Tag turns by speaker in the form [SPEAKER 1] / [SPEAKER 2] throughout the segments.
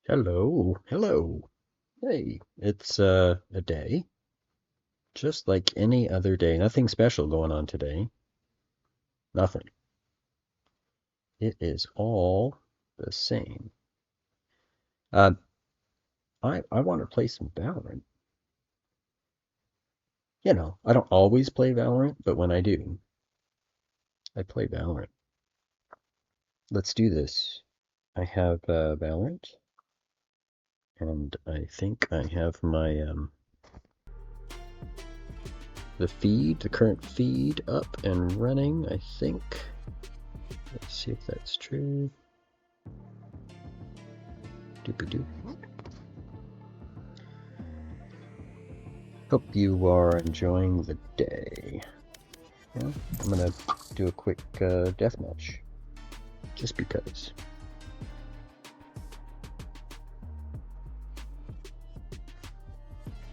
[SPEAKER 1] Hello, hello. Hey, it's a day, just like any other day. Nothing special going on today. Nothing. It is all the same. Uh, I want to play some Valorant. I don't always play Valorant, but when I do, I play Valorant. Let's do this. I have Valorant, and I think I have my the current feed up and running, I think. Let's see if that's true. Doop-a-doop. Hope you are enjoying the day. Yeah, I'm gonna do a quick deathmatch, just because.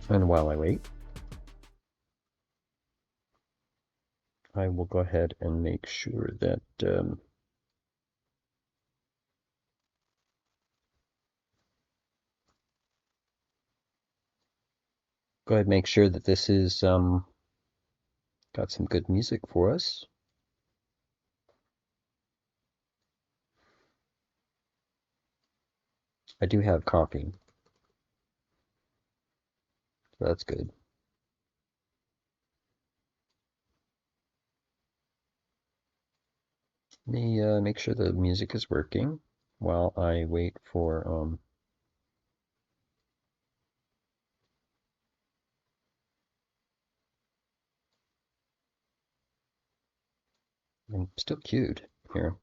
[SPEAKER 1] And while I wait, I will go ahead and make sure that this is got some good music for us. I do have coffee, so that's good. Let me make sure the music is working while I wait for I'm still queued here.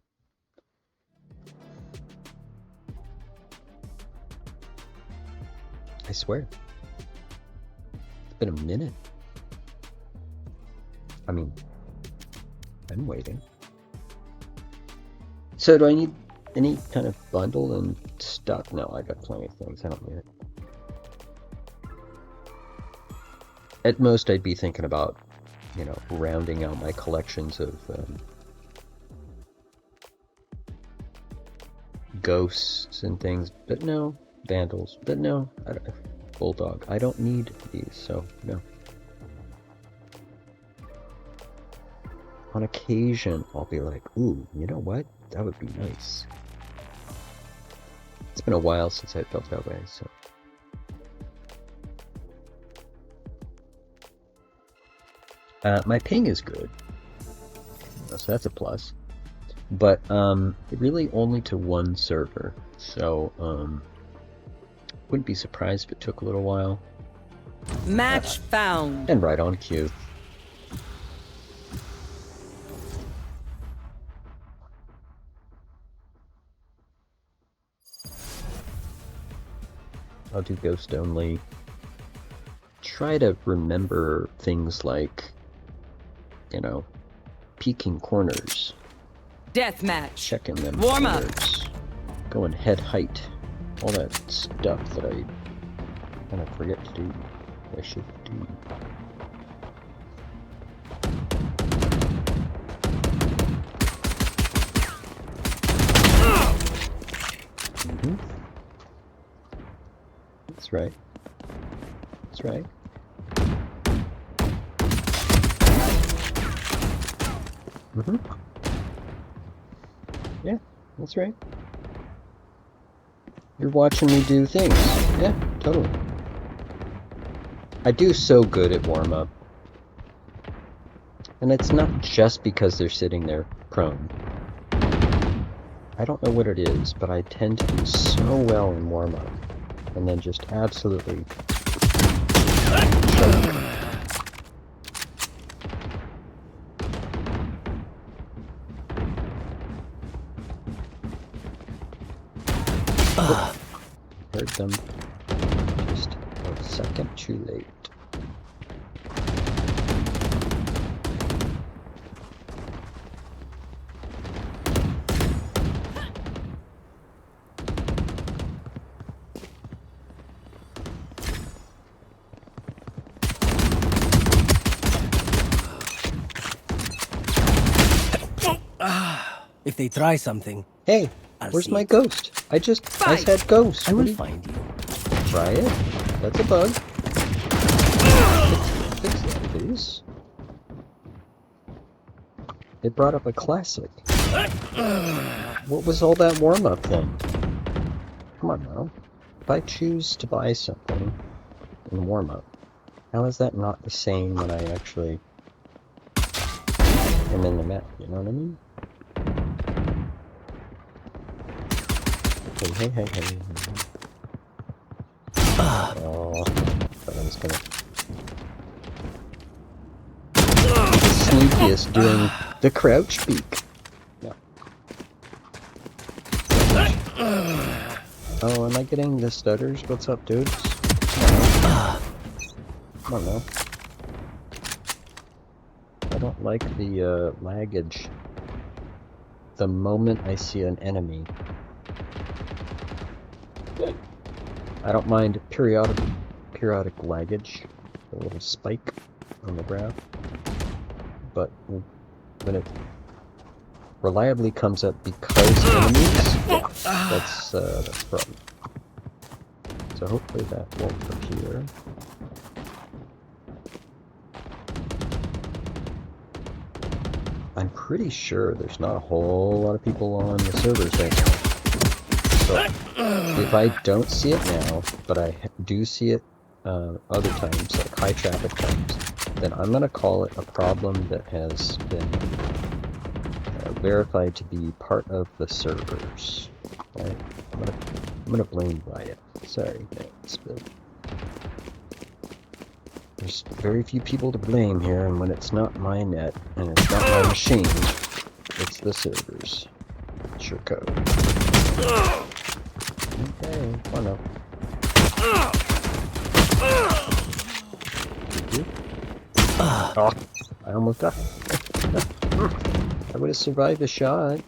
[SPEAKER 1] I swear. It's been a minute. I mean, I'm waiting. So do I need any kind of bundle and stuff? No, I got plenty of things. I don't need it. At most, I'd be thinking about, rounding out my collections of ghosts and things. But no, vandals. But no, bulldog. I don't need these, so no. On occasion, I'll be like, ooh, you know what? That would be nice. It's been a while since I felt that way, so. My ping is good, so that's a plus. But really only to one server, so wouldn't be surprised if it took a little while.
[SPEAKER 2] Match found.
[SPEAKER 1] And right on cue. I'll do ghost only. Try to remember things like, peeking corners.
[SPEAKER 2] Deathmatch.
[SPEAKER 1] Checking them.
[SPEAKER 2] Warm
[SPEAKER 1] corners,
[SPEAKER 2] up.
[SPEAKER 1] Going head height. All that stuff that I kind of forget to do. I should do. That's right. That's right. Yeah, that's right. You're watching me do things. Yeah, totally. I do so good at warm-up. And it's not just because they're sitting there prone. I don't know what it is, but I tend to do so well in warm-up. And then just absolutely choke. Heard them just a second too late.
[SPEAKER 3] If they try something.
[SPEAKER 1] Hey, Where's my ghost? I said ghost.
[SPEAKER 3] I will find you.
[SPEAKER 1] Try it. That's a bug. Fix that, please. It brought up a classic. What was all that warm-up then? Come on now. If I choose to buy something in warm-up, how is that not the same when I actually am in the map? You know what I mean? Hey. Oh, thought I was gonna... The sneakiest doing the crouch peek. No. Oh, am I getting the stutters? What's up, dudes? Come on now. I don't like the laggage. The moment I see an enemy. I don't mind periodic laggage, a little spike on the graph, but when it reliably comes up because enemies, yeah, that's a problem. So hopefully that won't appear. I'm pretty sure there's not a whole lot of people on the servers right now. So if I don't see it now, but I do see it other times, like high traffic times, then I'm going to call it a problem that has been verified to be part of the servers. Right? I'm gonna blame Riot. Sorry, thanks, but there's very few people to blame here, and when it's not my net and it's not my machine, it's the servers. It's your code. Okay, oh no. Oh, I almost died. I would have survived a shot.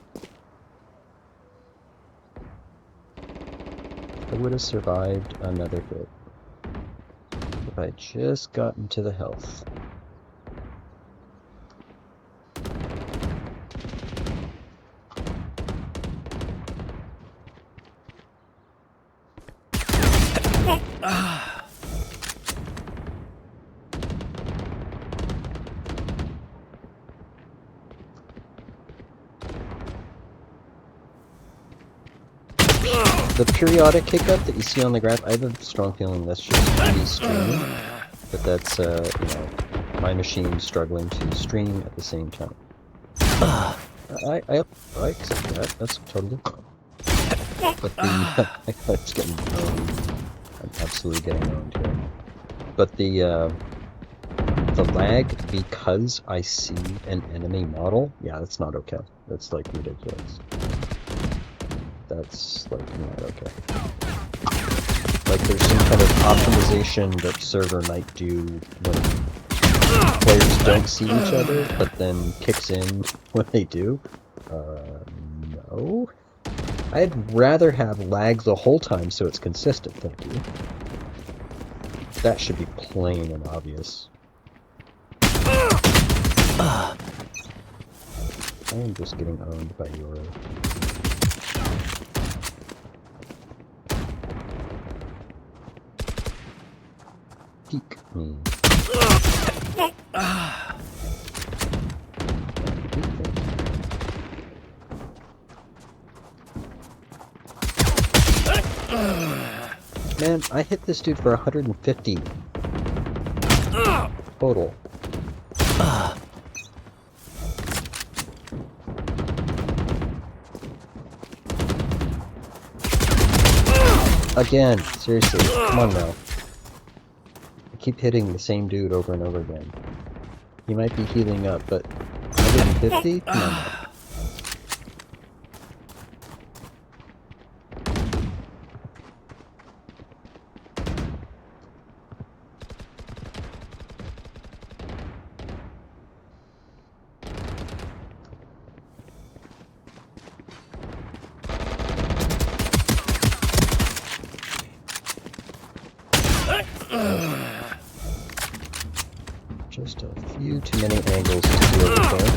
[SPEAKER 1] I would have survived another hit if I had just gotten to the health. The periodic hiccup that you see on the graph, I have a strong feeling that's just me streaming, but that's, you know, my machine struggling to stream at the same time. I accept that, that's totally fine. But the, it's getting owned. I'm absolutely getting owned here. But the lag because I see an enemy model, yeah, that's not okay. That's, like, ridiculous. That's, like, not okay. Like, there's some kind of optimization that server might do when players don't see each other, but then kicks in when they do. No. I'd rather have lag the whole time so it's consistent, thank you. That should be plain and obvious. I am just getting owned by your... Peek me. Man, I hit this dude for 150 total. Again, seriously, come on now. I keep hitting the same dude over and over again. He might be healing up, but 150? Come on now. Just a few too many angles to deal with there.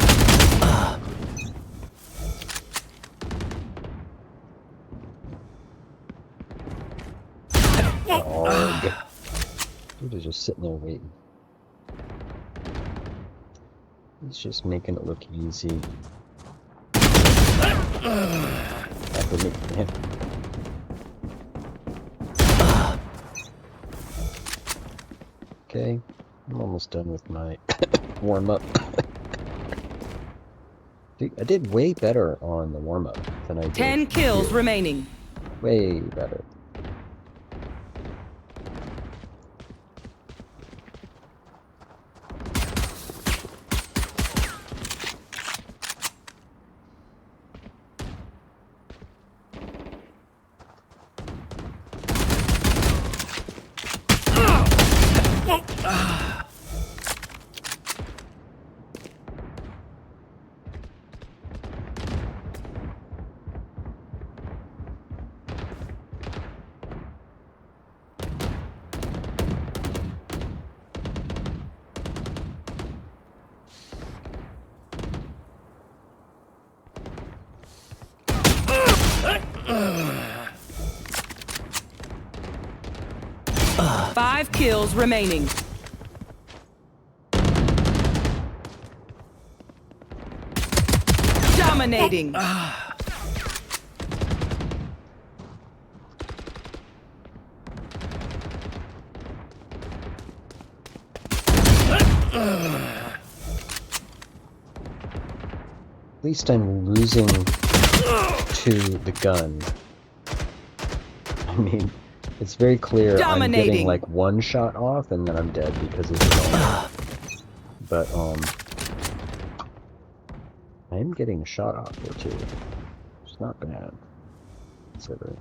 [SPEAKER 1] just sitting there waiting. He's just making it look easy. After making him. Okay, I'm almost done with my warm-up. I did way better on the warm-up than I did
[SPEAKER 2] 10 kills
[SPEAKER 1] here.
[SPEAKER 2] remaining.
[SPEAKER 1] Way better.
[SPEAKER 2] Five kills remaining. Dominating.
[SPEAKER 1] At least I'm losing to the gun. I mean, it's very clear I'm getting like one shot off and then I'm dead because of the gun. But, I am getting a shot off there too. It's not bad. Considering.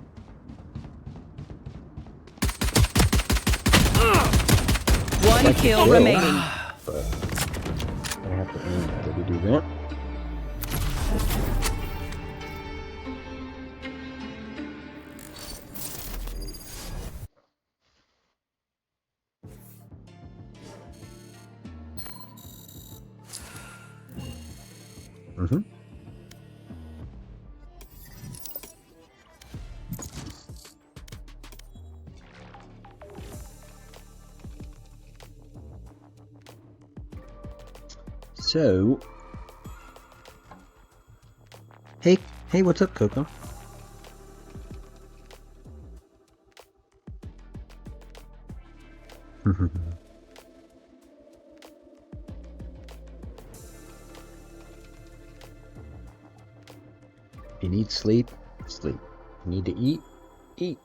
[SPEAKER 2] One kill remaining.
[SPEAKER 1] But I have to aim better to do that. Mm-hmm. So, hey, what's up, Coco? If you need sleep, sleep. If you need to eat, eat.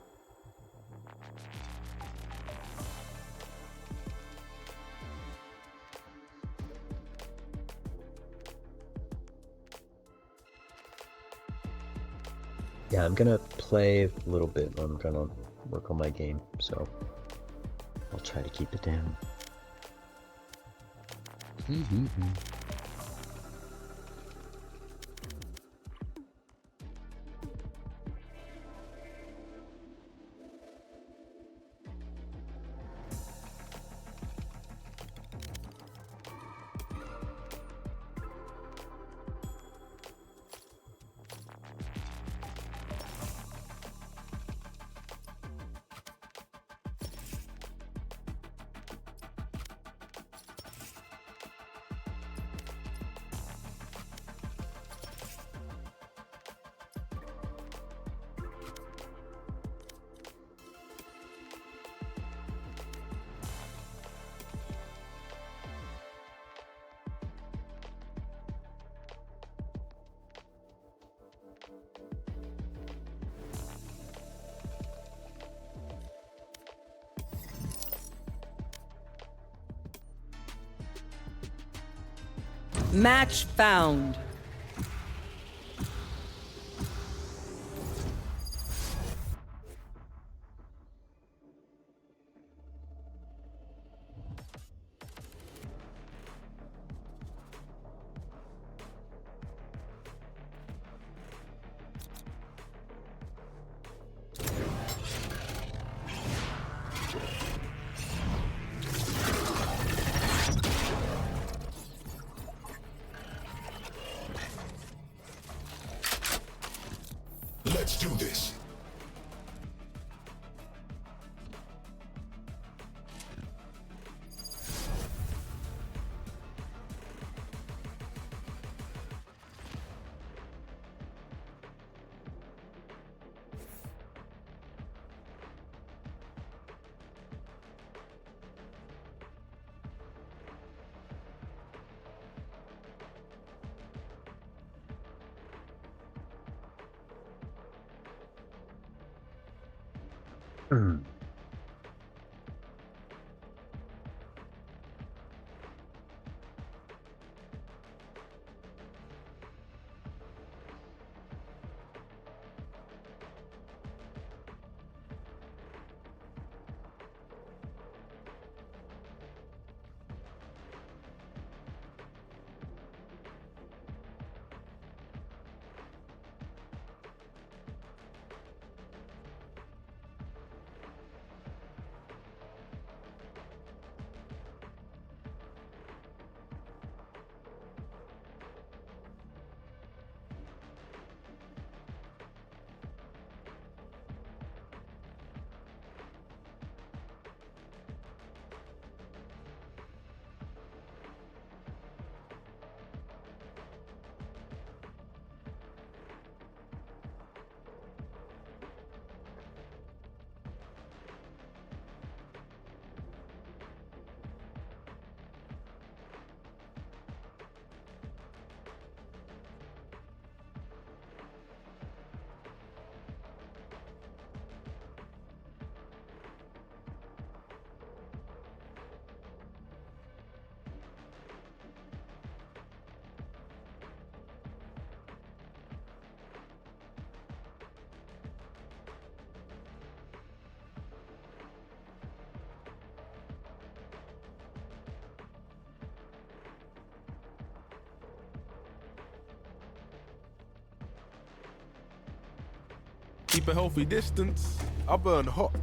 [SPEAKER 1] Yeah, I'm gonna play a little bit. I'm gonna work on my game, so I'll try to keep it down.
[SPEAKER 2] Match found.
[SPEAKER 3] Keep a healthy distance. I burn hot.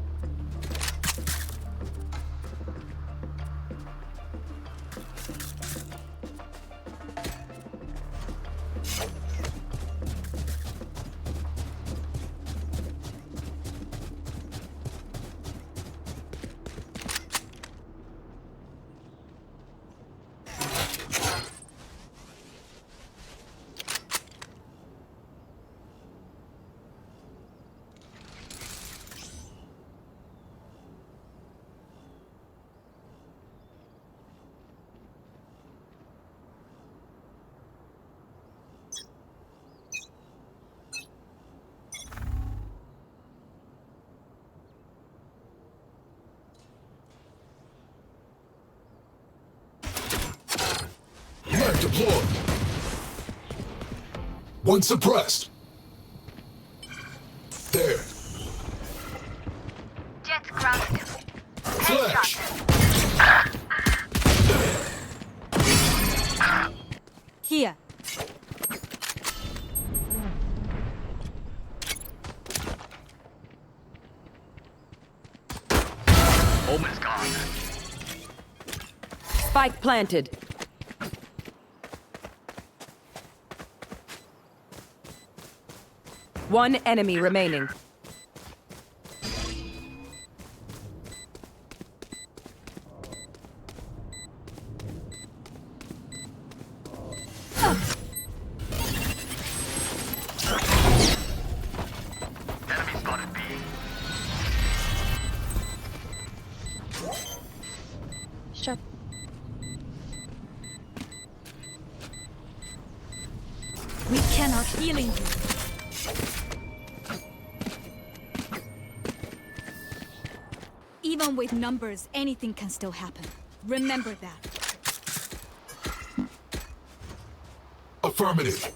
[SPEAKER 4] Mag deployed. One suppressed. There.
[SPEAKER 5] Jet grounded.
[SPEAKER 4] Flash.
[SPEAKER 5] Here.
[SPEAKER 4] Omen's gone.
[SPEAKER 2] Spike planted. One enemy remaining.
[SPEAKER 4] Enemy spotted B.
[SPEAKER 5] Shut. We cannot healing you. Even with numbers, anything can still happen. Remember that.
[SPEAKER 4] Affirmative.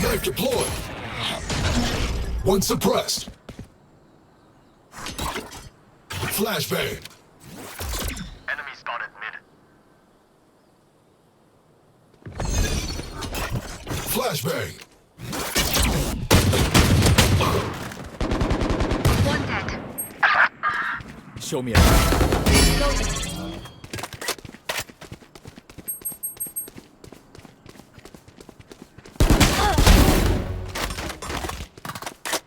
[SPEAKER 4] Knife deployed. One suppressed. Flashbang. Enemy spotted mid. Flashbang.
[SPEAKER 5] One dead.
[SPEAKER 3] Show me a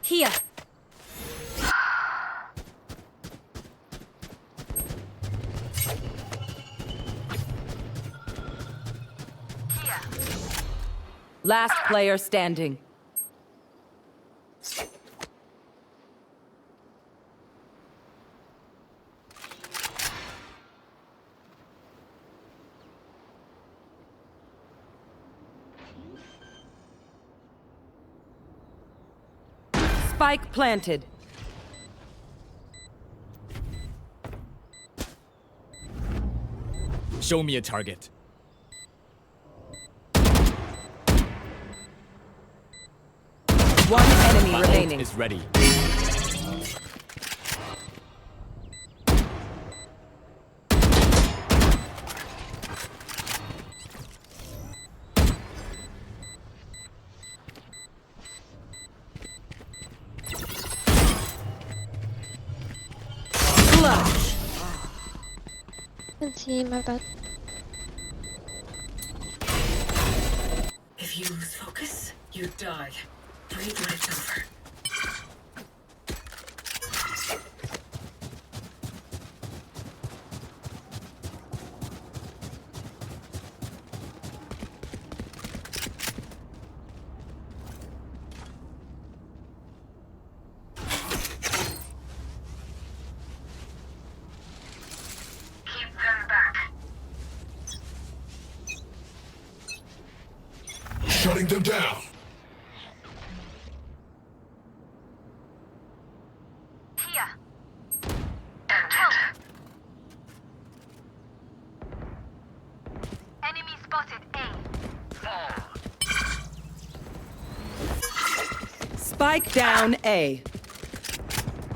[SPEAKER 5] Here.
[SPEAKER 2] Last player standing. Spike planted.
[SPEAKER 6] Show me a target.
[SPEAKER 2] One enemy
[SPEAKER 6] My ult
[SPEAKER 2] remaining.
[SPEAKER 6] is ready.
[SPEAKER 2] Clutch.
[SPEAKER 7] Didn't see my bad.
[SPEAKER 8] If you lose focus, you die. Breathe life over. Keep them back.
[SPEAKER 4] Shutting them down.
[SPEAKER 8] Here. Help. Enemy spotted A.
[SPEAKER 2] Spike down A.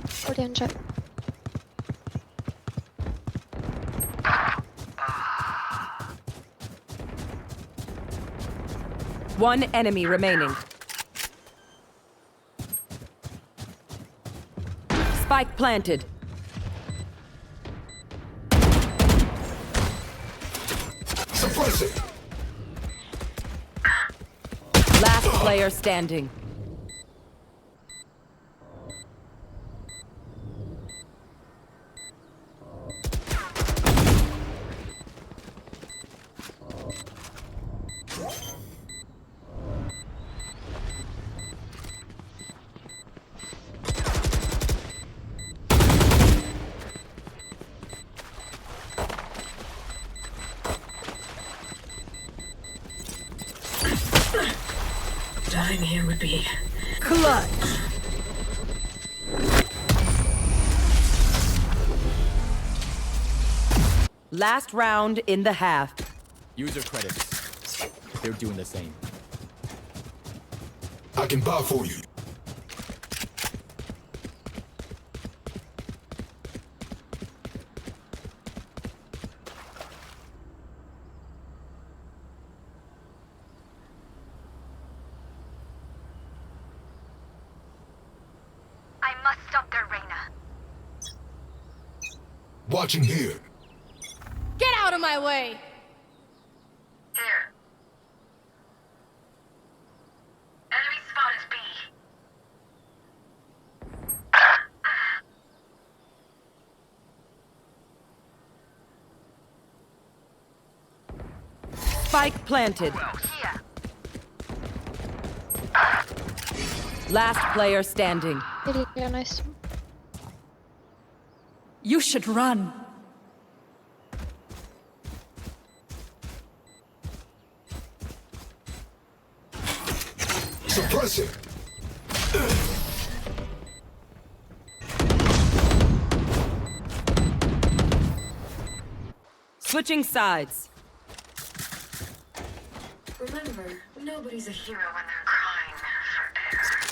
[SPEAKER 7] 40 on jet.
[SPEAKER 2] One enemy remaining. Spike planted.
[SPEAKER 4] Suppressing.
[SPEAKER 2] Last player standing.
[SPEAKER 8] Dying here would be.
[SPEAKER 2] Clutch. Last round in the half.
[SPEAKER 6] User credits. They're doing the same.
[SPEAKER 4] I can buy for you.
[SPEAKER 8] I must stop their Reyna.
[SPEAKER 4] Watching here.
[SPEAKER 7] Get out of my way!
[SPEAKER 8] Here. Enemy spot is B.
[SPEAKER 2] Spike planted.
[SPEAKER 8] Here.
[SPEAKER 2] Last player standing.
[SPEAKER 7] Yeah, nice.
[SPEAKER 5] You should run.
[SPEAKER 4] Suppressing.
[SPEAKER 2] Switching sides.
[SPEAKER 8] Remember, nobody's a hero when they're crying for air.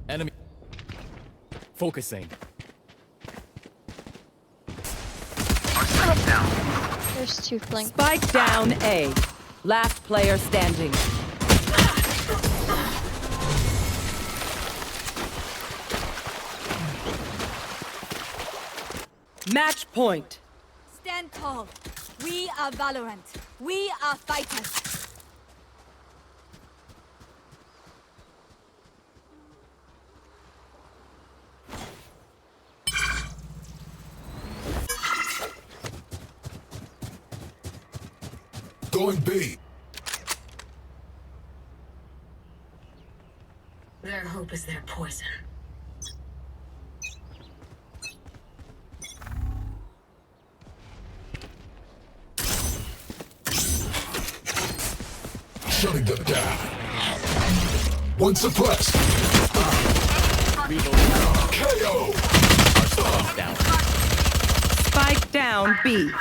[SPEAKER 6] Enemy. Focusing.
[SPEAKER 7] There's two flank.
[SPEAKER 2] Spike down A. Last player standing. Match point.
[SPEAKER 5] Stand tall. We are Valorant. We are fighters.
[SPEAKER 4] Going B.
[SPEAKER 8] Their hope is their poison.
[SPEAKER 4] Shutting them down. One suppressed. KO.
[SPEAKER 6] Down.
[SPEAKER 2] Spike down B.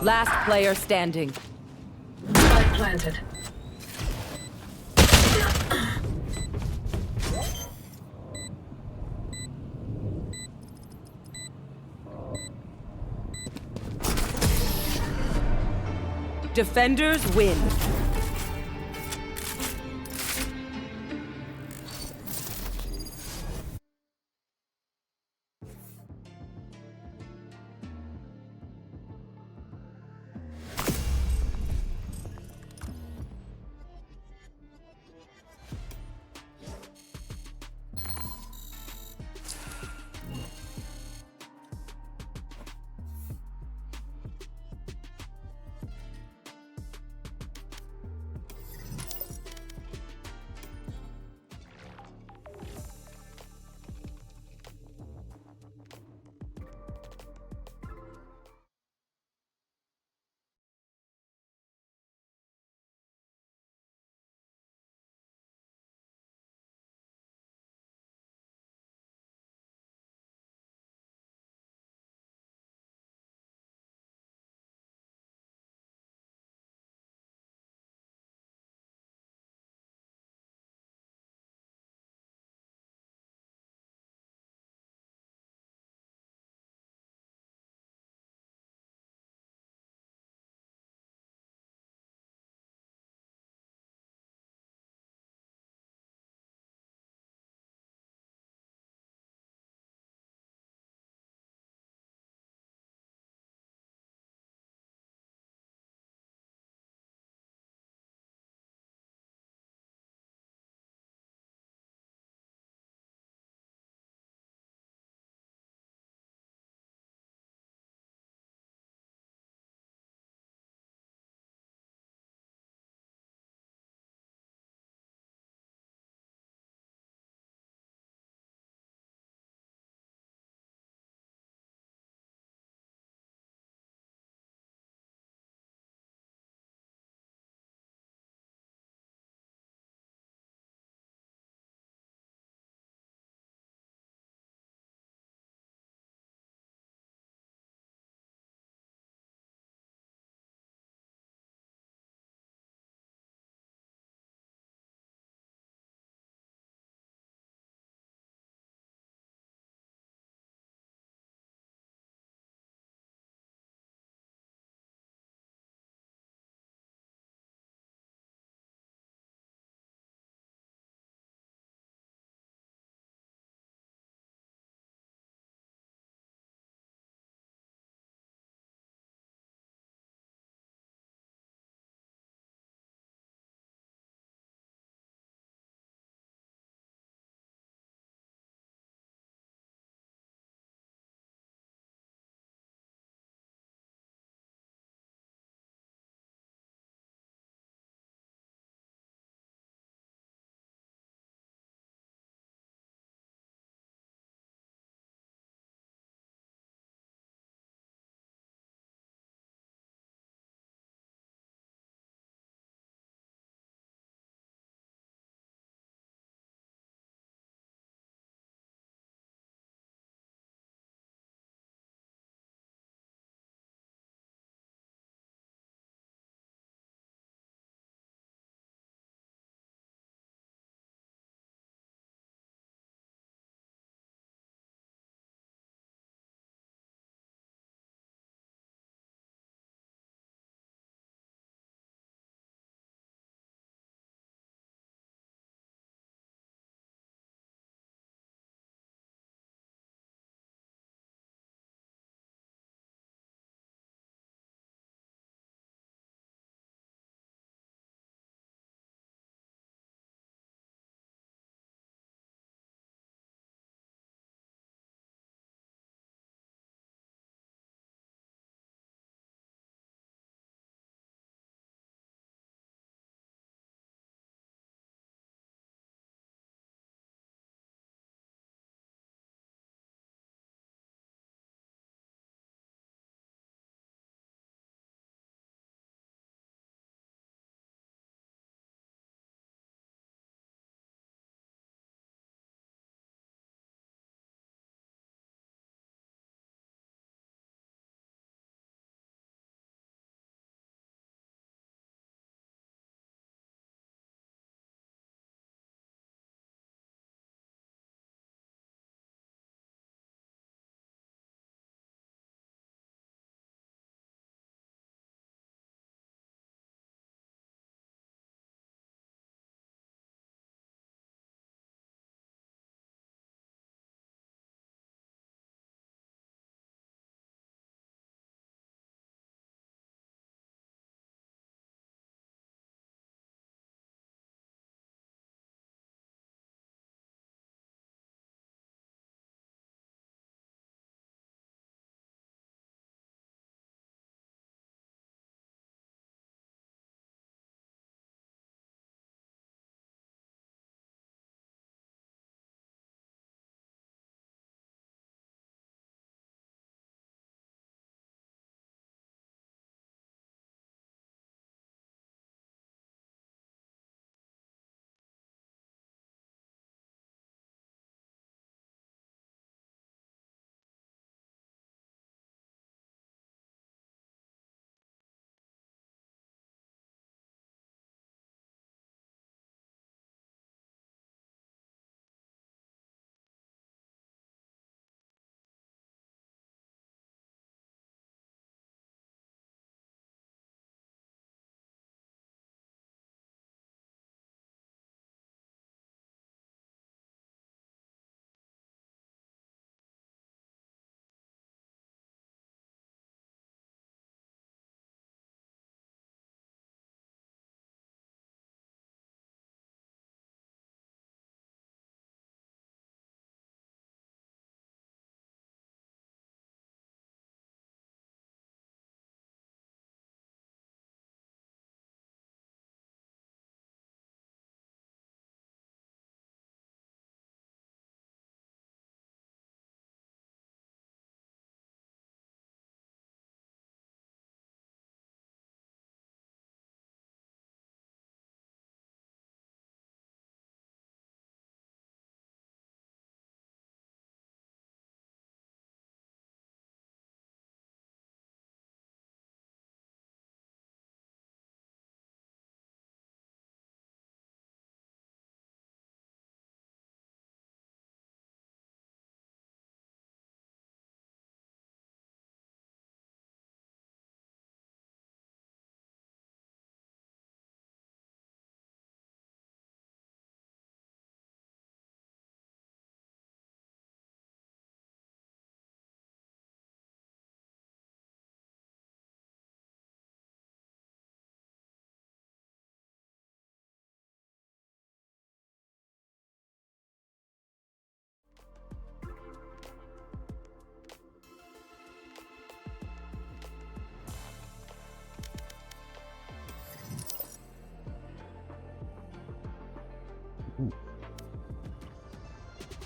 [SPEAKER 2] Last player standing.
[SPEAKER 8] Spike planted.
[SPEAKER 2] Defenders win.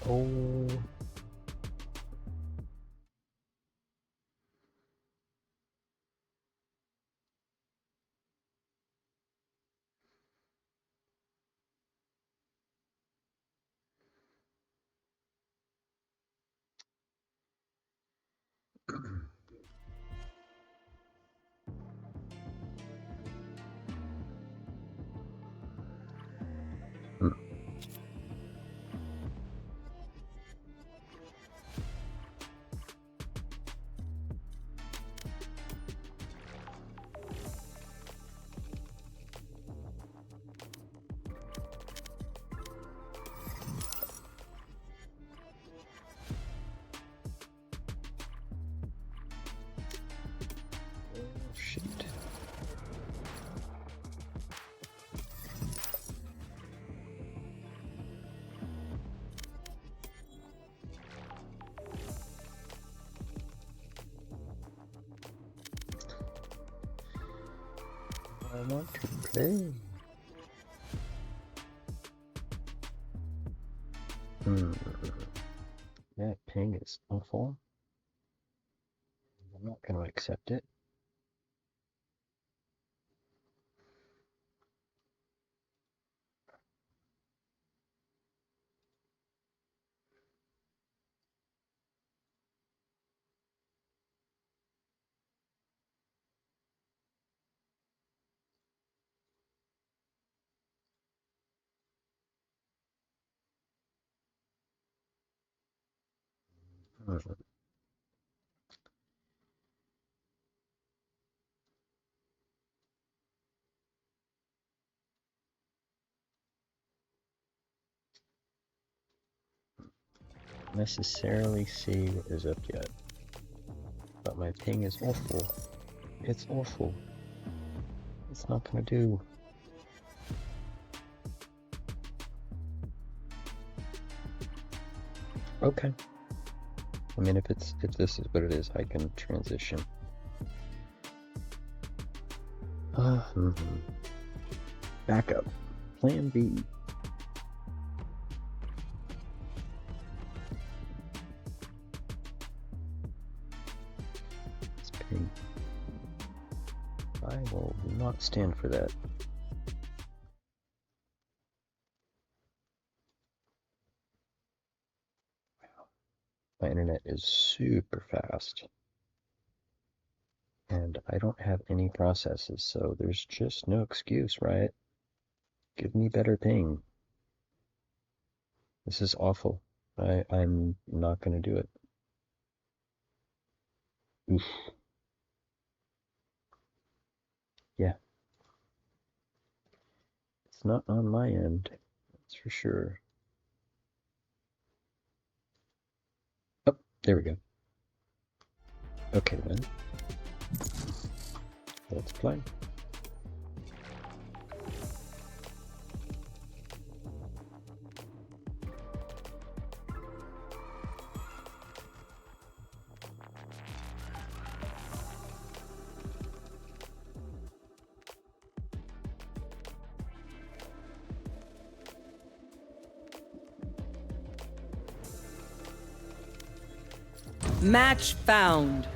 [SPEAKER 1] Oh. Hmm. Oh, shit. I want to play. Hmm. That ping is awful. I'm not going to accept it. Hmm. Necessarily see what is up yet. But my ping is awful. It's awful. It's not gonna do. Okay. I mean, if this is what it is, I can transition. Backup. Plan B. This ping. I will not stand for that. My internet is super fast. And I don't have any processes, so there's just no excuse, right? Give me better ping. This is awful. I'm not gonna do it. Oof. Yeah. It's not on my end, that's for sure. Oh, there we go. Okay then. Let's play.
[SPEAKER 2] Match found.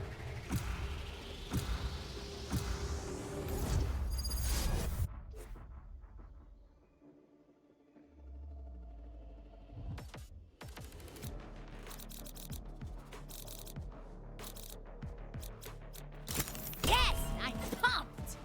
[SPEAKER 5] Yes, I'm pumped.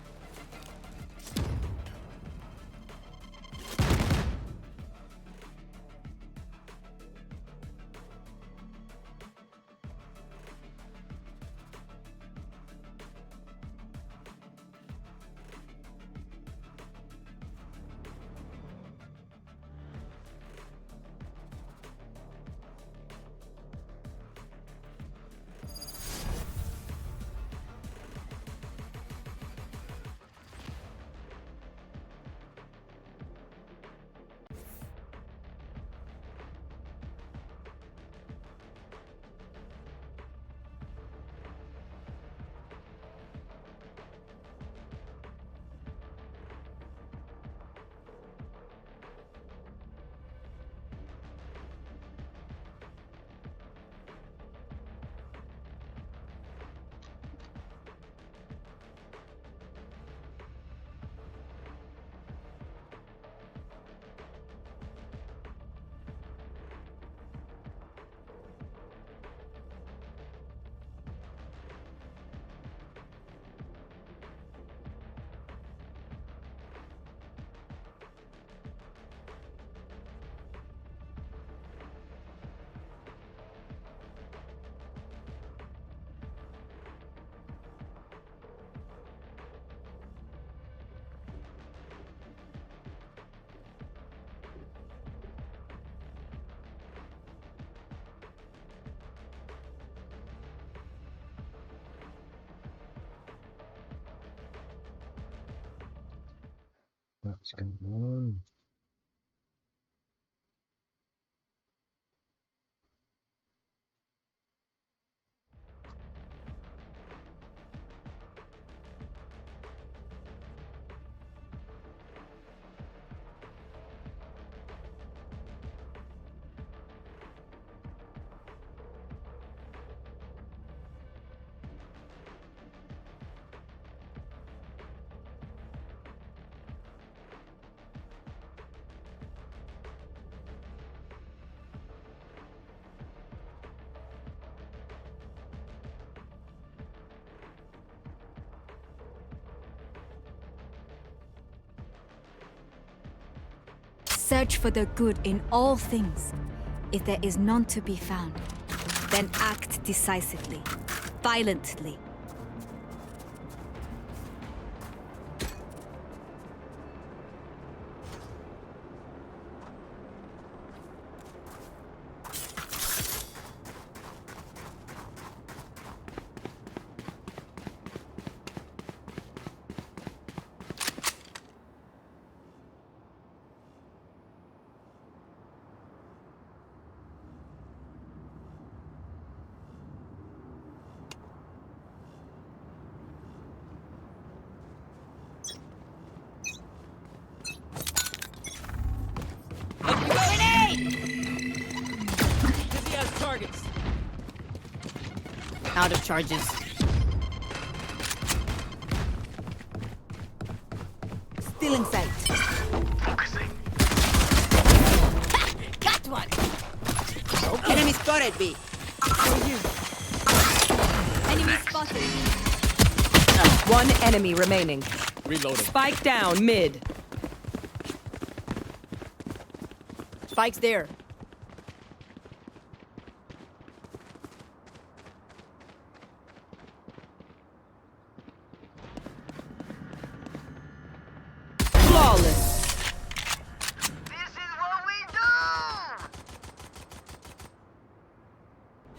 [SPEAKER 1] What's going on?
[SPEAKER 5] Search for the good in all things. If there is none to be found, then act decisively, violently.
[SPEAKER 2] Out of charges. Still in sight.
[SPEAKER 4] Focusing.
[SPEAKER 2] Got one! Enemy spotted B.
[SPEAKER 5] Enemy spotted.
[SPEAKER 2] One enemy remaining.
[SPEAKER 6] Reloading.
[SPEAKER 2] Spike down mid. Spike's there. Flawless.
[SPEAKER 9] This is what we do!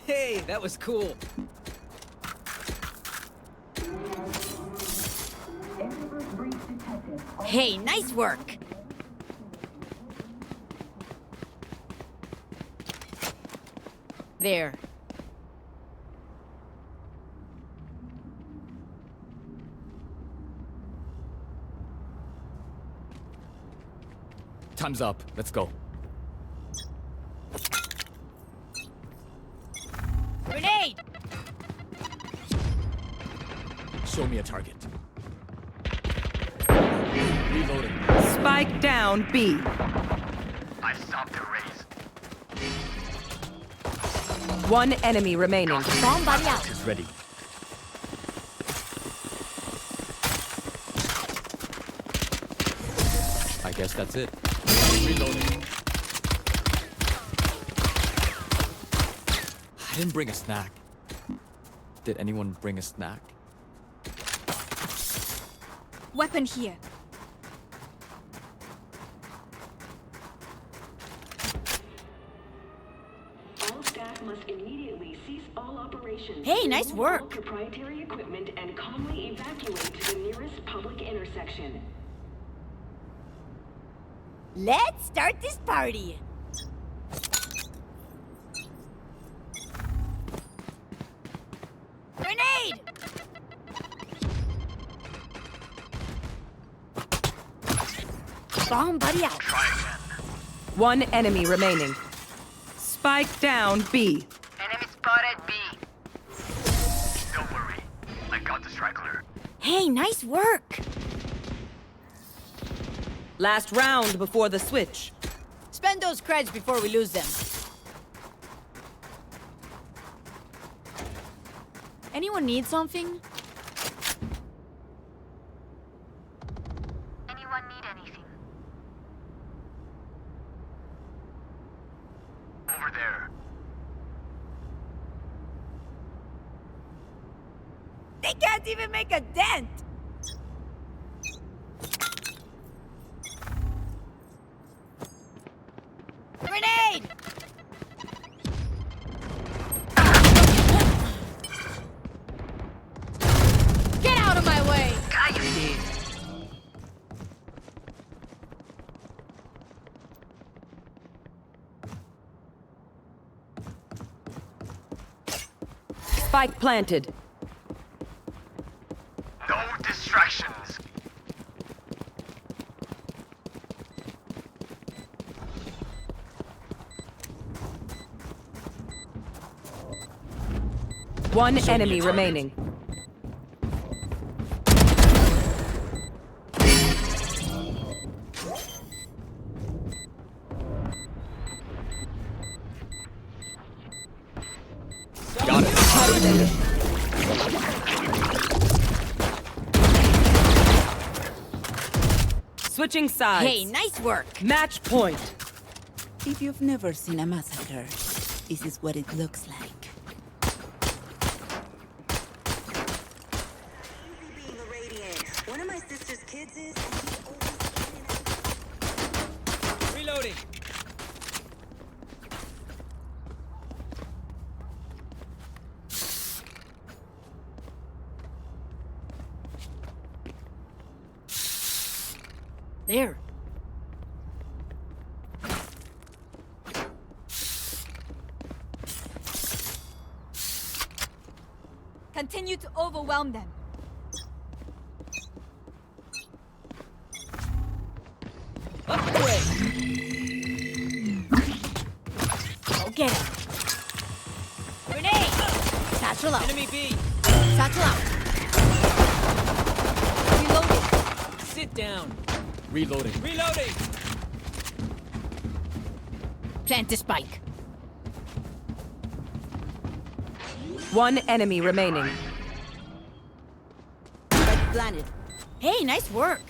[SPEAKER 6] Hey, that was cool.
[SPEAKER 2] Hey, nice work. There.
[SPEAKER 6] Time's up. Let's go.
[SPEAKER 2] Grenade!
[SPEAKER 6] Show me a target. Reloading.
[SPEAKER 2] Spike down B.
[SPEAKER 4] I stopped the race.
[SPEAKER 2] One enemy remaining.
[SPEAKER 6] Somebody else is ready. I guess that's it. Reloading. I didn't bring a snack. Did anyone bring a snack?
[SPEAKER 5] Weapon here.
[SPEAKER 10] All staff must immediately cease all operations.
[SPEAKER 2] Hey, nice
[SPEAKER 10] remove all
[SPEAKER 2] work.
[SPEAKER 10] proprietary equipment and calmly evacuate to the nearest public intersection.
[SPEAKER 2] Let's start this party. Grenade! Bomb buddy out. One enemy remaining. Spike down B.
[SPEAKER 9] Enemy spotted B.
[SPEAKER 4] Don't worry. I got the striker.
[SPEAKER 2] Hey, nice work. Last round before the switch. Spend those creds before we lose them. Anyone need something?
[SPEAKER 8] Anyone need anything?
[SPEAKER 4] Over there.
[SPEAKER 2] They can't even make a dent! Grenade! Get out of my way! Spike planted.
[SPEAKER 4] No distractions.
[SPEAKER 2] One enemy remaining.
[SPEAKER 6] Got it.
[SPEAKER 2] Switching sides.
[SPEAKER 5] Hey, nice work.
[SPEAKER 2] Match point.
[SPEAKER 11] If you've never seen a massacre, this is what it looks like. One of my sister's kids is.
[SPEAKER 6] Reloading.
[SPEAKER 5] There. Continue to overwhelm them.
[SPEAKER 11] Away. Go get him.
[SPEAKER 5] Grenade! Satchel out.
[SPEAKER 6] Enemy B.
[SPEAKER 5] Satchel out. Reloading.
[SPEAKER 6] Sit down. Reloading. Reloading.
[SPEAKER 5] Plant the spike.
[SPEAKER 2] One enemy remaining.
[SPEAKER 11] Spike planted.
[SPEAKER 5] Hey, nice work.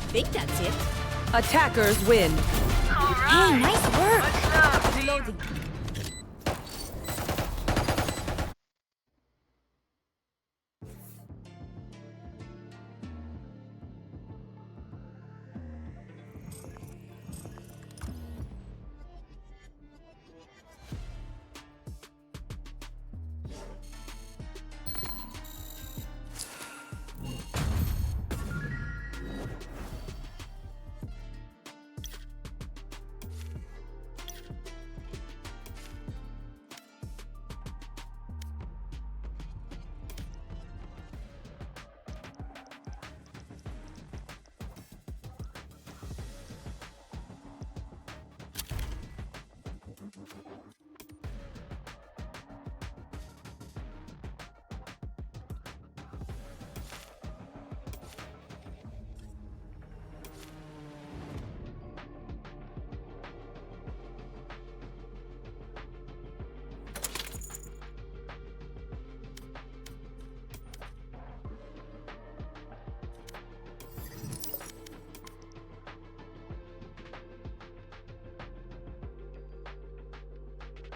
[SPEAKER 5] Think that's it.
[SPEAKER 2] Attackers win.
[SPEAKER 5] Hey, nice work. Reloading.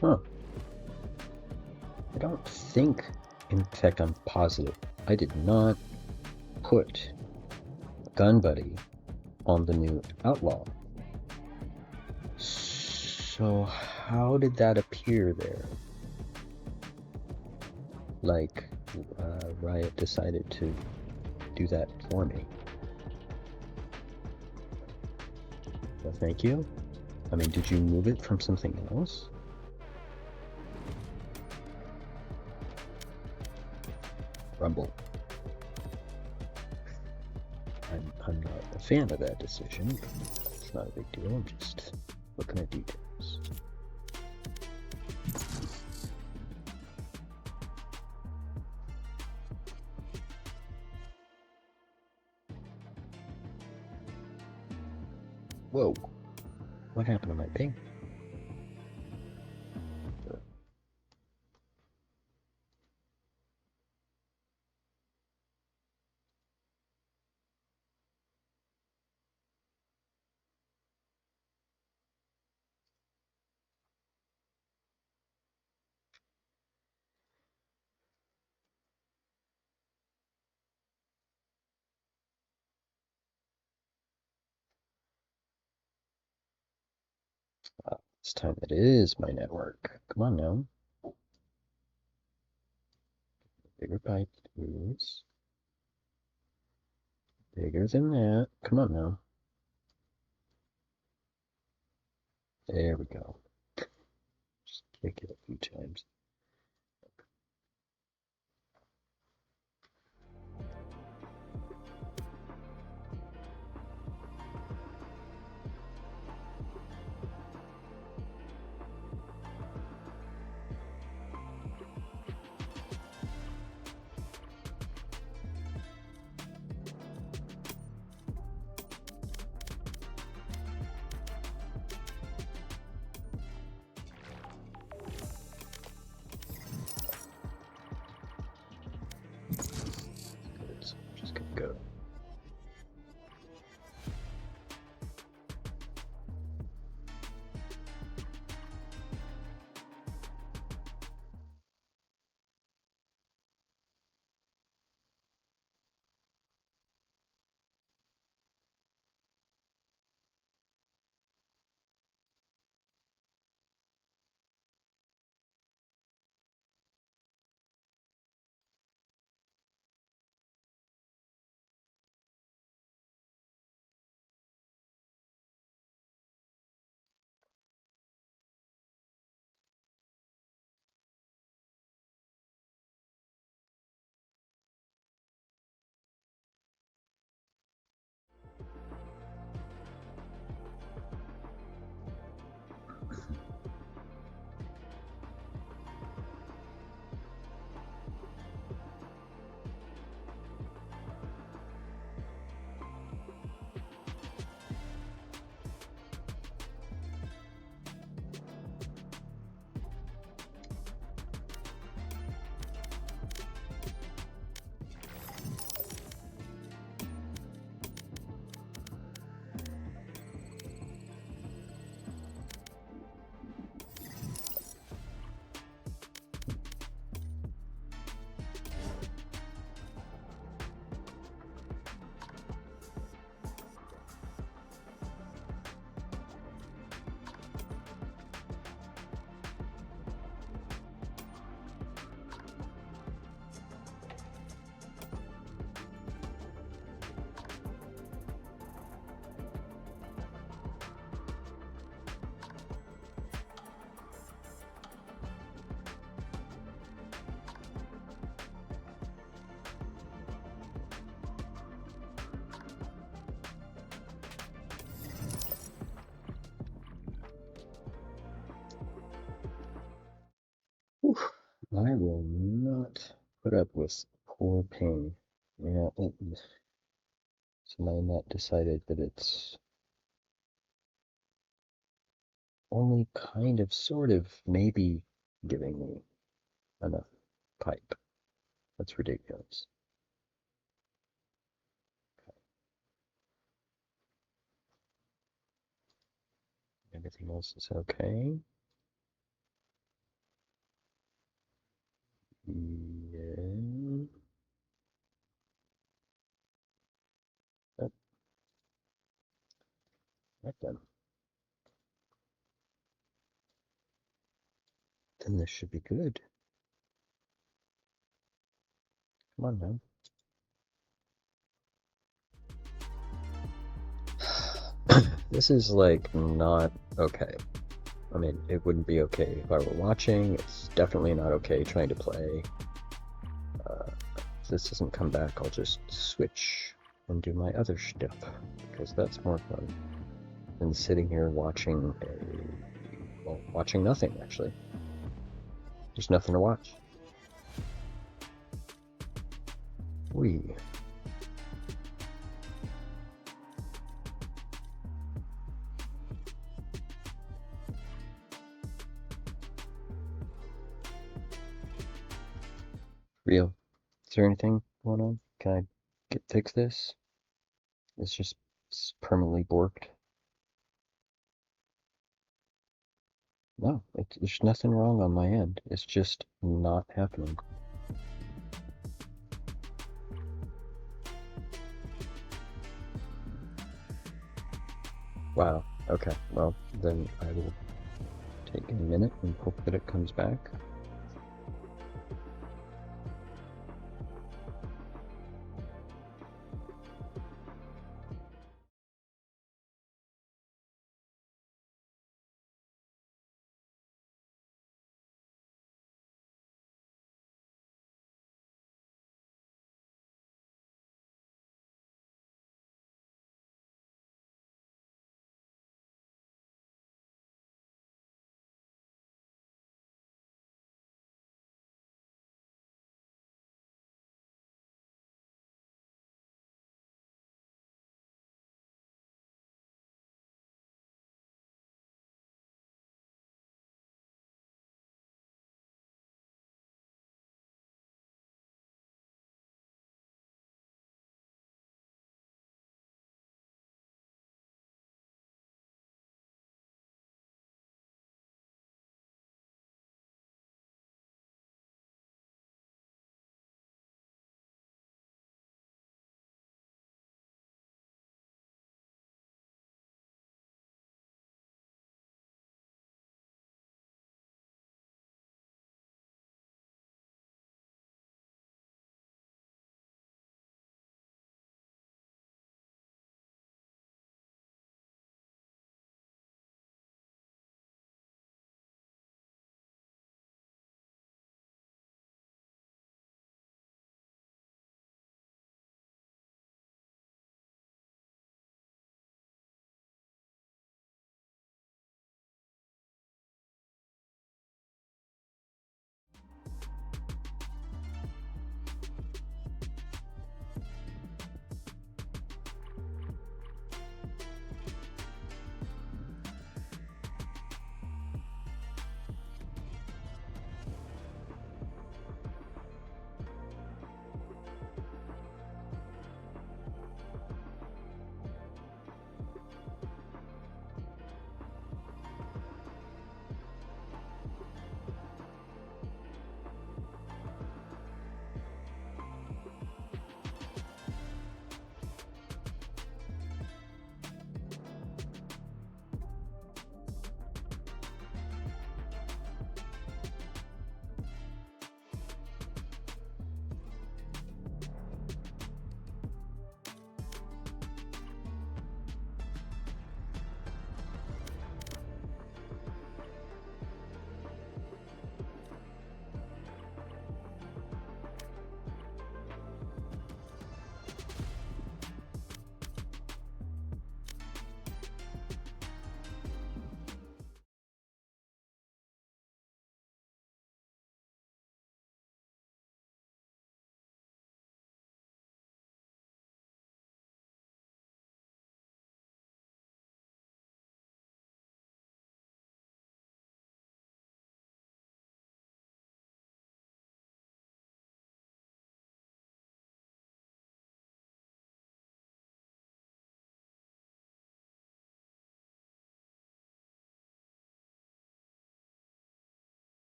[SPEAKER 1] Huh. I don't think, in fact, I'm positive, I did not put Gun Buddy on the new Outlaw. So how did that appear there? Like, Riot decided to do that for me. Well, thank you. I mean, did you move it from something else? Rumble. I'm not a fan of that decision. It's not a big deal. I'm just looking at details. Whoa. What happened to my ping? This time it is my network. Come on now. Bigger pipe, please. Bigger than that. Come on now. There we go. Just kick it a few times. Just gonna go. Whew. I will not put up with poor pain. Yeah, so my net decided that it's only kind of, sort of, maybe giving me enough pipe. That's ridiculous. Everything else is okay. Yeah. Oh, right then. Then this should be good. Come on now. This is like not okay. I mean, it wouldn't be okay if I were watching. It's definitely not okay trying to play. If this doesn't come back, I'll just switch and do my other stuff, because that's more fun than sitting here watching well, watching nothing, actually. There's nothing to watch. Wee. Real. Is there anything going on? Can I fix this? It's just permanently borked. No, there's nothing wrong on my end. It's just not happening. Wow. Okay. Well, then I will take a minute and hope that it comes back.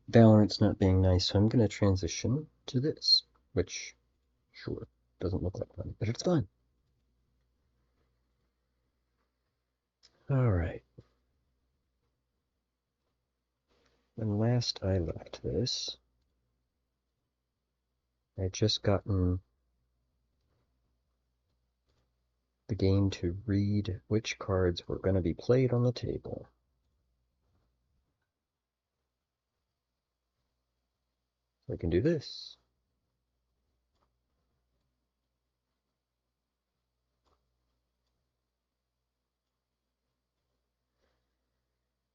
[SPEAKER 1] Valorant's not being nice, so I'm going to transition to this, which, sure, doesn't look like fun, but it's fun. Alright. When last I left this, I had just gotten the game to read which cards were going to be played on the table. So I can do this.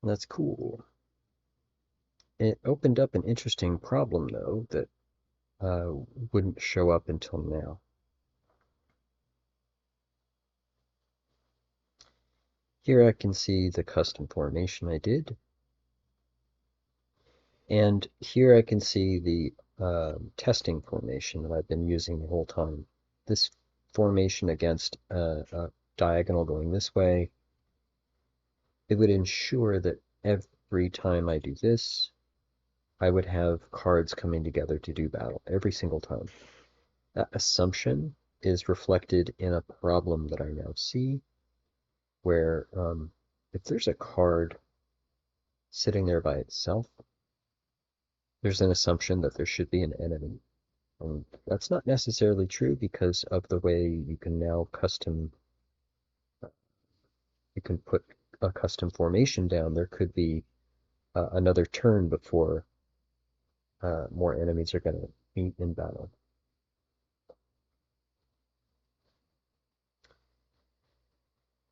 [SPEAKER 1] And that's cool. It opened up an interesting problem, though, that wouldn't show up until now. Here I can see the custom formation I did. And here I can see the testing formation that I've been using the whole time. This formation against a diagonal going this way, it would ensure that every time I do this, I would have cards coming together to do battle every single time. That assumption is reflected in a problem that I now see, where if there's a card sitting there by itself, there's an assumption that there should be an enemy. And that's not necessarily true because of the way you can now you can put a custom formation down. There could be another turn before more enemies are going to meet in battle.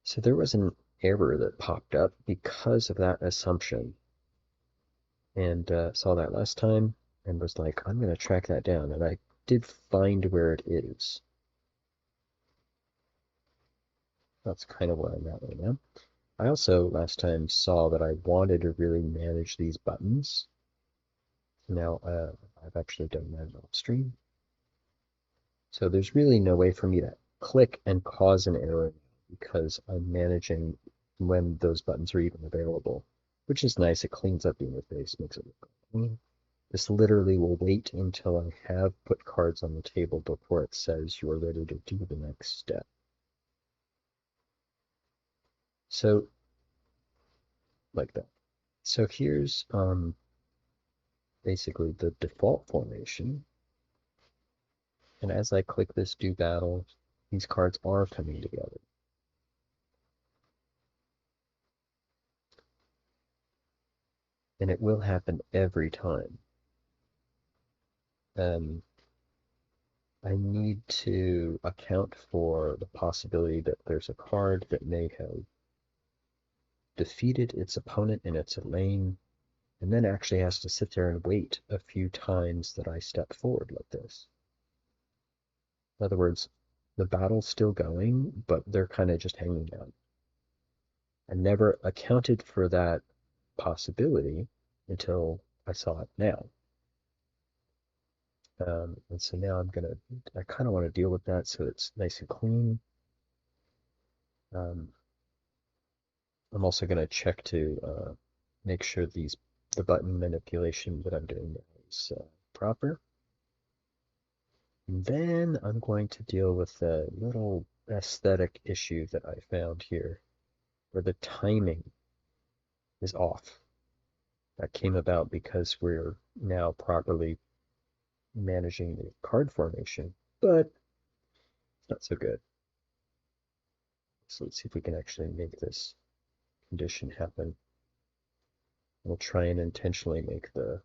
[SPEAKER 1] So there was an error that popped up because of that assumption. And saw that last time and was like, I'm going to track that down. And I did find where it is. That's kind of where I'm at right now. I also last time saw that I wanted to really manage these buttons. Now I've actually done that on stream. So there's really no way for me to click and cause an error because I'm managing when those buttons are even available, which is nice. It cleans up the interface, makes it look clean. This literally will wait until I have put cards on the table before it says you are ready to do the next step. So, like that. So here's basically the default formation. And as I click this do battle, these cards are coming together. And it will happen every time. I need to account for the possibility that there's a card that may have defeated its opponent in its lane, and then actually has to sit there and wait a few times that I step forward like this. In other words, the battle's still going, but they're kind of just hanging out. I never accounted for that possibility until I saw it now. And so now I kind of want to deal with that so it's nice and clean. I'm also going to check to make sure the button manipulation that I'm doing is proper. And then I'm going to deal with a little aesthetic issue that I found here, where the timing is off. That came about because we're now properly managing the card formation, but it's not so good. So let's see if we can actually make this condition happen. We'll try and intentionally make the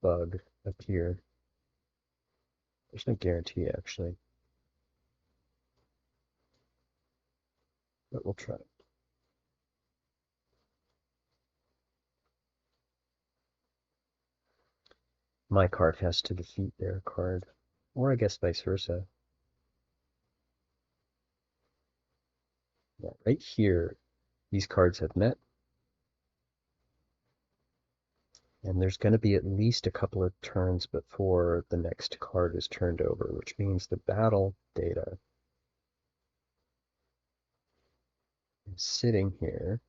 [SPEAKER 1] bug appear. There's no guarantee, actually, but we'll try. My card has to defeat their card, or I guess vice versa. Yeah, right here, these cards have met, and there's going to be at least a couple of turns before the next card is turned over, which means the battle data is sitting here.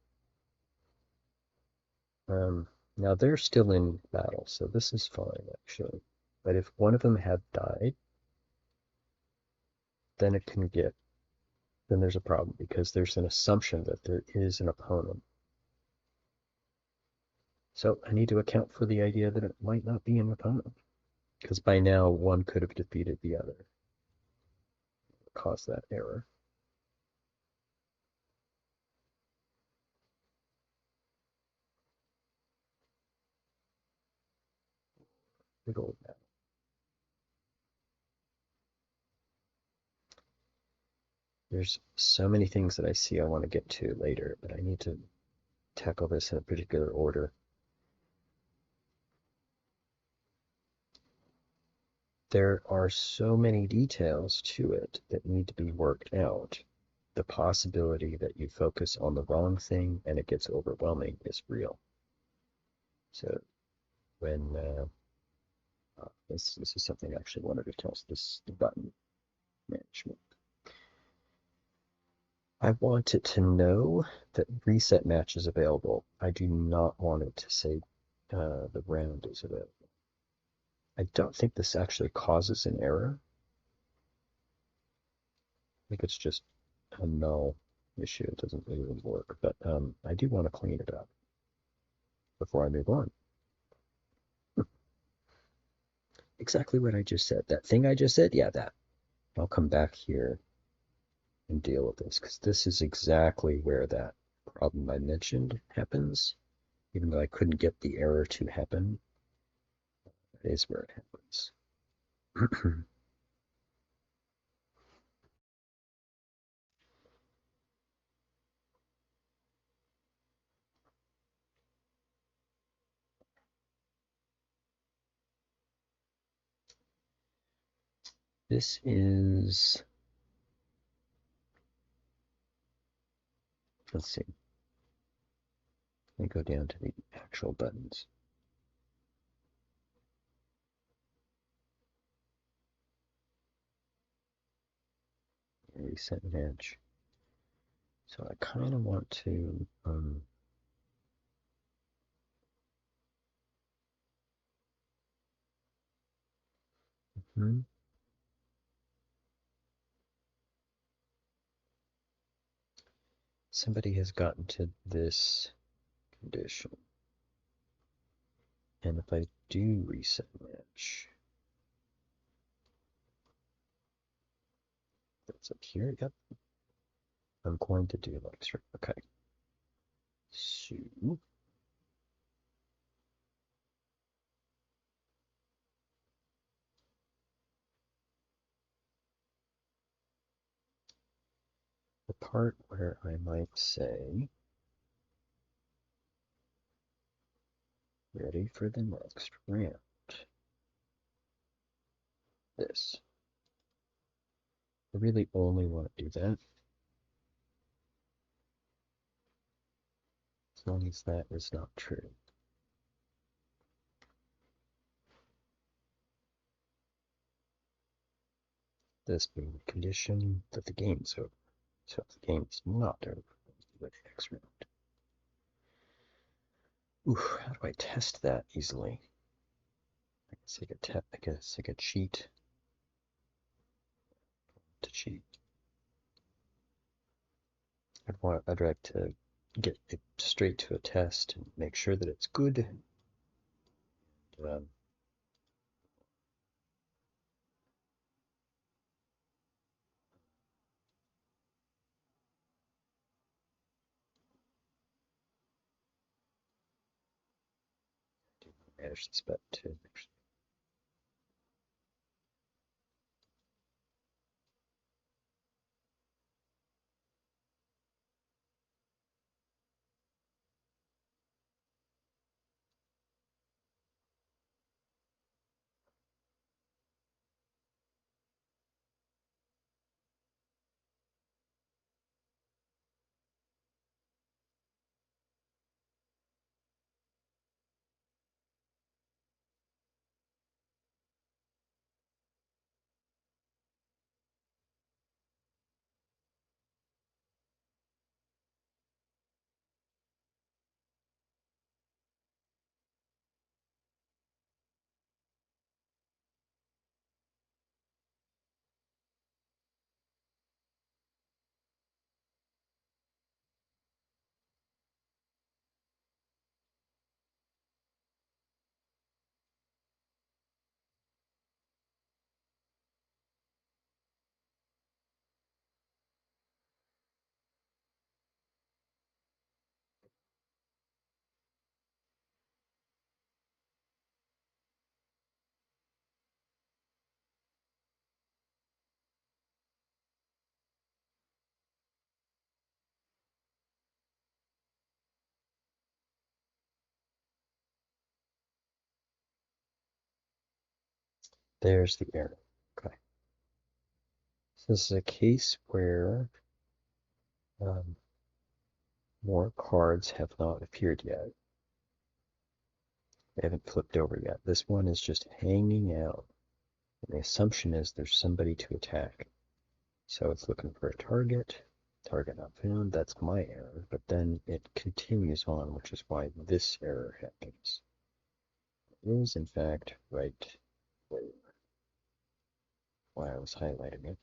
[SPEAKER 1] Now they're still in battle, so this is fine actually. But if one of them had died, then it can get, then there's a problem because there's an assumption that there is an opponent. So I need to account for the idea that it might not be an opponent. Because by now one could have defeated the other. Caused that error. Big old map. There's so many things that I see I want to get to later, but I need to tackle this in a particular order. There are so many details to it that need to be worked out. The possibility that you focus on the wrong thing and it gets overwhelming is real. So when this is something I actually wanted to test, this the button management. I want it to know that reset match is available. I do not want it to say the round is available. I don't think this actually causes an error. I think it's just a null issue. It doesn't really work, but I do want to clean it up before I move on. Exactly what I just said. That thing I just said, yeah, that. I'll come back here and deal with this because this is exactly where that problem I mentioned happens. Even though I couldn't get the error to happen, that is where it happens. This is, let's see, let me go down to the actual buttons. Reset match. So I kind of want to, somebody has gotten to this condition. And if I do reset match, that's up here, yep. I'm going to do like, okay. So, the part where I might say, ready for the next round. This. I really only want to do that. As long as that is not true. This being the condition that the game's over. So if the game's not over, let's do the next round. Ooh, how do I test that easily? I guess I could cheat. To cheat. I'd like to get it straight to a test and make sure that it's good. Um, manage this button too. There's the error. Okay. So this is a case where more cards have not appeared yet. They haven't flipped over yet. This one is just hanging out. And the assumption is there's somebody to attack. So it's looking for a target. Target not found. That's my error. But then it continues on, which is why this error happens. It is, in fact, right where why I was highlighting it.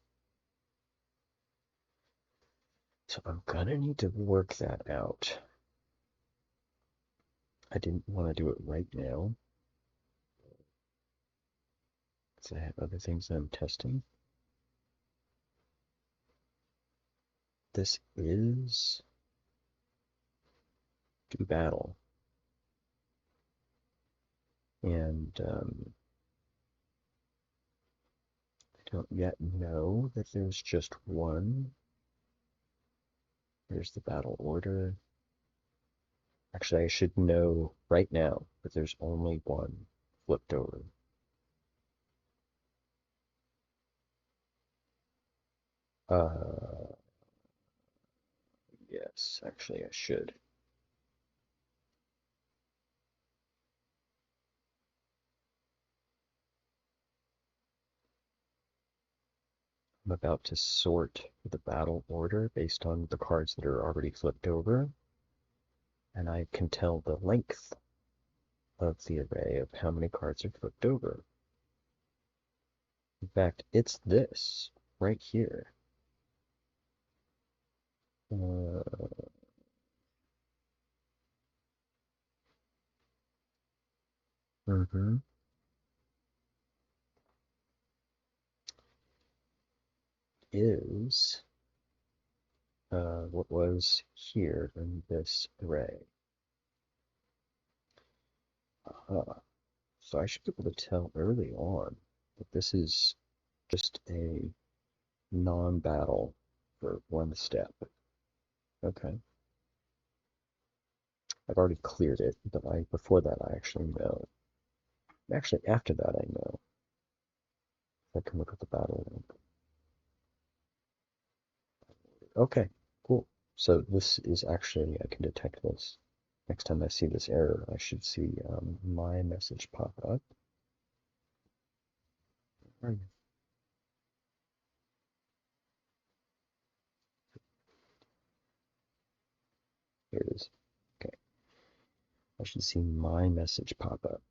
[SPEAKER 1] So I'm gonna need to work that out. I didn't want to do it right now, because I have other things I'm testing. This is do battle. And I don't yet know that there's just one. There's the battle order. Actually, I should know right now that there's only one flipped over. Uh, yes, actually I should. I'm about to sort the battle order based on the cards that are already flipped over, and I can tell the length of the array of how many cards are flipped over. In fact, it's this right here. Mm-hmm. Is what was here in this array. So I should be able to tell early on that this is just a non-battle for one step. Okay. I've already cleared it, but before that I actually know. Actually, after that I know. I can look at the battle link. Okay, cool. So this is actually, I can detect this. Next time I see this error, I should see my message pop up. Where are you? Here it is. Okay. I should see my message pop up.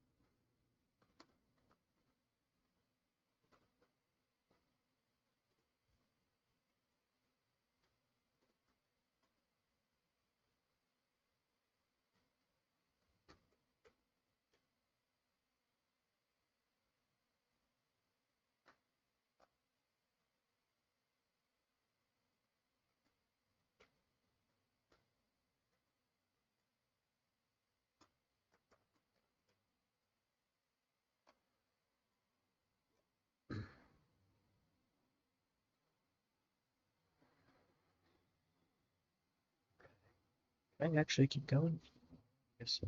[SPEAKER 1] Can I actually keep going? Yes.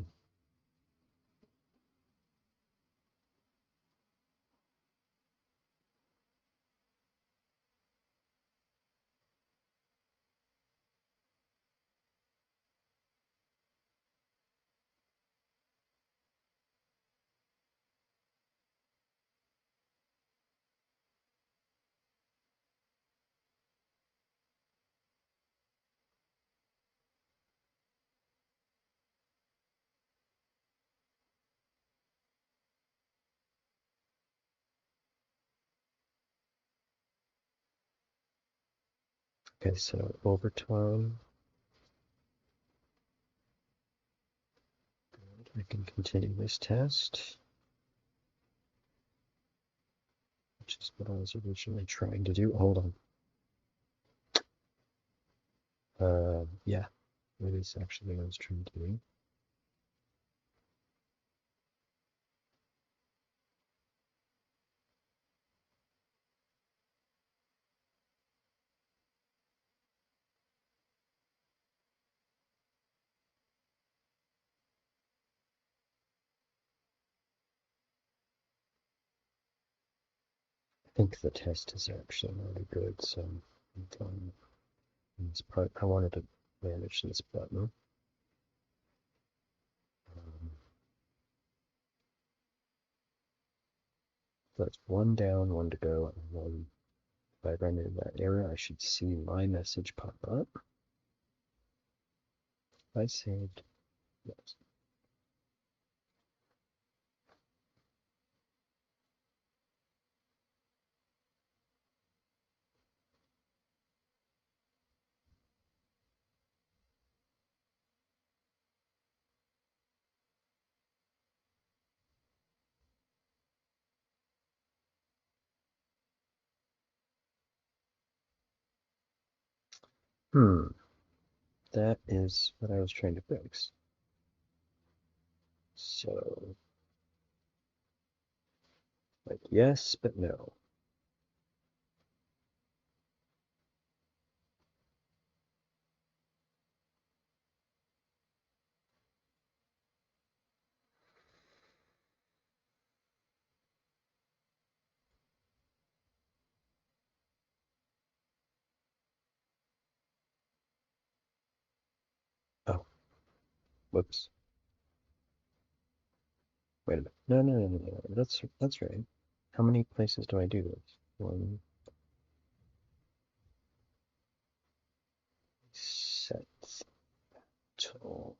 [SPEAKER 1] Okay, so overtime. I can continue this test, which is what I was originally trying to do. Hold on. Yeah, it is actually what I was trying to do. think the test is actually really good, so I'm fine. This part, I wanted to manage this button. So that's one down, one to go, and one. If I run into that error, I should see my message pop up. I saved. Yes. That is what I was trying to fix. So, like, yes, but no. Oh, whoops. Wait a minute. No, no, no, no, no. That's right. How many places do I do this? One. Set. Total.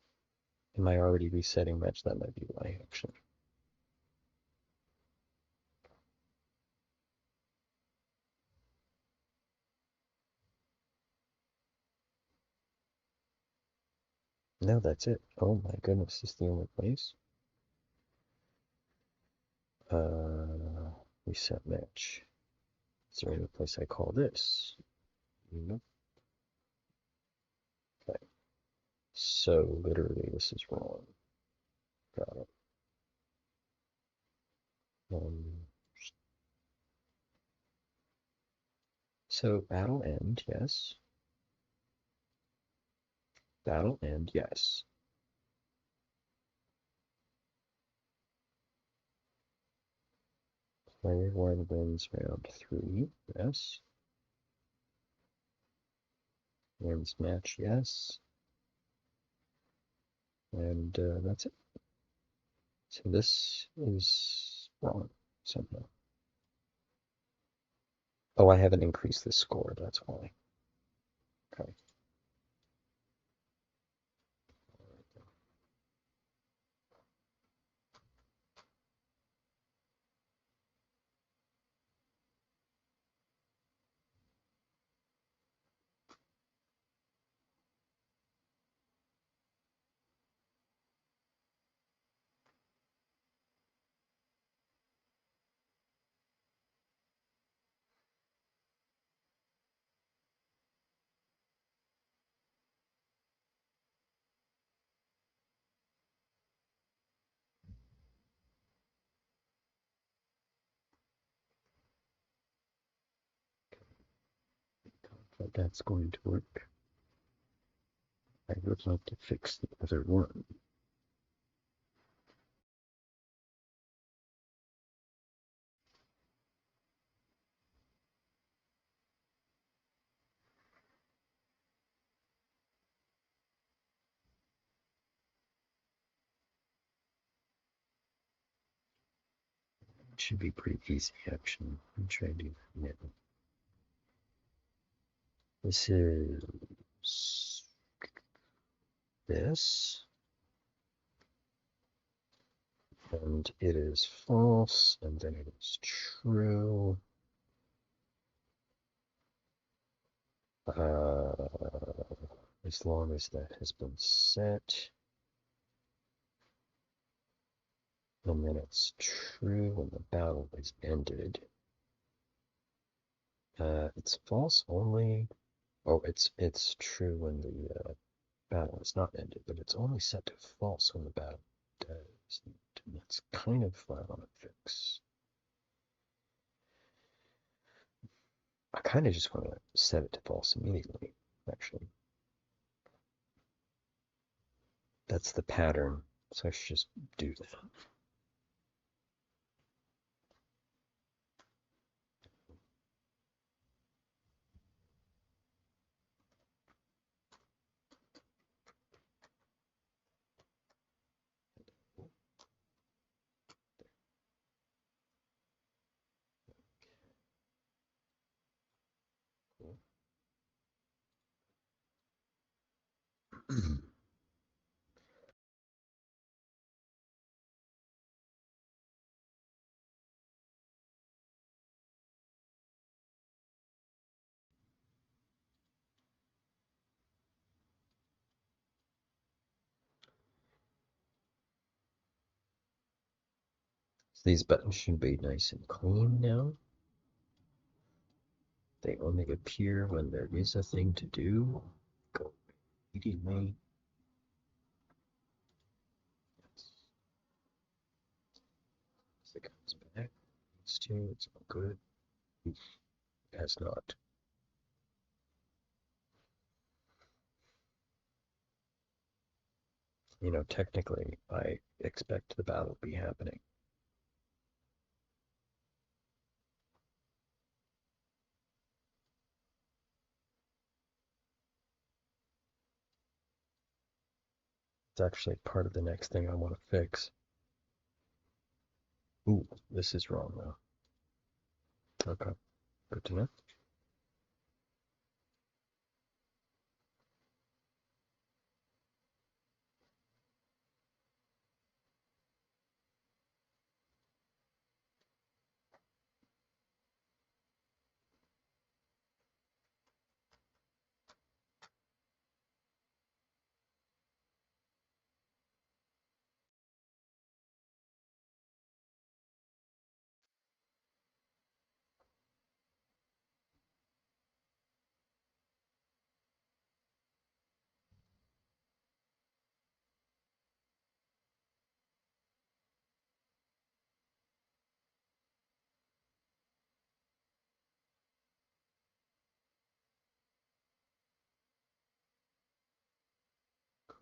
[SPEAKER 1] Am I already resetting match? That might be why, actually. No, that's it. Oh my goodness, this is the only place. Reset match. Is there any place I call this? Nope. Okay. So literally, this is wrong. Got it. So battle end, yes. Battle end, yes. Player 1 wins round 3, yes. Wins match, yes. And that's it. So this is wrong somehow. Oh, I haven't increased the score, that's why. Okay. But that's going to work. I would like to fix the other one. It should be pretty easy, actually. I'm trying to do that now. This is this. And it is false, and then it is true. As long as that has been set. And then it's true when the battle is ended. It's false only. Oh, it's true when the battle is not ended, but it's only set to false when the battle does. And that's kind of flat on a fix. I kind of just want to set it to false immediately, actually. That's the pattern, so I should just do that. These buttons should be nice and clean now. They only appear when there is a thing to do. Go immediately. As it comes back, it's two, it's all good. It has not. You know, technically, I expect the battle to be happening. It's actually part of the next thing I want to fix. Ooh, this is wrong though. Okay, good to know.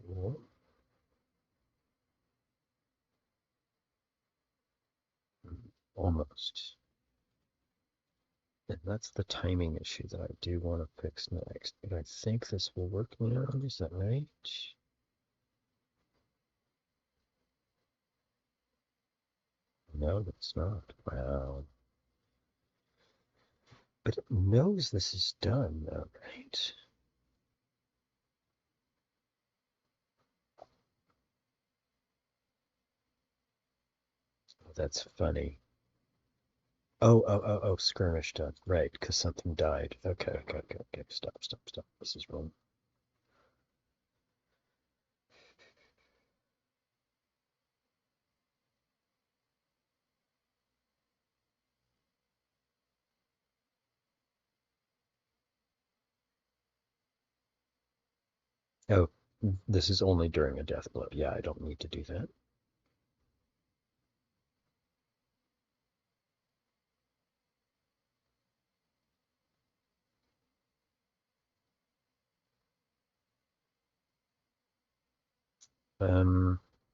[SPEAKER 1] Cool. Almost. And that's the timing issue that I do want to fix next. But I think this will work now. Is that right? No, it's not. Wow. But it knows this is done, though, right? Oh, that's funny. Oh, skirmish done. Right, because something died. Okay. Stop. This is wrong. Oh, this is only during a death blow. Yeah, I don't need to do that.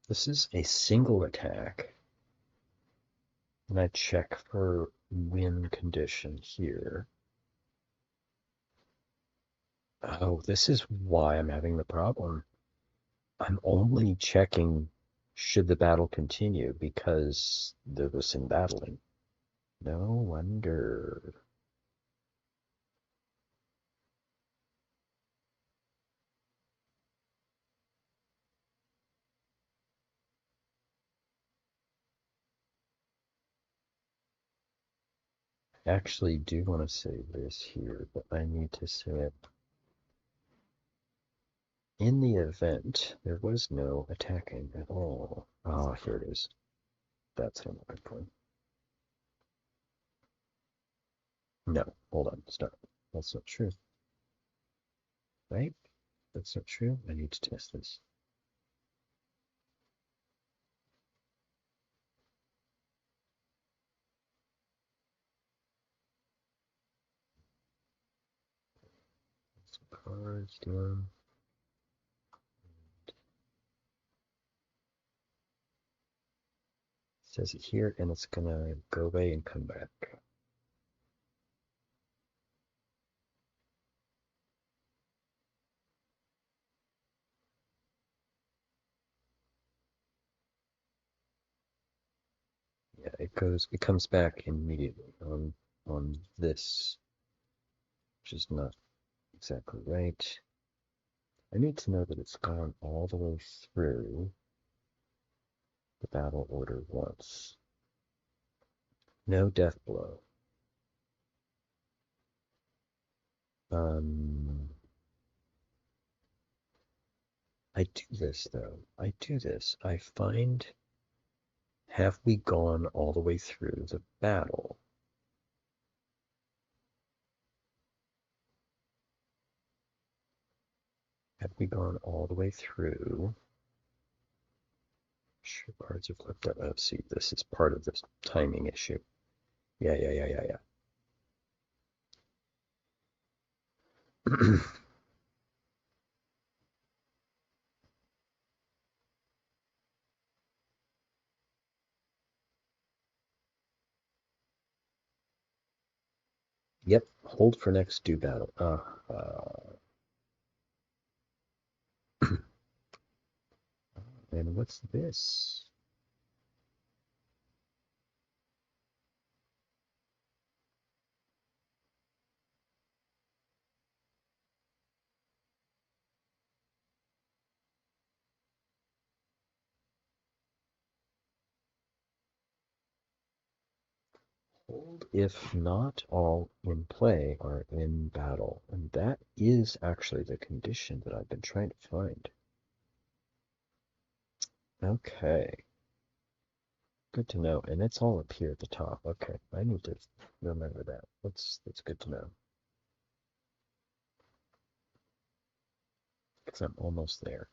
[SPEAKER 1] This is a single attack. And I check for win condition here. Oh, this is why I'm having the problem. I'm only checking should the battle continue because there was some battling. No wonder. I actually do want to say this here, but I need to say it. In the event, there was no attacking at all. Ah, here it is. That's what I'm looking for. No, hold on, stop. That's not true. Right? That's not true. I need to test this. Some cards down. It says it here, and it's gonna go away and come back. Yeah, it comes back immediately on this, which is not exactly right. I need to know that it's gone all the way through the battle order once. No death blow. I do this though. I do this. I find, have we gone all the way through the battle? Have we gone all the way through? Sure, cards are flipped up. Oh, see, this is part of this timing issue. Yeah. Yep, hold for next do battle. And what's this? Hold if not all in play are in battle. And that is actually the condition that I've been trying to find. Okay. Good to know. And it's all up here at the top. Okay, I need to remember that. That's good to know. Because I'm almost there.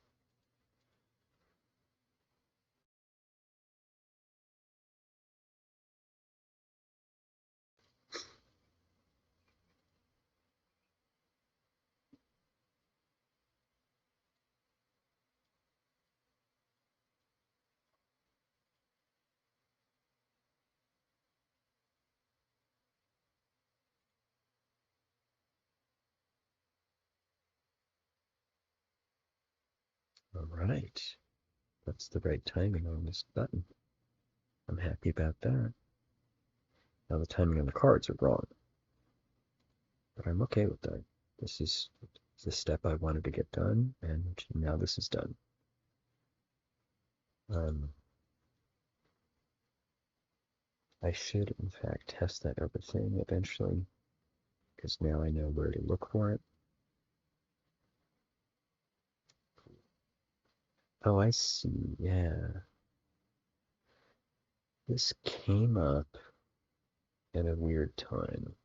[SPEAKER 1] All right. That's the right timing on this button. I'm happy about that. Now the timing on the cards are wrong. But I'm okay with that. This is the step I wanted to get done, and now this is done. I should, in fact, test that other thing eventually, because now I know where to look for it. Oh, I see, yeah. This came up at a weird time.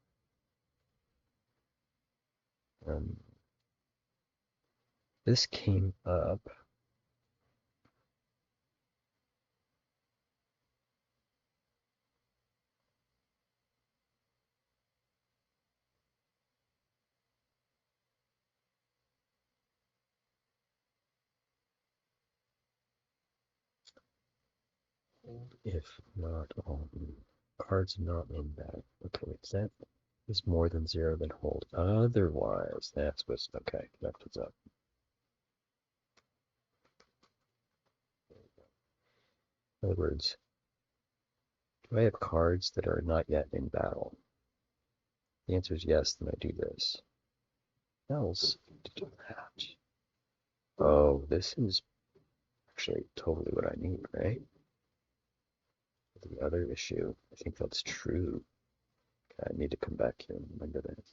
[SPEAKER 1] This came up if not all cards not in back. Okay, wait, that is more than zero, then hold. Otherwise, that's what's okay. Left is up. In other words, do I have cards that are not yet in battle? The answer is yes, then I do this. Else to do that. Oh, this is actually totally what I need, right? The other issue, I think that's true. I need to come back here and remember that.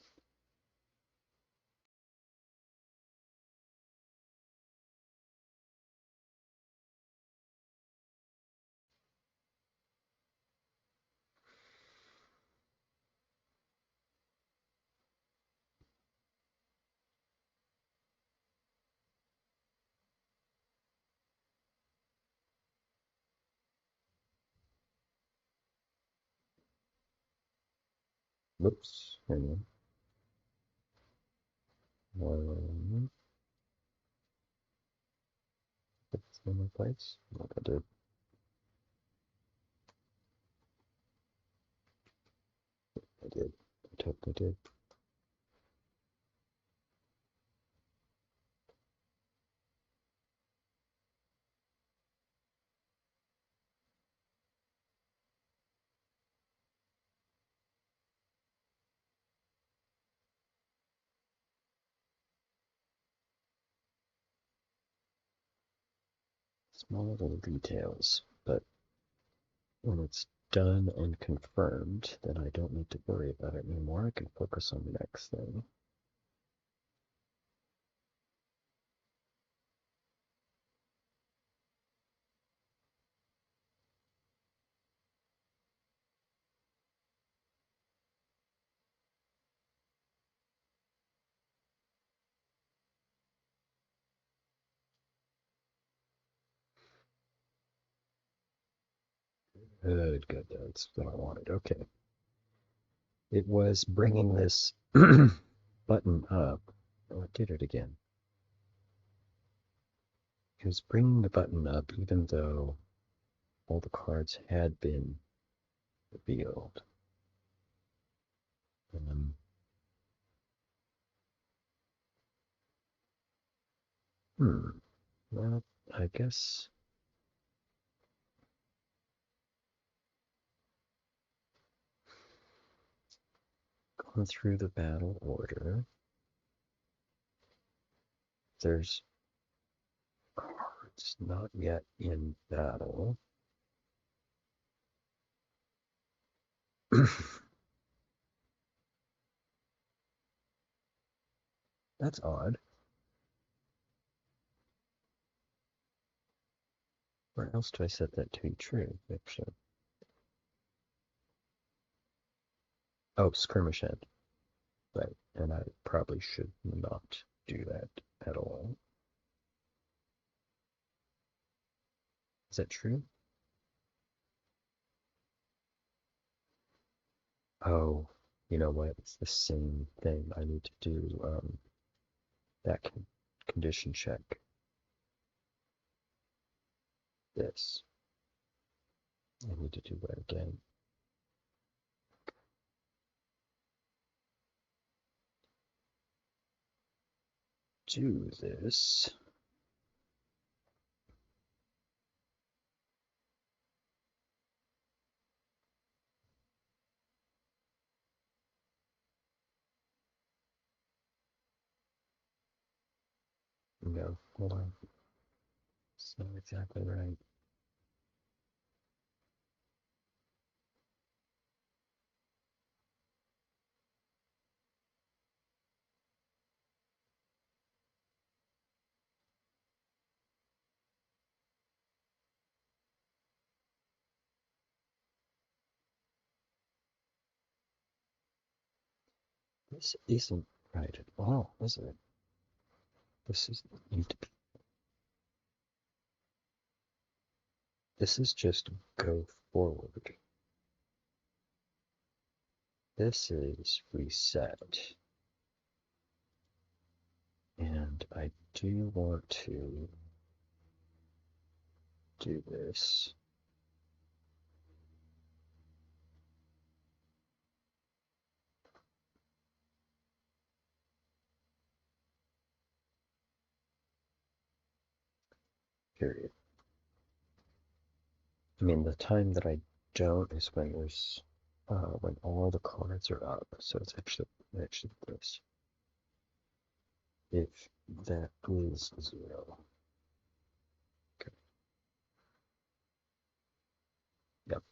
[SPEAKER 1] Whoops, hang on. Put this in my place. Like I did. I did. I totally did. Small little details, but when it's done and confirmed, then I don't need to worry about it anymore. I can focus on the next thing. Good, good. That's what I wanted. Okay. It was bringing this button up. Oh, it did it again. It was bringing the button up even though all the cards had been revealed. Um, well, I guess going through the battle order, there's cards not yet in battle. That's odd. Where else do I set that to be true, actually? Oh, skirmish end. Right, and I probably should not do that at all. Is that true? Oh, you know what? It's the same thing. I need to do that condition check. This. I need to do that again. Do this. No, hold on. It's not exactly right. This isn't right at all, is it? This is need to be. This is just go forward. This is reset. And I do want to do this. Period. I mean, the time that I don't is when there's when all the cards are up. So it's actually this. If that is 0. Okay. Yep.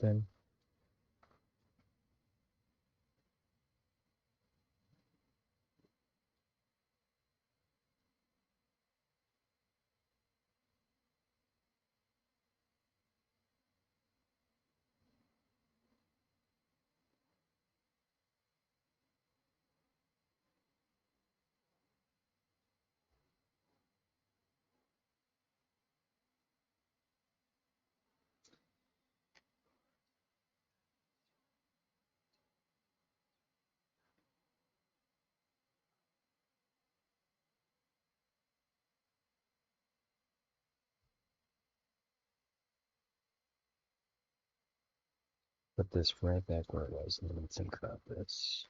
[SPEAKER 1] Then Put this right back where it was, and then think about this.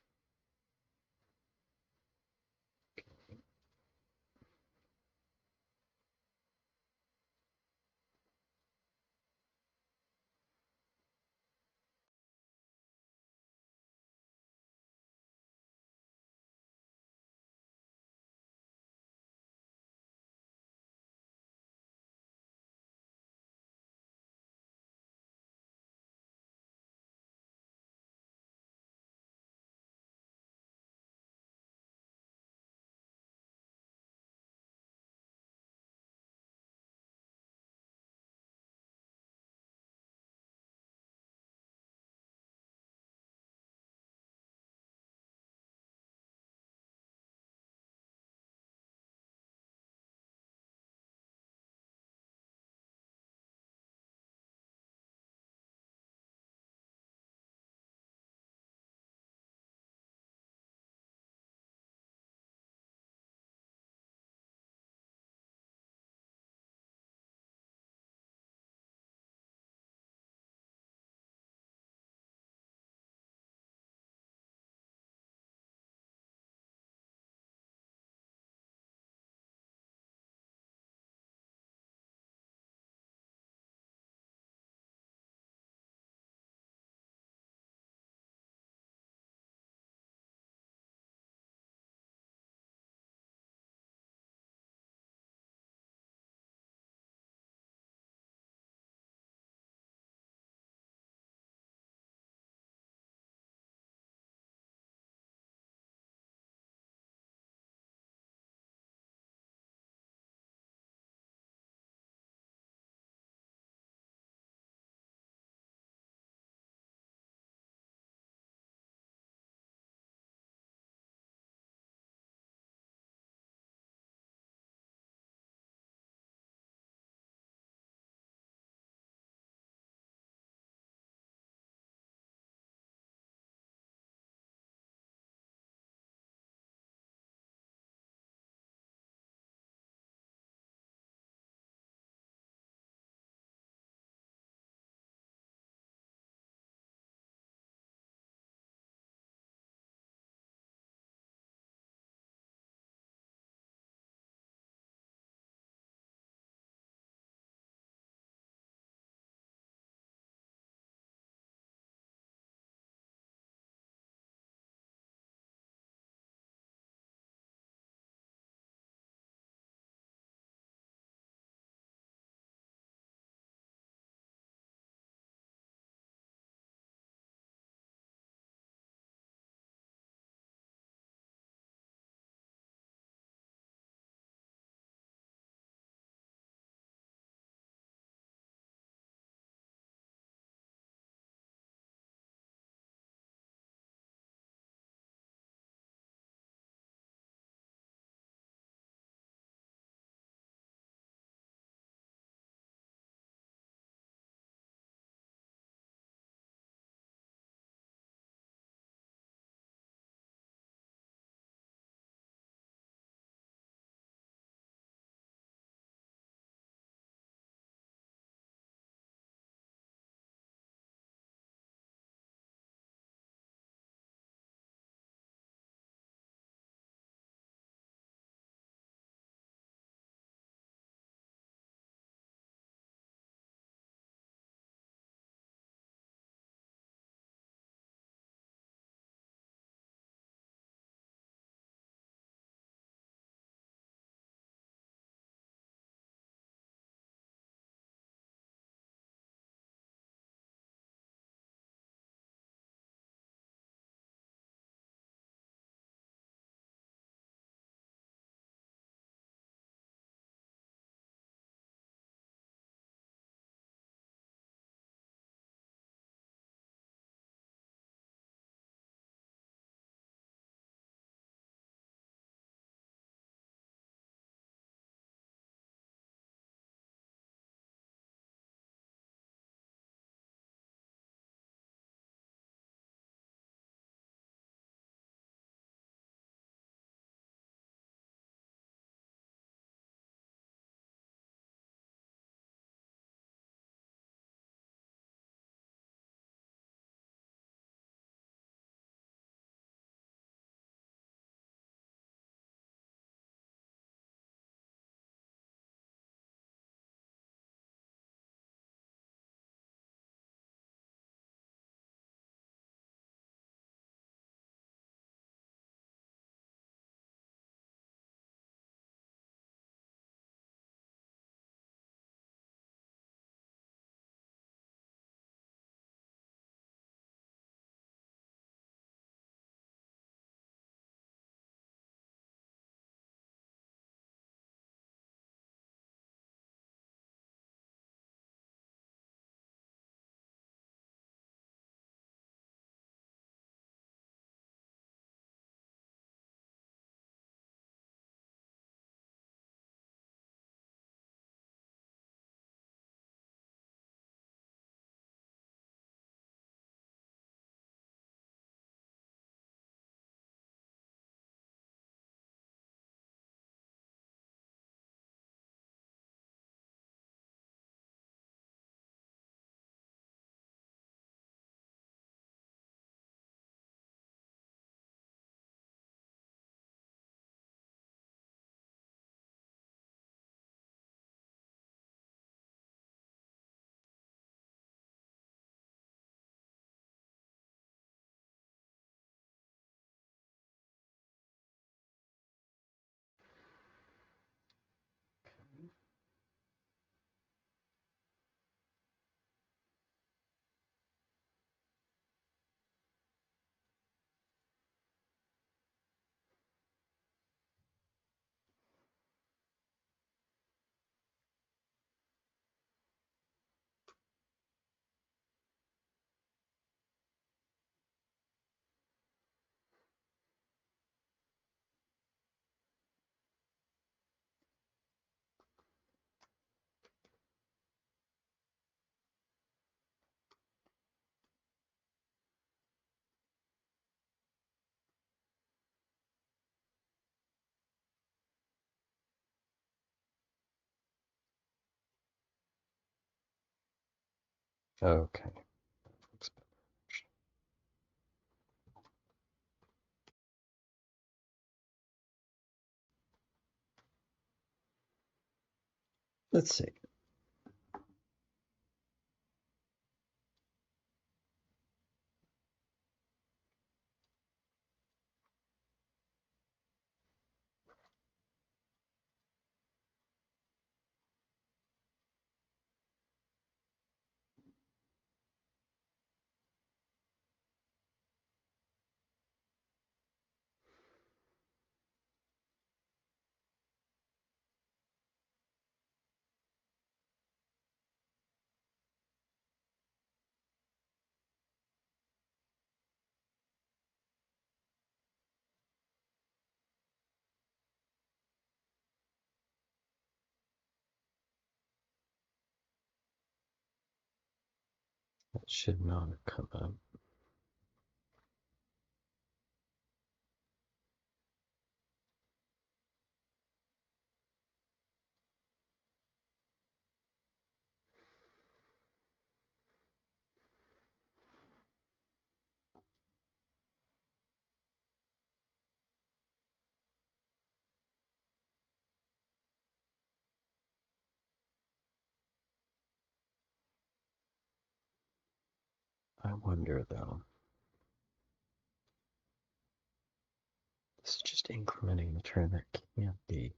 [SPEAKER 1] Okay. Let's see. That should not have come up. I wonder though. This is just incrementing the turn. That can't be.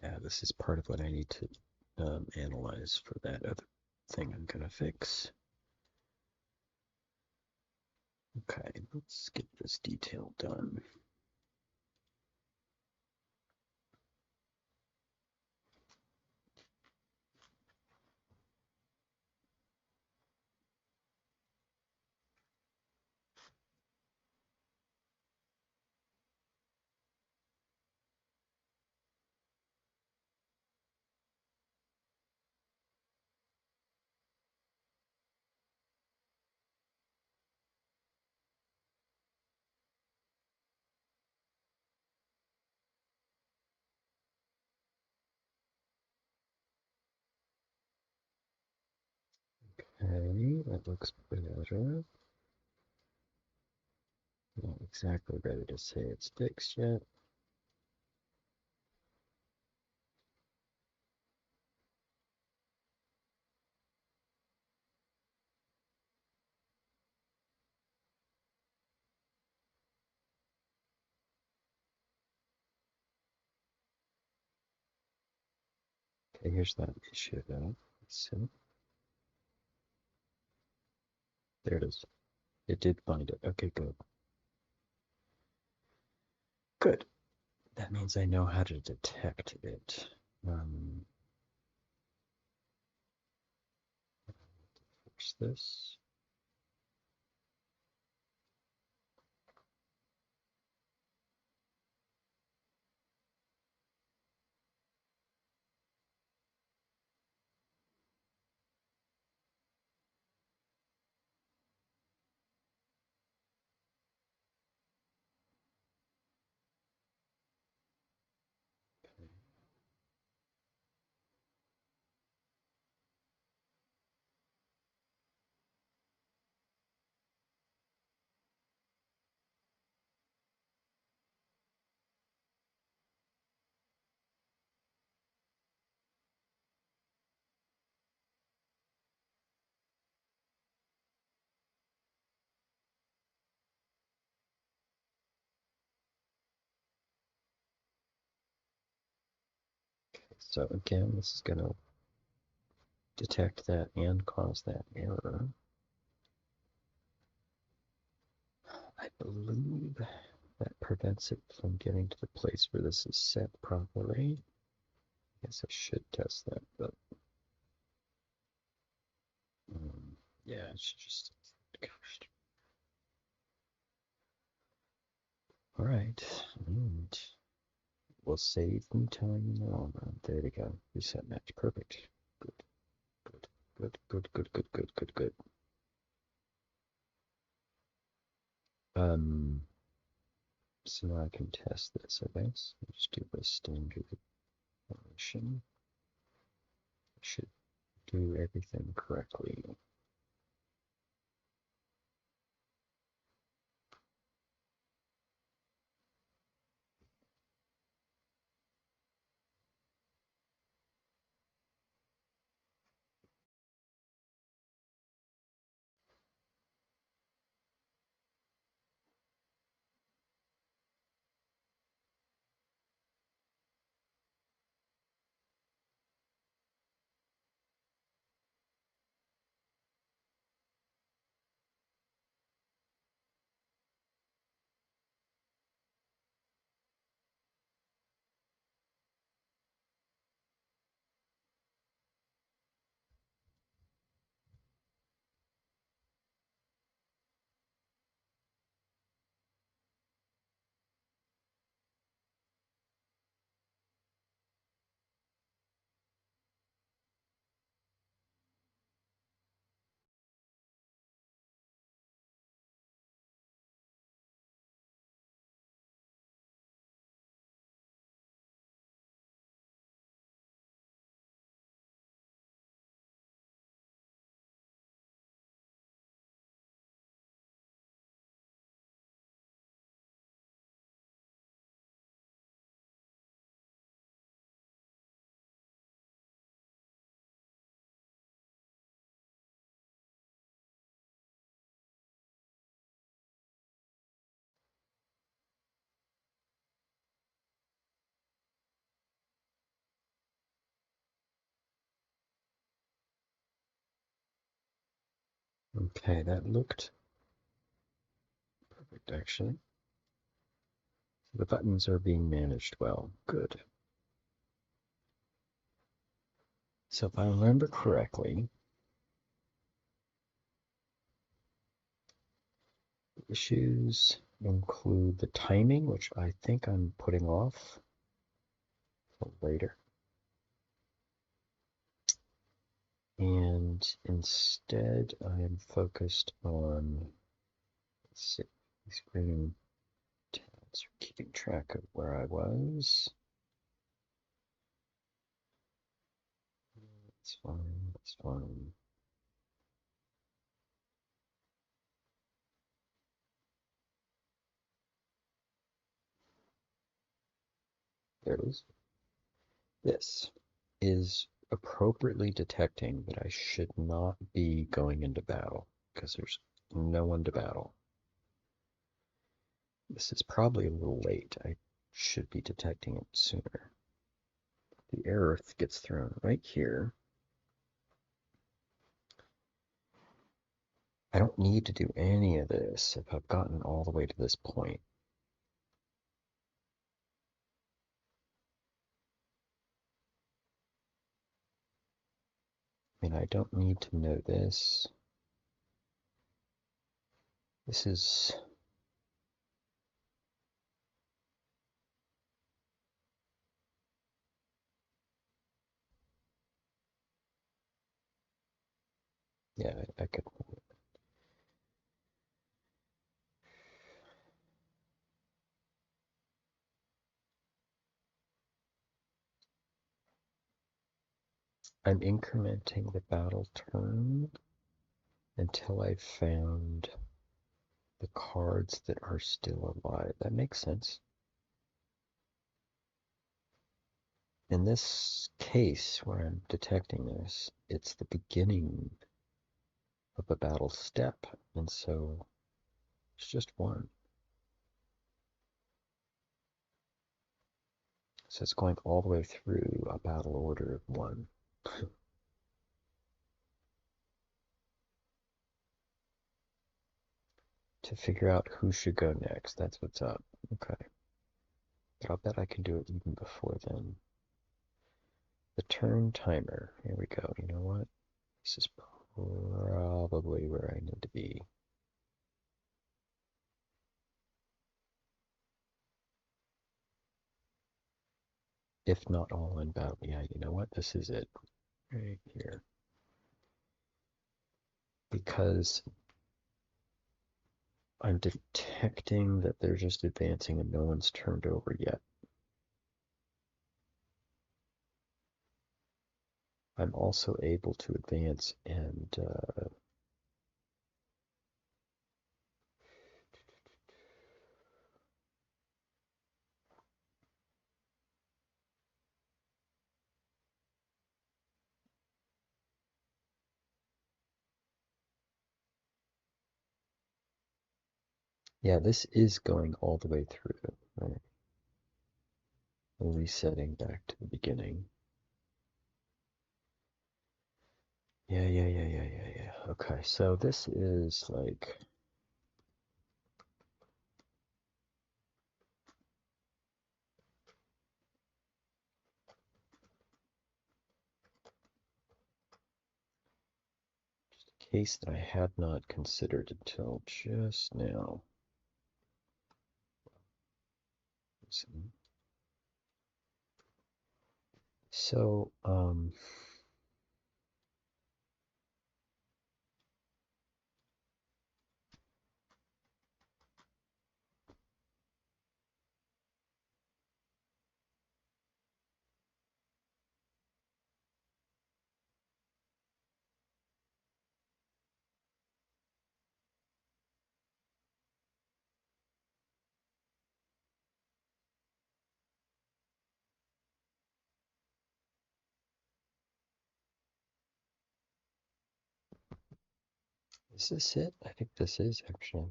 [SPEAKER 1] Yeah, this is part of what I need to analyze for that other thing I'm gonna fix. Okay, let's get this detail done. Okay, that looks better. Not exactly ready to say it's fixed yet. Okay, here's that issue though. Let's see. There it is. It did find it. Okay, good. Good. That means I know how to detect it. Fix this. So again, this is going to detect that and cause that error. I believe that prevents it from getting to the place where this is set properly. I guess I should test that, but yeah, I should just. All right, and we'll save me time in the long run. There we go. Reset match. Perfect. Good. Good. Good. Good. Good. Good. Good. Good. Good. So now I can test this, I guess. Just do a standard operation. Should do everything correctly. Okay, that looked perfect actually. The buttons are being managed well. Good. So if I remember correctly, issues include the timing, which I think I'm putting off for later. And instead, I am focused on, let's see, screen tabs are keeping track of where I was. That's fine, that's fine. There it is. This is appropriately detecting that I should not be going into battle because there's no one to battle. This is probably a little late. I should be detecting it sooner. The error gets thrown right here. I don't need to do any of this if I've gotten all the way to this point. I mean, I don't need to know this. This is... Yeah, I could... I'm incrementing the battle turn until I've found the cards that are still alive. That makes sense. In this case, where I'm detecting this, it's the beginning of a battle step, and so it's just one. So it's going all the way through a battle order of one. To figure out who should go next. That's what's up. Okay. But I'll bet I can do it even before then. The turn timer. Here we go. You know what? This is probably where I need to be. If not all in battle. Yeah, you know what? This is it. Right here. Because I'm detecting that they're just advancing and no one's turned over yet. I'm also able to advance and yeah, this is going all the way through. Right? Resetting back to the beginning. Yeah. Okay, so this is like just a case that I had not considered until just now. So, is this it? I think this is actually.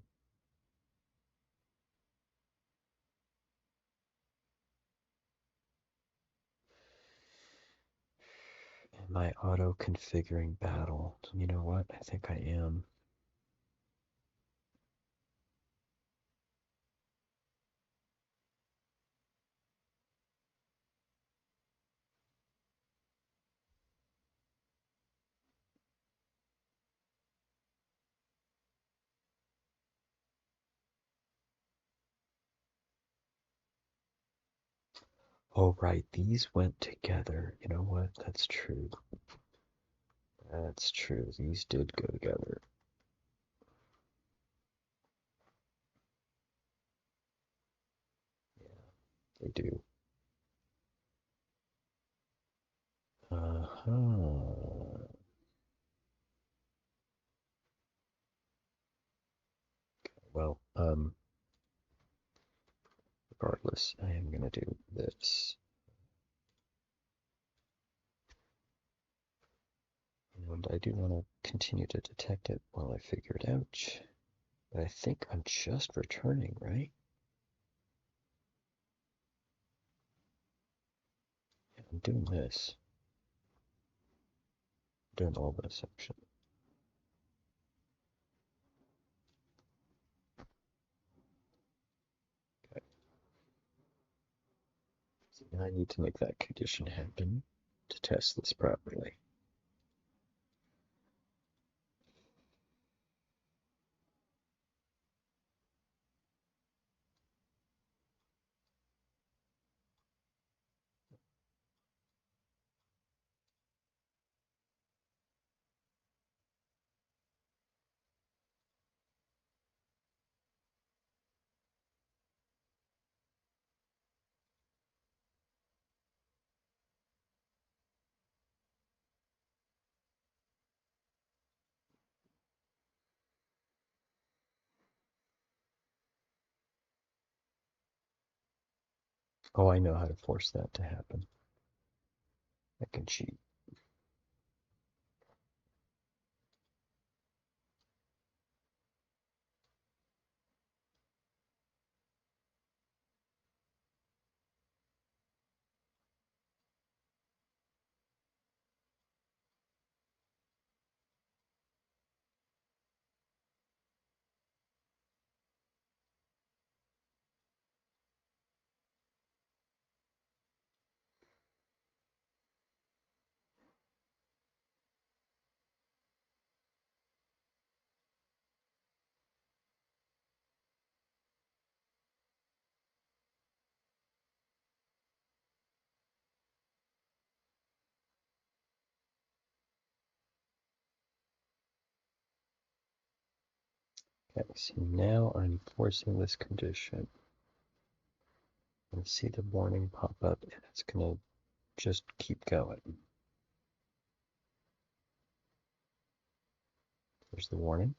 [SPEAKER 1] Am I auto-configuring battle? You know what? I think I am. Oh, right, these went together. You know what? That's true. That's true. These did go together. Yeah, they do. Uh-huh. Well, regardless, I am gonna do this. And I do want to continue to detect it while I figure it out. But I think I'm just returning, right? Yeah, I'm doing this. I'm doing all this, actually. Okay. So now I need to make that condition happen to test this properly. Oh, I know how to force that to happen. I can cheat. Okay, so now I'm forcing this condition. And see the warning pop up, and it's gonna just keep going. There's the warning.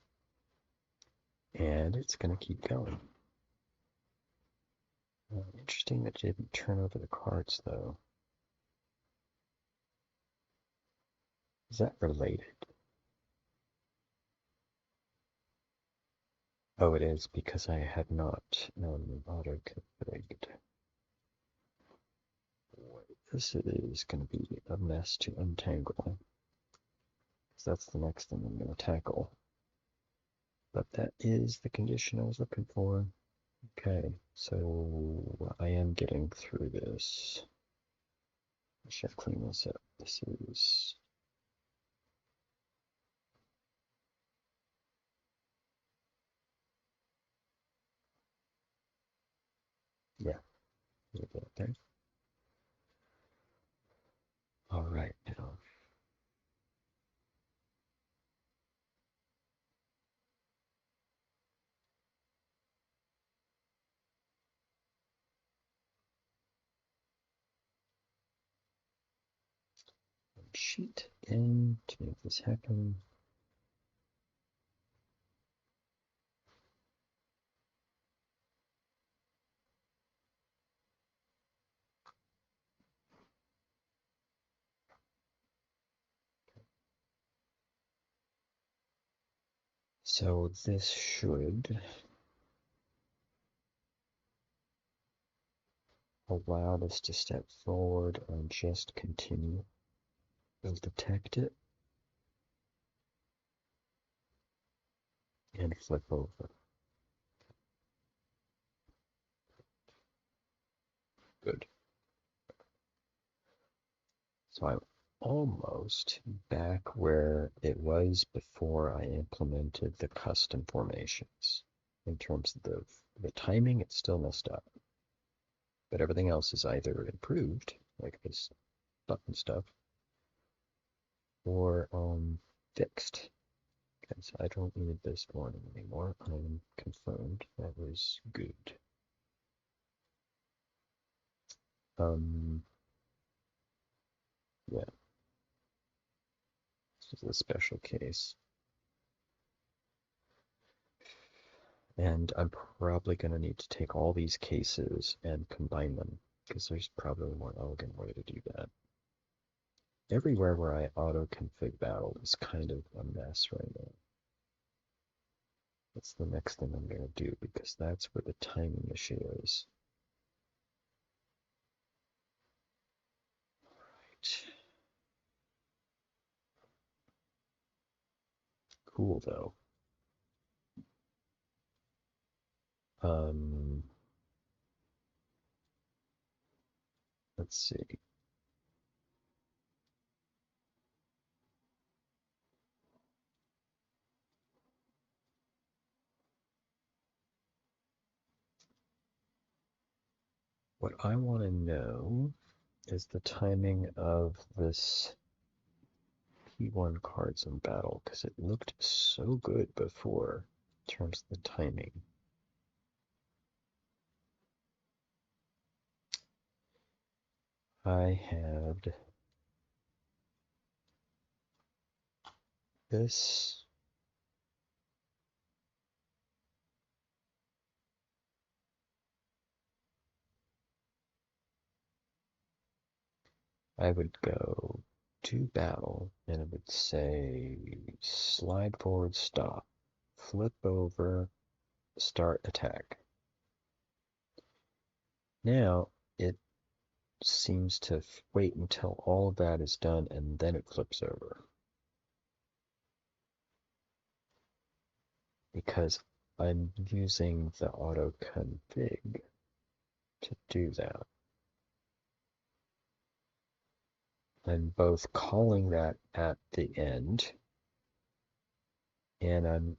[SPEAKER 1] And it's gonna keep going. Interesting that it didn't turn over the cards though. Is that related? Oh, it is because I had not auto-configured. This is going to be a mess to untangle. Because that's the next thing I'm going to tackle. But that is the condition I was looking for. Okay, so I am getting through this. I should clean this up. This is... yeah, we'll get there. All right, now. Sheet in to make this happen. So this should allow us to step forward and just continue. We'll detect it and flip over. Good. So I'm almost back where it was before I implemented the custom formations. In terms of the timing, it's still messed up. But everything else is either improved, like this button stuff, or fixed. Okay, so I don't need this warning anymore. I'm confirmed. That was good. Yeah. This is a special case. And I'm probably going to need to take all these cases and combine them, because there's probably a more elegant way to do that. Everywhere where I auto-config battle is kind of a mess right now. That's the next thing I'm going to do, because that's where the timing issue is. Right. Cool, though. Let's see. What I want to know is the timing of this P1 cards in battle, because it looked so good before in terms of the timing. I had this. I would go to battle and it would say slide forward, stop, flip over, start attack. Now it seems to wait until all of that is done and then it flips over. Because I'm using the auto config to do that. I'm both calling that at the end, and I'm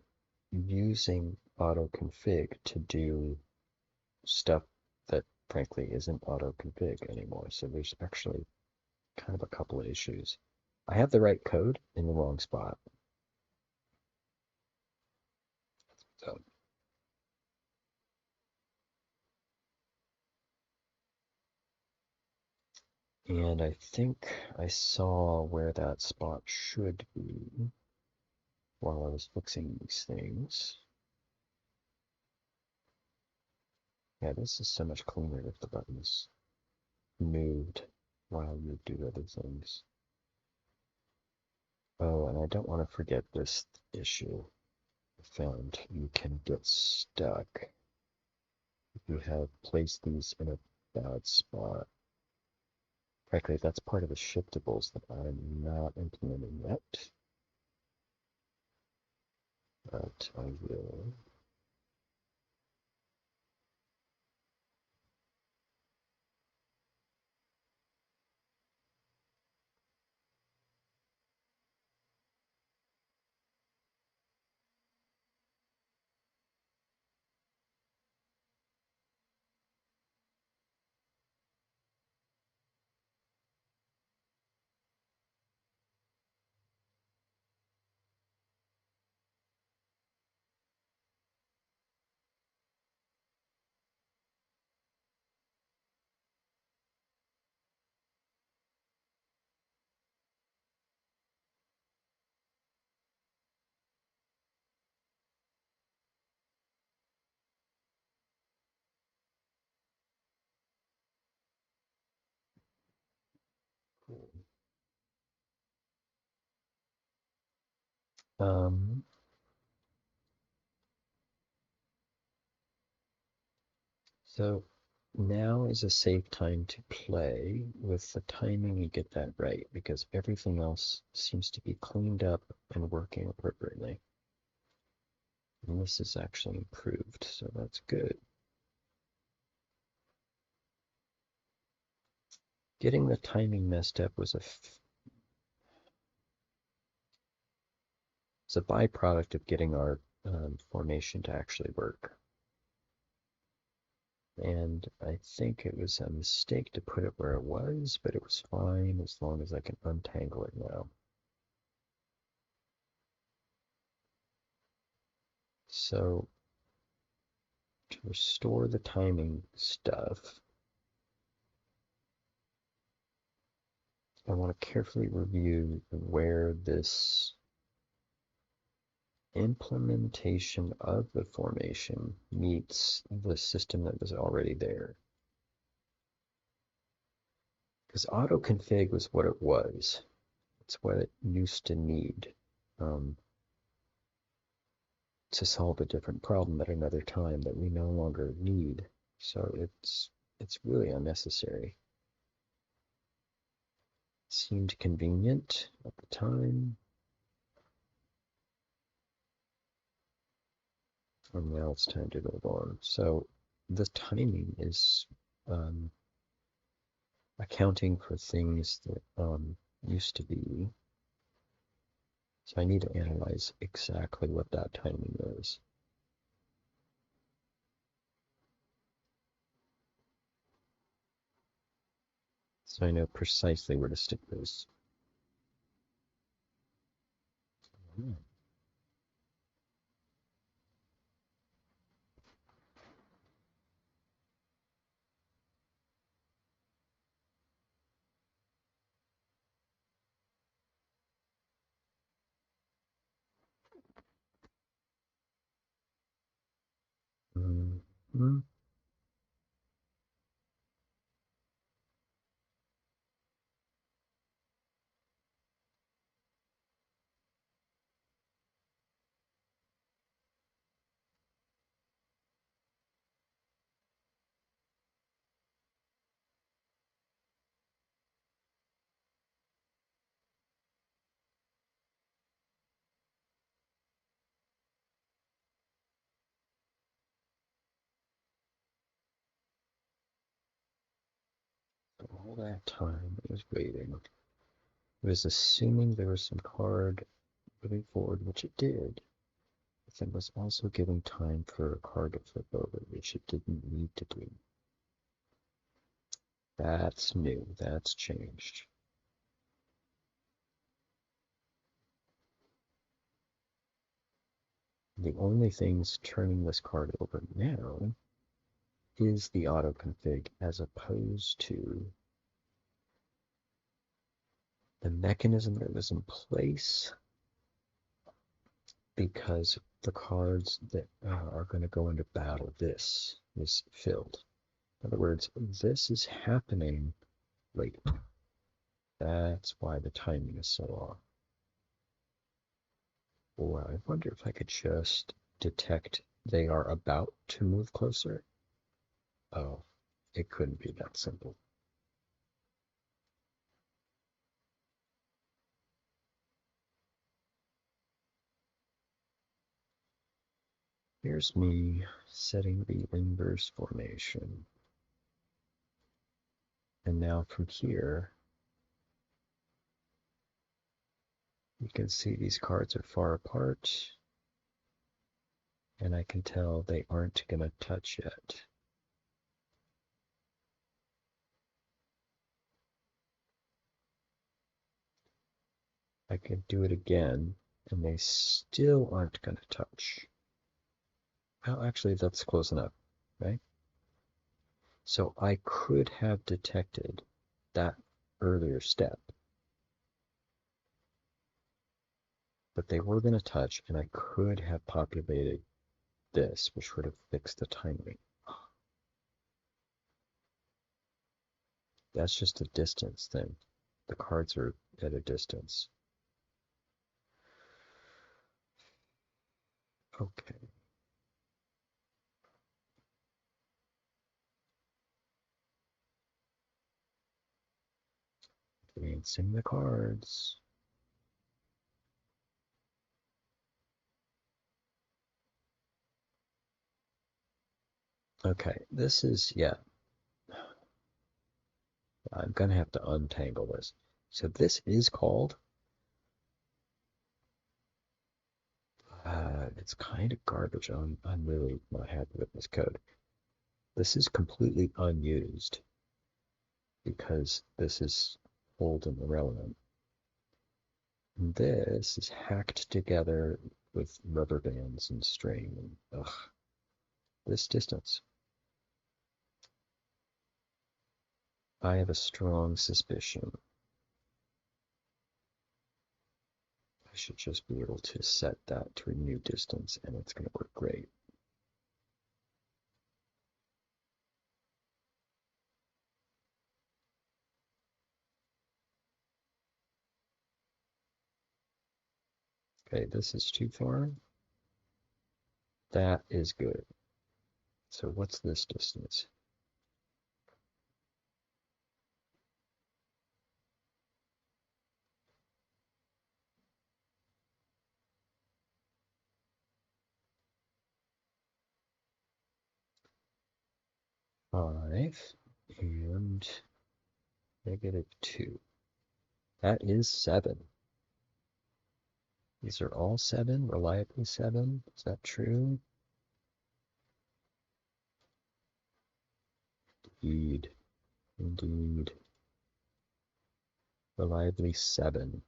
[SPEAKER 1] using auto config to do stuff that frankly isn't auto config anymore. So there's actually kind of a couple of issues. I have the right code in the wrong spot. So And I think I saw where that spot should be while I was fixing these things. Yeah, this is so much cleaner if the buttons moved while you do other things. Oh, and I don't want to forget this issue I found. You can get stuck if you have placed these in a bad spot. Frankly, that's part of the shiftables that I'm not implementing yet, but I will. Cool. Um, so now is a safe time to play with the timing you get that right because everything else seems to be cleaned up and working appropriately. And this is actually improved, so that's good. Getting the timing messed up was a byproduct of getting our formation to actually work. And I think it was a mistake to put it where it was, but it was fine as long as I can untangle it now. So to restore the timing stuff, I want to carefully review where this implementation of the formation meets the system that was already there. Because auto-config was what it was. It's what it used to need to solve a different problem at another time that we no longer need. So it's really unnecessary. Seemed convenient at the time. And now it's time to move on. So the timing is accounting for things that used to be. So I need to analyze exactly what that timing is. So I know precisely where to stick those. Mm-hmm. All that time it was waiting. It was assuming there was some card moving forward, which it did. But then was also giving time for a card to flip over, which it didn't need to do. That's new. That's changed. The only things turning this card over now is the auto config as opposed to the mechanism that was in place because the cards that are going to go into battle, this is filled. In other words, this is happening late. That's why the timing is so off. Or I wonder if I could just detect they are about to move closer. Oh, it couldn't be that simple. Here's me setting the inverse formation. And now from here, you can see these cards are far apart. And I can tell they aren't going to touch yet. I can do it again, and they still aren't going to touch. Well, actually, that's close enough, right? So I could have detected that earlier step. But they were going to touch, and I could have populated this, which would have fixed the timing. That's just a distance thing. The cards are at a distance. Okay. Advancing the cards. Okay, this is, yeah. I'm going to have to untangle this. So this is called, it's kind of garbage. I'm really not happy with this code. This is completely unused because this is old and irrelevant. And this is hacked together with rubber bands and string. And, ugh, this distance. I have a strong suspicion I should just be able to set that to a new distance, and it's going to work great. Okay, this is too far. That is good. So what's this distance? Five and -2. That is 7. These are all 7, reliably 7. Is that true? Indeed. Indeed. Reliably 7.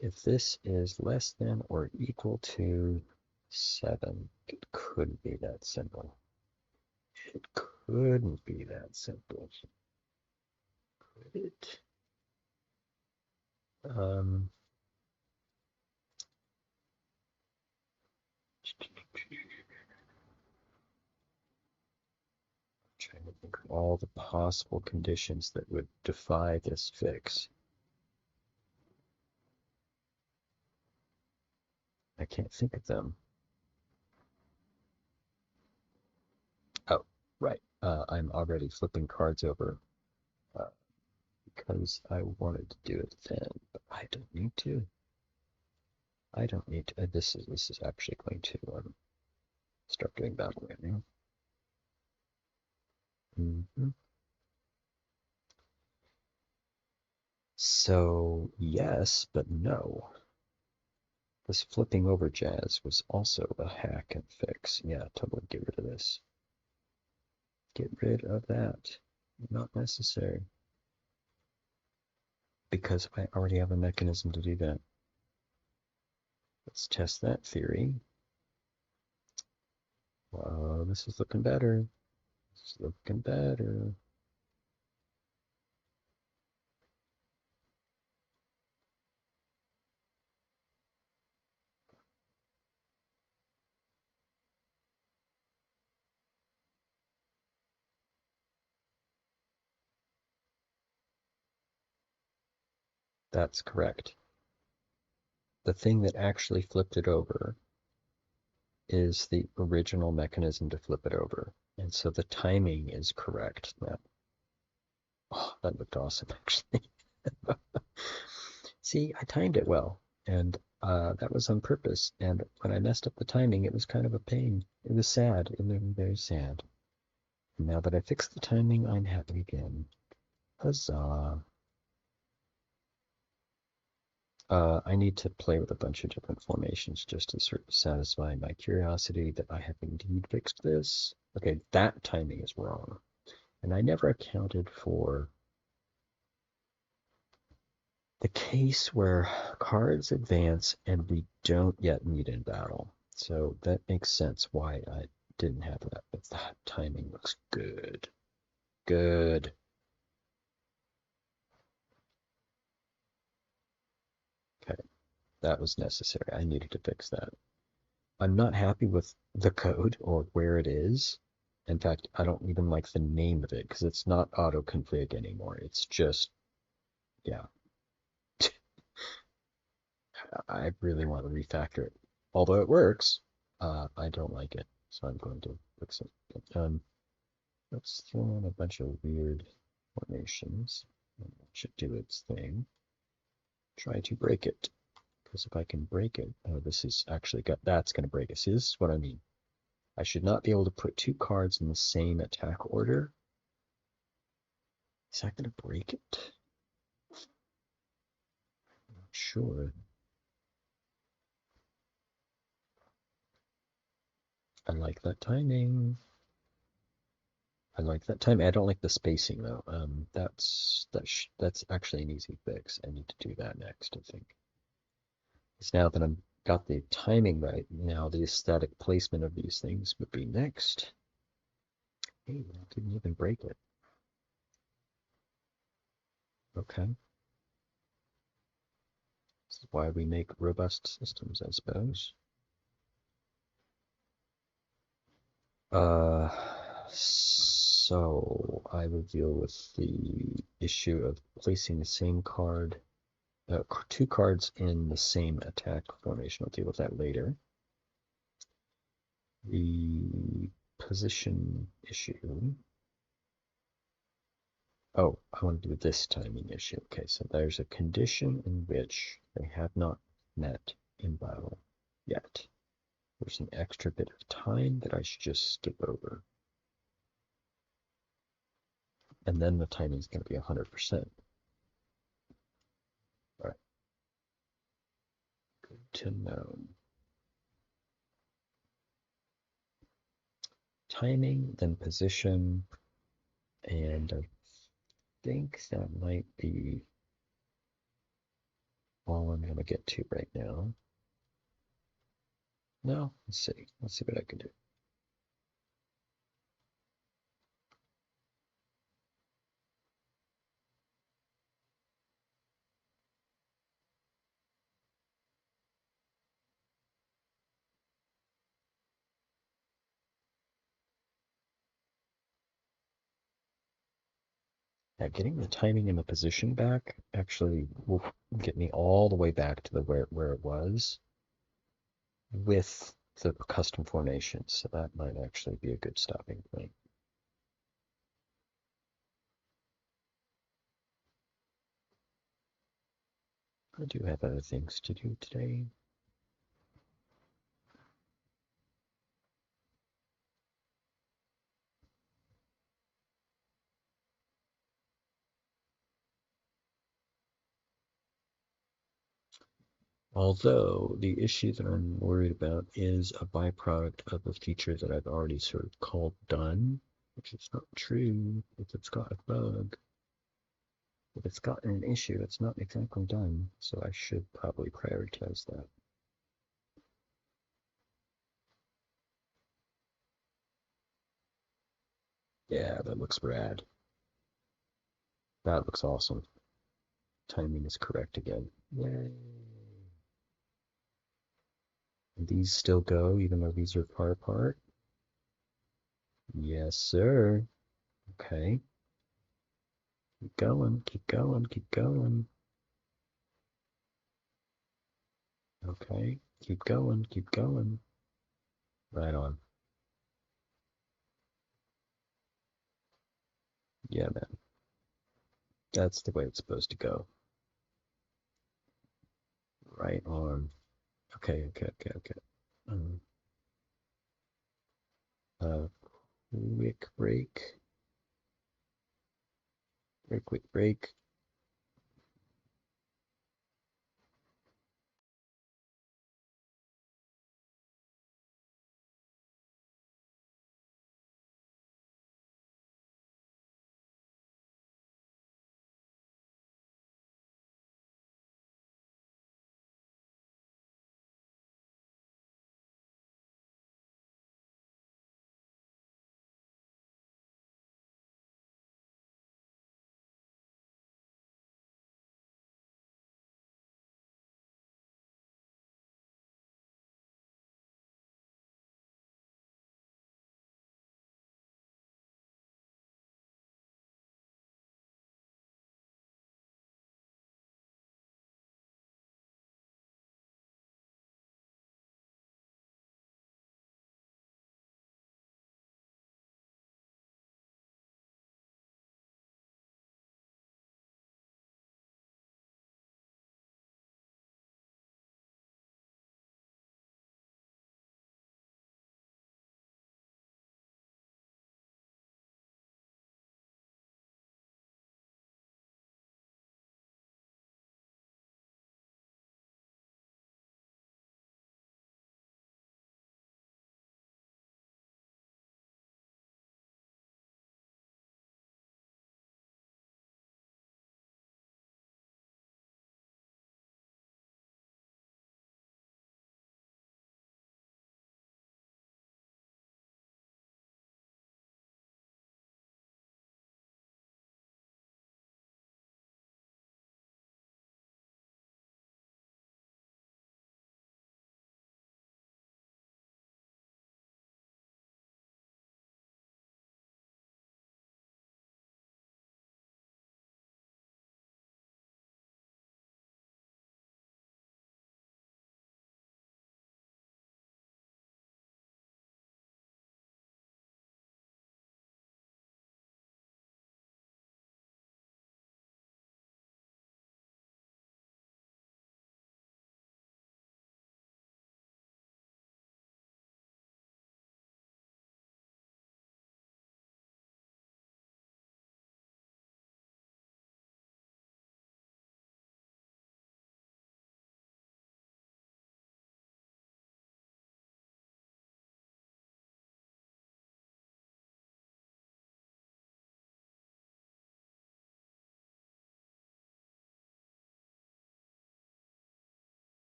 [SPEAKER 1] If this is less than or equal to 7, it couldn't be that simple. It couldn't be that simple. Could it? Um, trying to think of all the possible conditions that would defy this fix. I can't think of them. Oh, right. I'm already flipping cards over because I wanted to do it then, but I don't need to. I don't need to. This is actually going to start doing battle right now. So yes, but no. This flipping over jazz was also a hack and fix. Yeah, totally get rid of this. Get rid of that. Not necessary. Because I already have a mechanism to do that. Let's test that theory. Wow, this is looking better. This is looking better. That's correct. The thing that actually flipped it over is the original mechanism to flip it over. And so the timing is correct now. Oh, that looked awesome, actually. See, I timed it well, and that was on purpose. And when I messed up the timing, it was kind of a pain. It was sad. It made me very sad. Now that I fixed the timing, I'm happy again. Huzzah. I need to play with a bunch of different formations just to sort of satisfy my curiosity that I have indeed fixed this. Okay, that timing is wrong. And I never accounted for the case where cards advance and we don't yet meet in battle. So that makes sense why I didn't have that, but that timing looks good. Good. Okay, that was necessary. I needed to fix that. I'm not happy with the code or where it is. In fact, I don't even like the name of it because it's not auto-config anymore. It's just, yeah. I really want to refactor it. Although it works, I don't like it. So I'm going to fix it. Let's throw in a bunch of weird formations. It should do its thing. Try to break it. Because if I can break it, oh, this is actually that's going to break it. See, this is what I mean. I should not be able to put two cards in the same attack order. Is that going to break it? I'm not sure. I like that timing. I like that time. I don't like the spacing though. That's actually an easy fix. I need to do that next, I think. Because now that I've got the timing right, now the aesthetic placement of these things would be next. Hey, I didn't even break it. Okay. This is why we make robust systems, I suppose. So I will deal with the issue of placing the same card, two cards in the same attack formation. I'll deal with that later. The position issue. Oh, I want to do this timing issue. Okay, so there's a condition in which they have not met in battle yet. There's an extra bit of time that I should just skip over. And then the timing is going to be 100%. All right. Good to know. Timing, then position, and I think that might be all I'm going to get to right now. No, let's see. Let's see what I can do. Yeah, getting the timing and the position back actually will get me all the way back to the where it was with the custom formations. So that might actually be a good stopping point. I do have other things to do today. Although the issue that I'm worried about is a byproduct of a feature that I've already sort of called done, which is not true if it's got a bug. If it's got an issue, it's not exactly done, so I should probably prioritize that. Yeah, that looks rad. That looks awesome. Timing is correct again. Yay. And these still go, even though these are far apart? Yes, sir. Okay. Keep going, keep going, keep going. Okay, keep going, keep going. Right on. Yeah, man. That's the way it's supposed to go. Right on. Okay, okay, okay, okay. Um, quick break. Very quick break.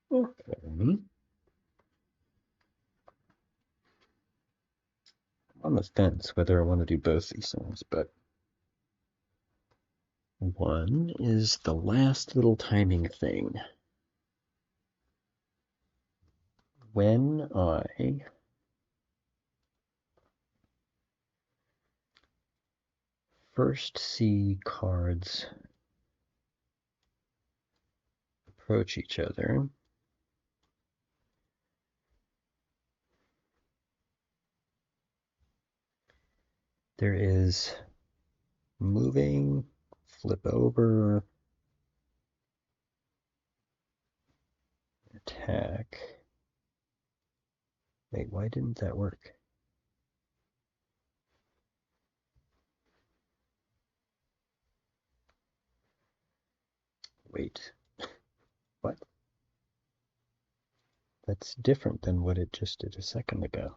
[SPEAKER 1] Okay. On the fence whether I want to do both these things, but one is the last little timing thing. When I first see cards approach each other, there is moving, flip over, attack. Wait, why didn't that work? Wait. What? That's different than what it just did a second ago.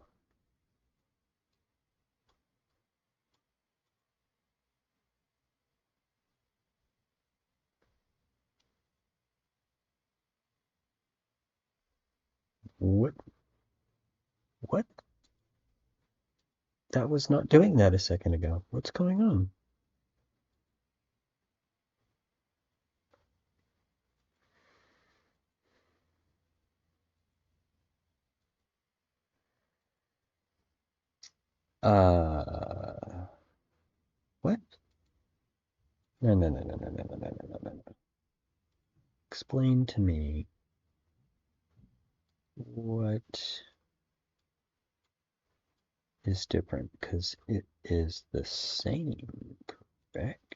[SPEAKER 1] What? What? That was not doing that a second ago. What's going on? What? No, no, no, no, no, no, no, no, no, no, no. Explain to me what is different, because it is the same, correct?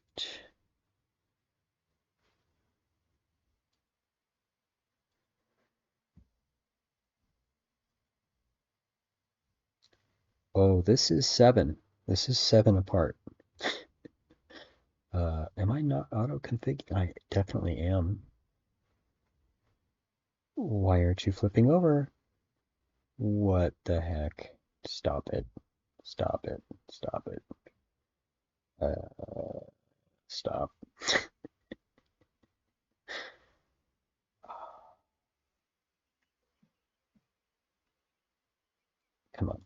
[SPEAKER 1] Oh, this is 7. This is 7 apart. Am I not auto-config? I definitely am. Why aren't you flipping over? What the heck? Stop it. Stop it. Stop it. Stop. Come on.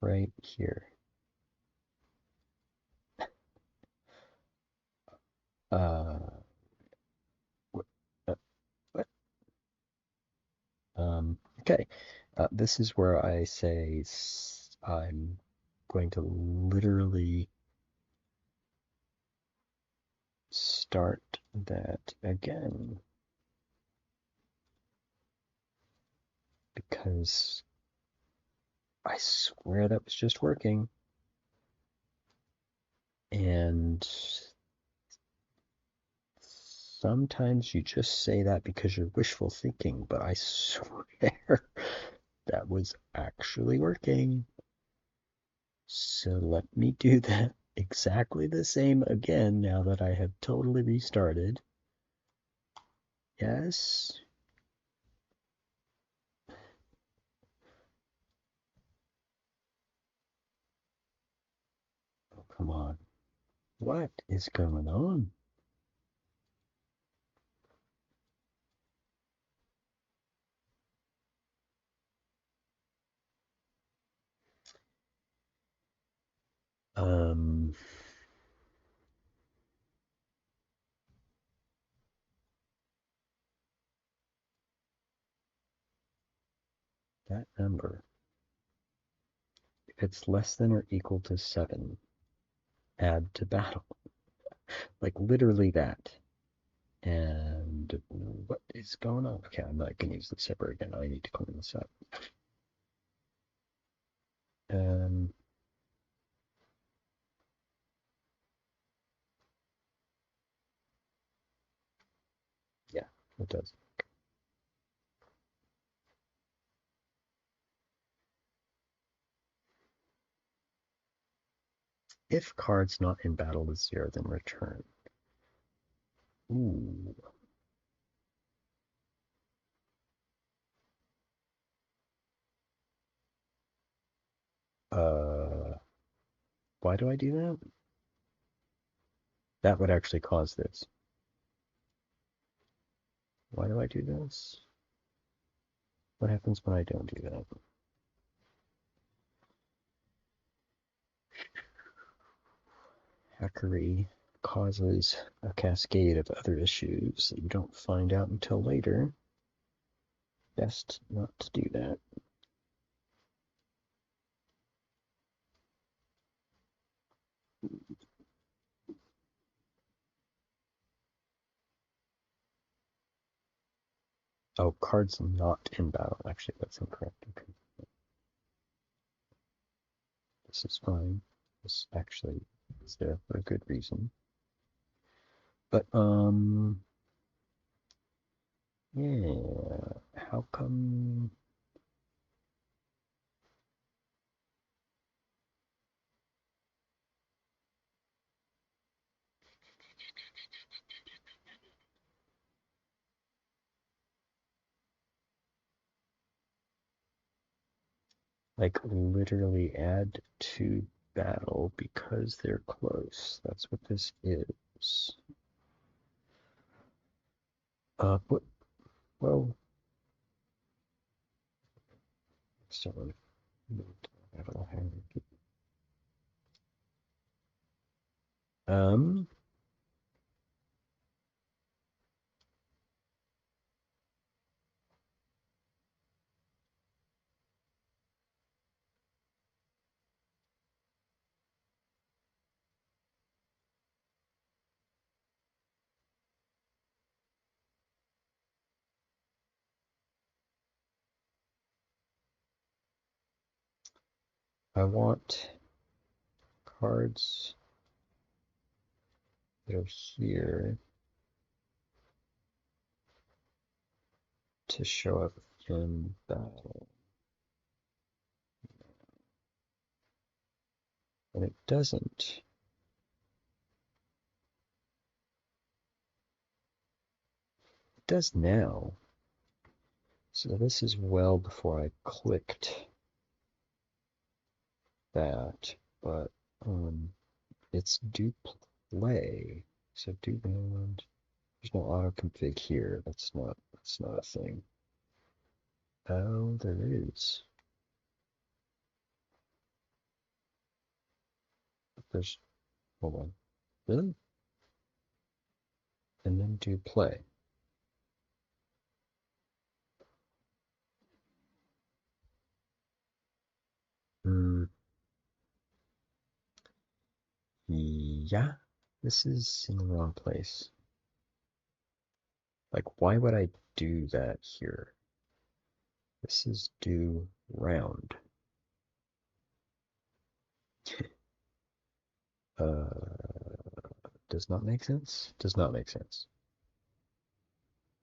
[SPEAKER 1] Right here. Uh, what? What? Okay. This is where I say I'm going to literally start that again because I swear that was just working. And sometimes you just say that because you're wishful thinking, but I swear that was actually working. So let me do that exactly the same again now that I have totally restarted. Yes. Oh, come on. What is going on? Um, that number, if it's less than or equal to 7, add to battle. Like literally that. And what is going on? Okay, I'm not going to use this ever again. I need to clean this up. Um, yeah, it does. If cards not in battle is 0, then return. Ooh. Why do I do that? That would actually cause this. Why do I do this? What happens when I don't do that? Hackery causes a cascade of other issues that you don't find out until later. Best not to do that. Oh, cards not in battle. Actually, that's incorrect. Okay. This is fine. This actually is there for a good reason. But, yeah, how come... Like, literally add to battle because they're close. That's what this is. What? Well, someone battle hierarchy. Um, I want cards that are here to show up in battle. And it doesn't. It does now. So this is well before I clicked that, but it's do play. So do band. There's no auto config here. That's not a thing. Oh, there is. There's hold on. Really? And then do play. Hmm. Yeah. This is in the wrong place. Like, why would I do that here? This is do round. Does not make sense? Does not make sense.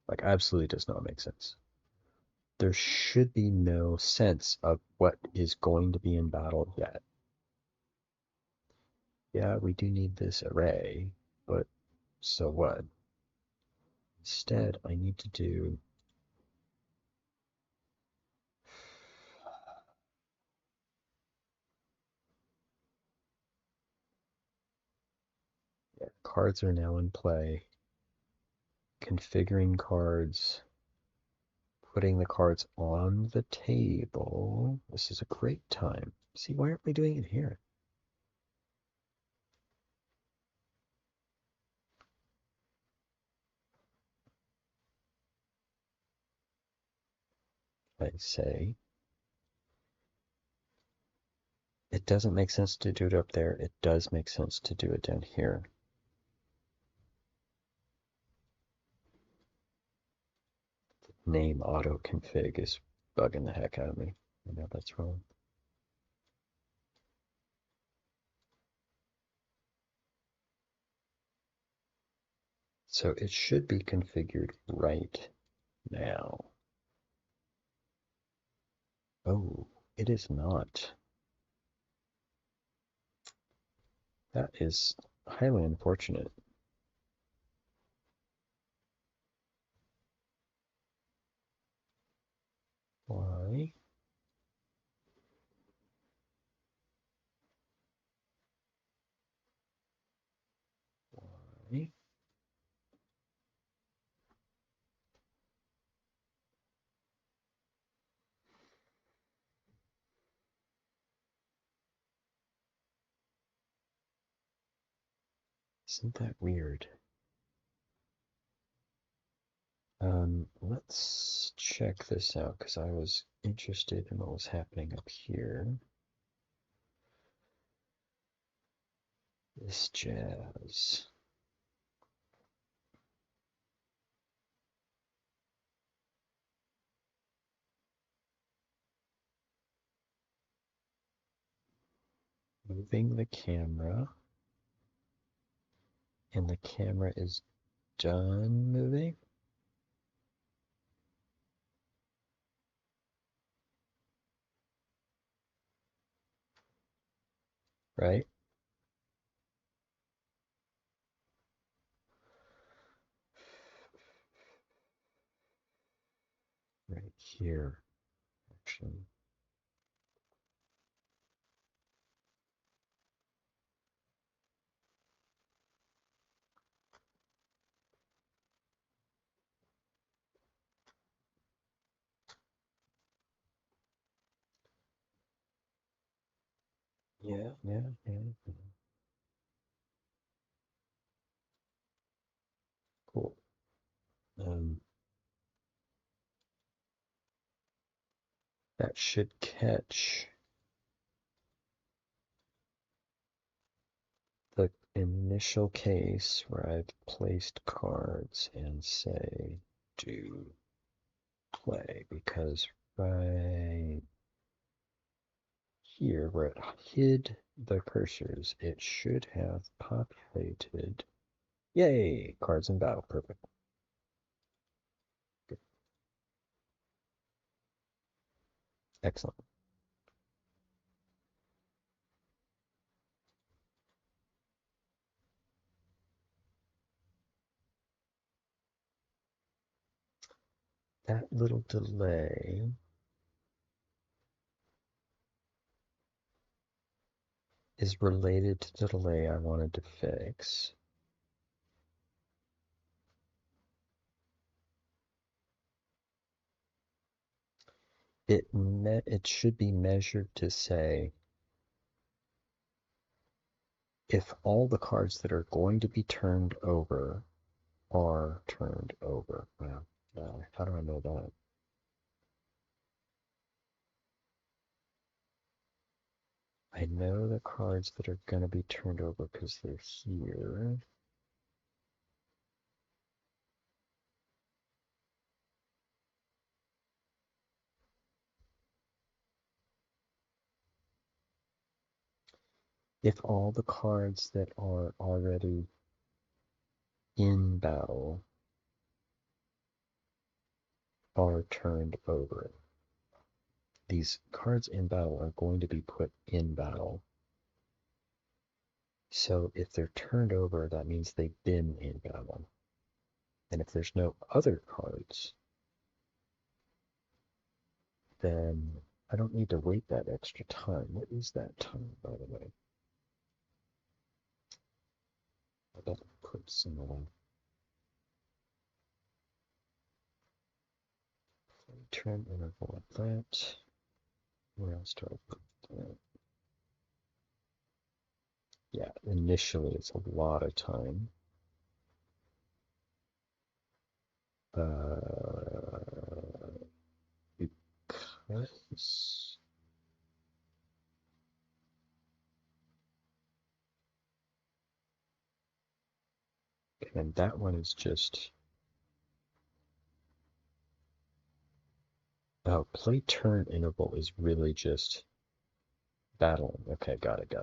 [SPEAKER 1] Like, absolutely does not make sense. There should be no sense of what is going to be in battle yet. Yeah, we do need this array, but so what? Instead, I need to do cards are now in play, configuring cards, putting the cards on the table. This is a great time. See, why aren't we doing it here? I say it doesn't make sense to do it up there. It does make sense to do it down here. Name auto config is bugging the heck out of me. I know that's wrong. So it should be configured right now. Oh, it is not. That is highly unfortunate. Why? Why? Isn't that weird? Let's check this out because I was interested in what was happening up here. This jazz. Moving the camera, and the camera is done moving? Right? Right here, actually. Yeah. Cool. That should catch the initial case where I've placed cards and say do play, because right here where it hid the cursors, it should have populated. Yay! Cards in battle. Perfect. Good. Excellent. That little delay is related to the delay I wanted to fix. It should be measured to say if all the cards that are going to be turned over are turned over. Wow. How do I know that? I know the cards that are going to be turned over because they're here. If all the cards that are already in battle are turned over, these cards in battle are going to be put in battle. So if they're turned over, that means they've been in battle. And if there's no other cards, then I don't need to wait that extra time. What is that time, by the way? I better put some turn interval at that. Where else do I put that? Yeah, initially it's a lot of time. Because and that one is just play turn interval is really just battling. Okay, got it.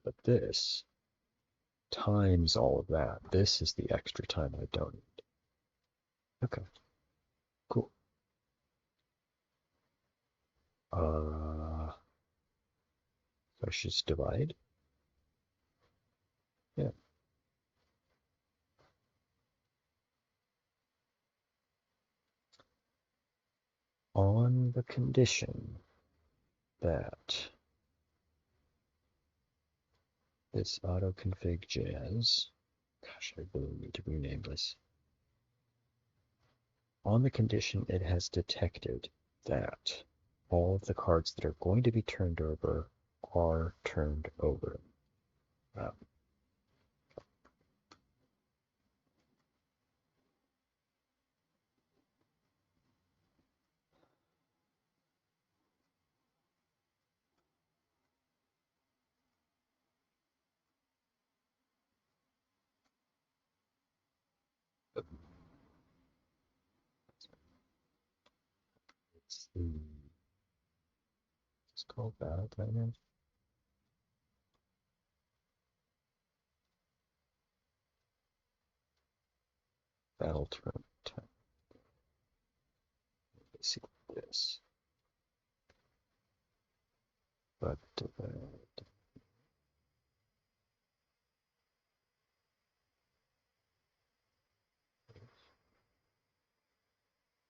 [SPEAKER 1] But this times all of that. This is the extra time I don't need. Okay, cool. I should just divide. Yeah. On the condition that this autoconfig jazz, gosh, I really need to rename this. On the condition it has detected that all of the cards that are going to be turned over are turned over. It's called battle timer. battle turn time. Let's see this. But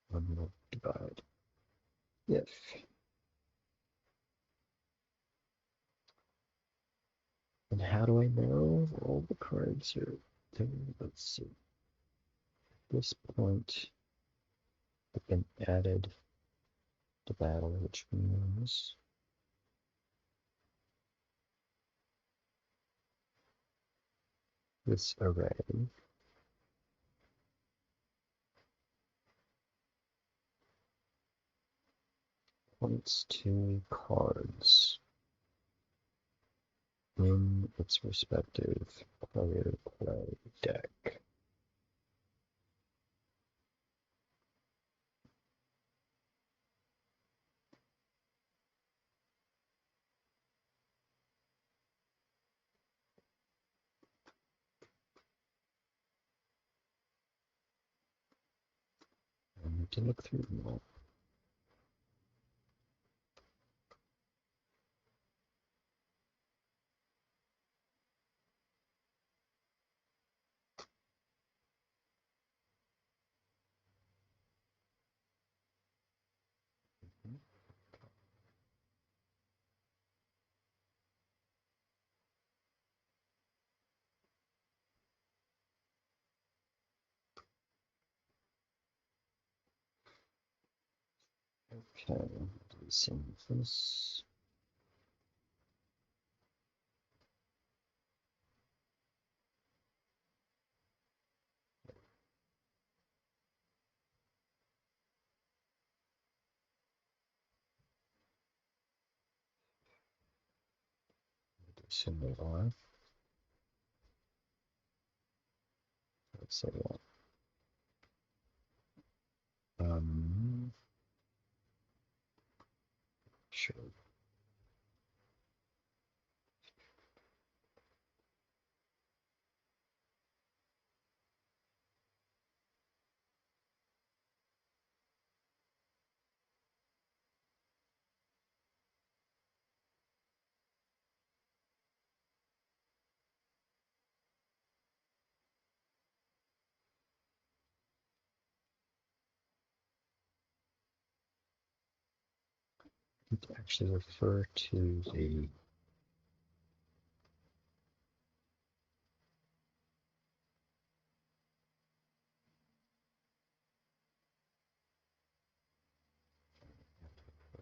[SPEAKER 1] one will divide if. And how do I know all the cards are there? Let's see. At this point, I've been added to battle, which means this array points to cards in its respective player play deck. I need to look through them all. Okay, same with this. Symbol R. Let's say that. Sure. To actually refer to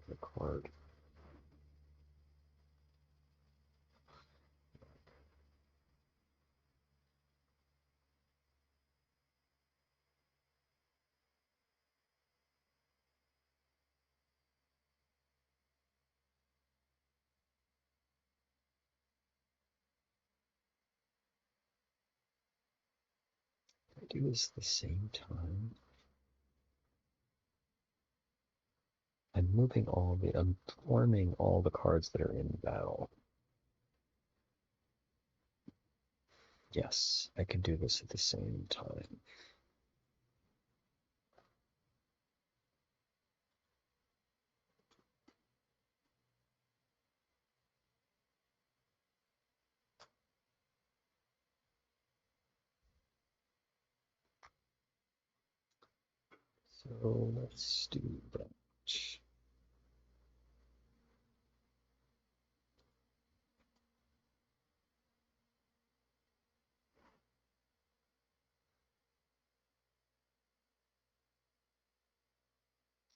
[SPEAKER 1] the card. I do this at the same time. I'm forming all the cards that are in battle. Yes, I can do this at the same time. So let's do that.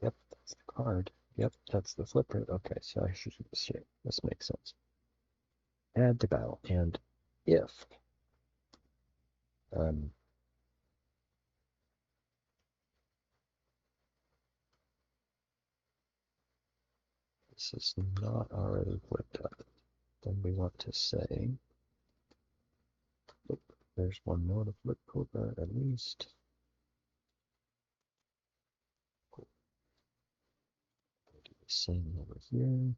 [SPEAKER 1] Yep, that's the card. Yep, that's the flipper. Okay, so I should see. This makes sense. Add to battle, and if um, this is not already flipped up, then we want to say, look, there's one more to flip over at least. Cool. We'll do the same over here.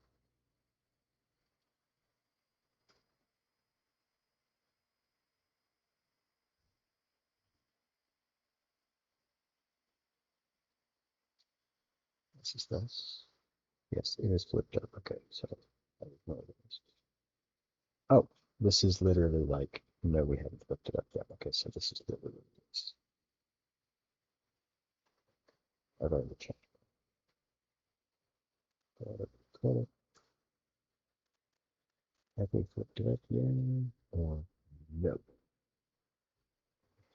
[SPEAKER 1] This is this. Yes, it is flipped up. Okay, so I ignore this. Oh, this is literally like, no, we haven't flipped it up yet. Okay, so this is literally this. I've already checked. Have we flipped it up yet? Or no?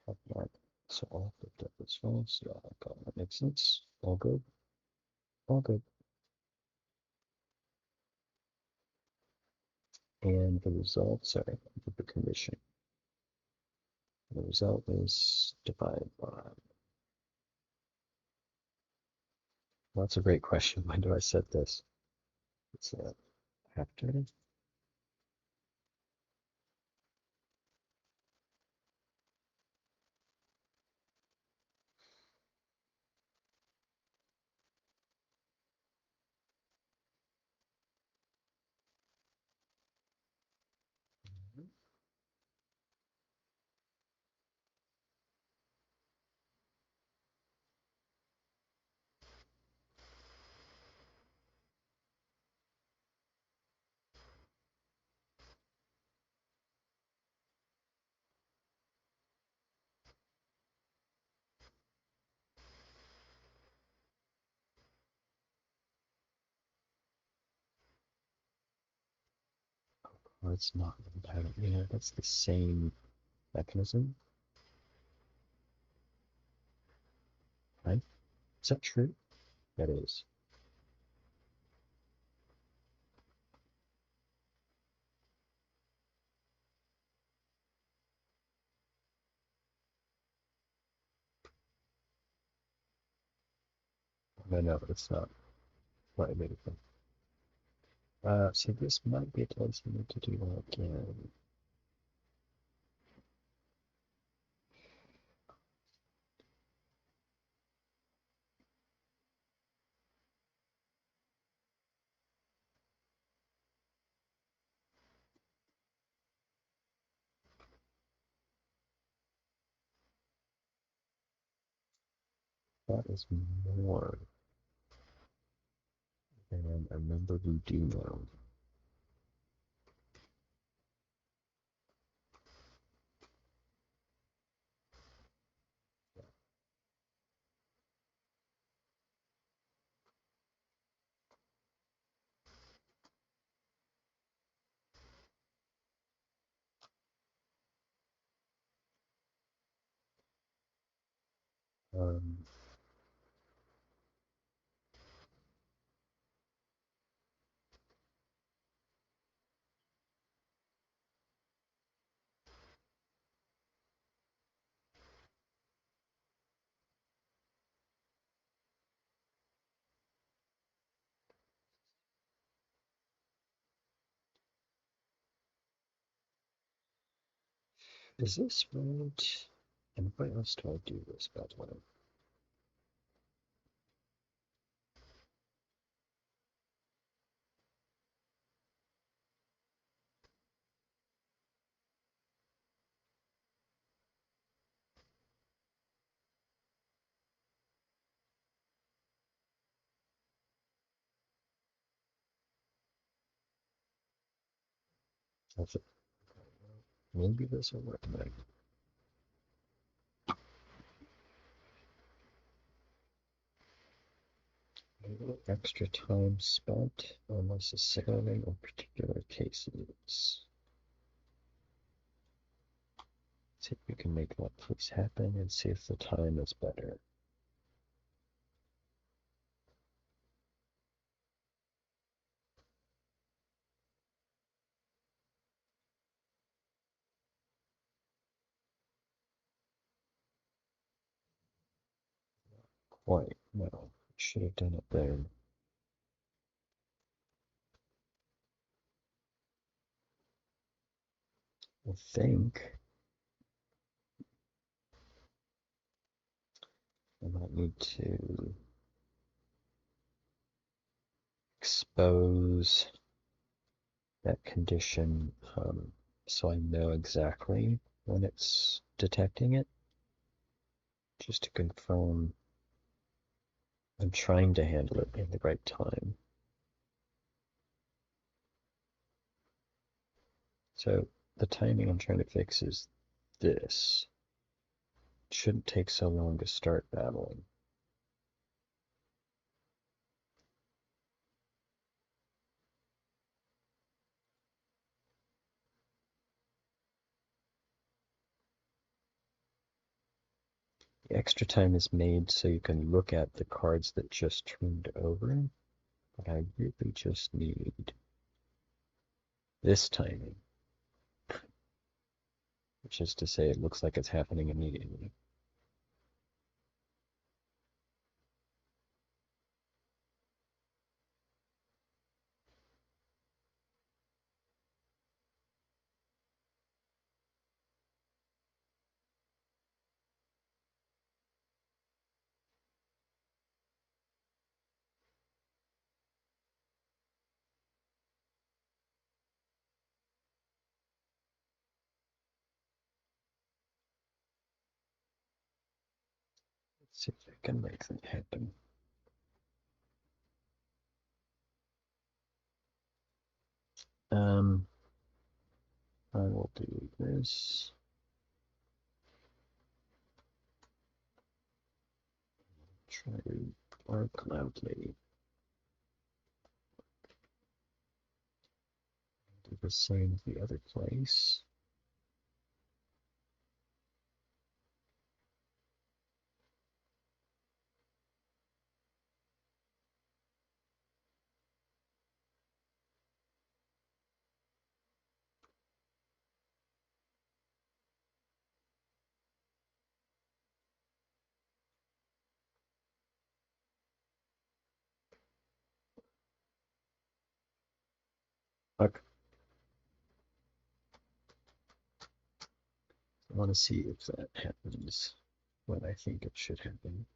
[SPEAKER 1] Have not. So all flipped up as well. So that makes sense. All good. All good. And the result, sorry, the condition. The result is divided by. Well, that's a great question. When do I set this? It's after. Oh, it's not compatible. Yeah, that's the same mechanism. Right? Is that true? That is. No, it's not. Quite a bit of thing. So this might be a place I need to do that again. That is more than I remember we do know. Um, is this right? And why else do I do this, by the way? That's it. Maybe this will work. A little extra time spent unnecessarily in particular cases. See if we can make that please happen and see if the time is better. Quite, no. Should have done it there. I think I might need to expose that condition so I know exactly when it's detecting it, just to confirm I'm trying to handle it in the right time. So the timing I'm trying to fix is this. It shouldn't take so long to start battling. The extra time is made so you can look at the cards that just turned over, but I really just need this timing, which is to say it looks like it's happening immediately. Let's see if I can make that happen. I will do this. Try to bark loudly. Do the same the other place. Okay. I want to see if that happens when I think it should happen.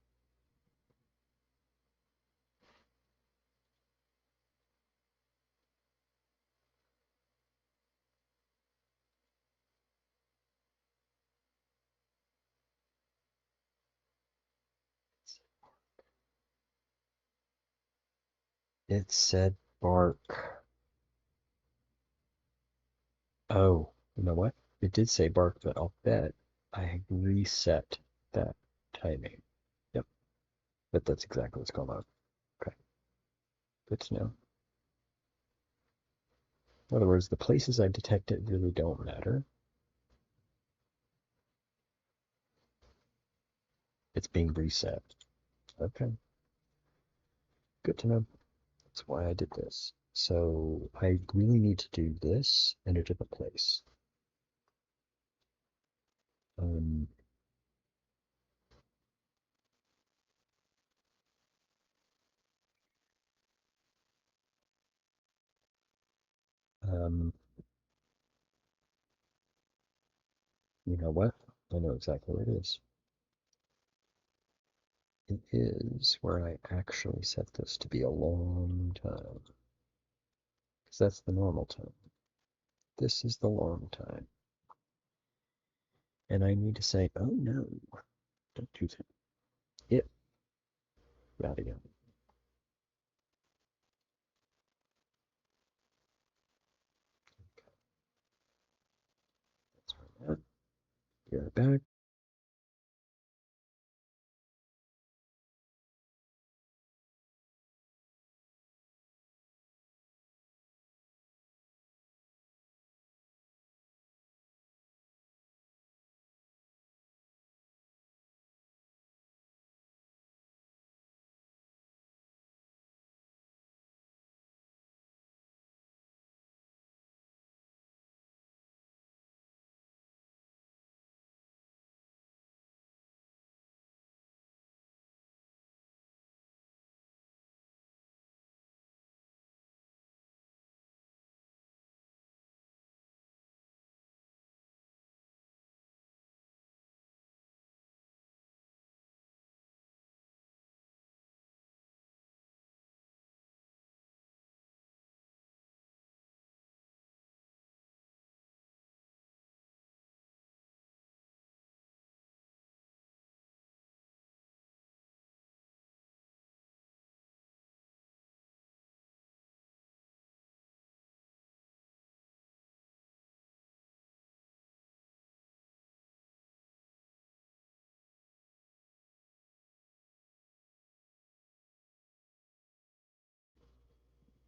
[SPEAKER 1] It said bark. Oh, you know what? It did say bark, but I'll bet I reset that timing. Yep, but that's exactly what's going on. Okay, good to know. In other words, the places I detect it really don't matter. It's being reset. Okay, good to know. That's why I did this. So I really need to do this in a different place. Um, um, you know what? I know exactly where it is. It is where I actually set this to be a long time. Because that's the normal time. This is the long time. And I need to say, oh no, don't do that. It, yada yada. That's where I'm at. You're back.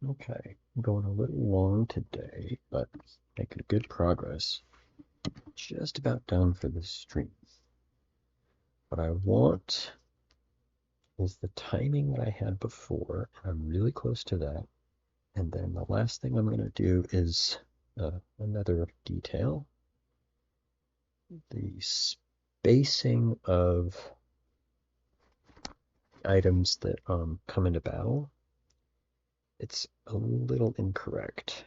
[SPEAKER 1] Okay, I'm going a little long today, but making good progress. Just about done for the stream. What I want is the timing that I had before, and I'm really close to that. And then the last thing I'm going to do is another detail. The spacing of items that come into battle, it's a little incorrect.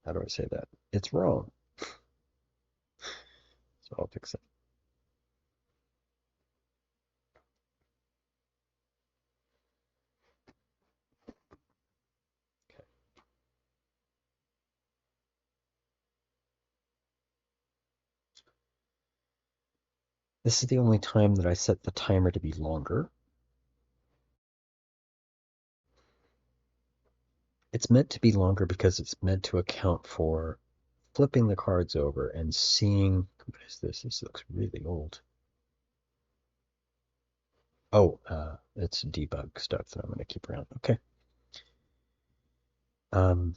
[SPEAKER 1] How do I say that? It's wrong. So I'll fix it. Okay. This is the only time that I set the timer to be longer. It's meant to be longer because it's meant to account for flipping the cards over and seeing, what is this? This looks really old. Oh, it's debug stuff that I'm going to keep around. Okay. Um,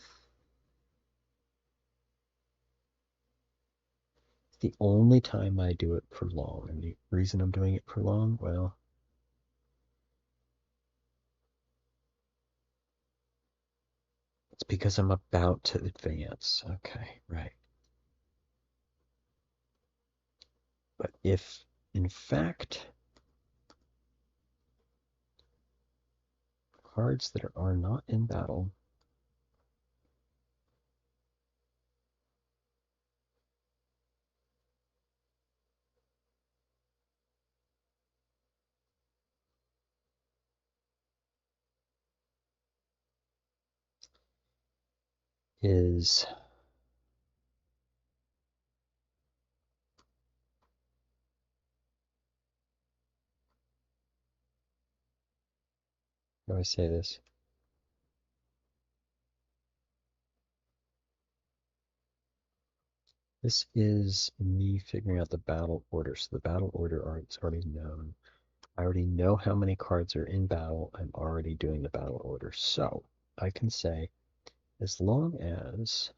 [SPEAKER 1] the only time I do it for long, and the reason I'm doing it for long, well, it's because I'm about to advance. Okay, right. But if, in fact, cards that are not in battle is how do I say this? This is me figuring out the battle order. So the battle order is already known. I already know how many cards are in battle. I'm already doing the battle order. So I can say, as long as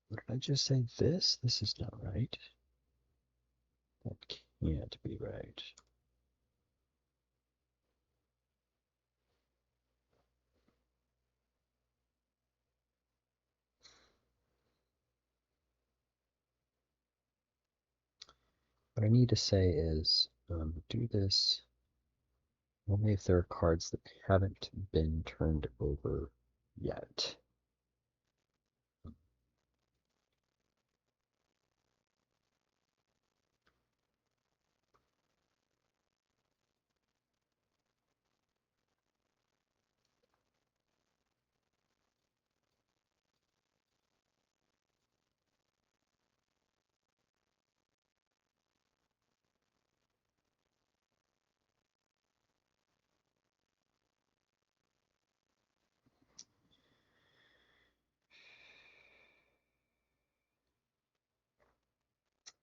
[SPEAKER 1] what did I just say? This? This is not right. That can't be right. What I need to say is do this only if there are cards that haven't been turned over yet.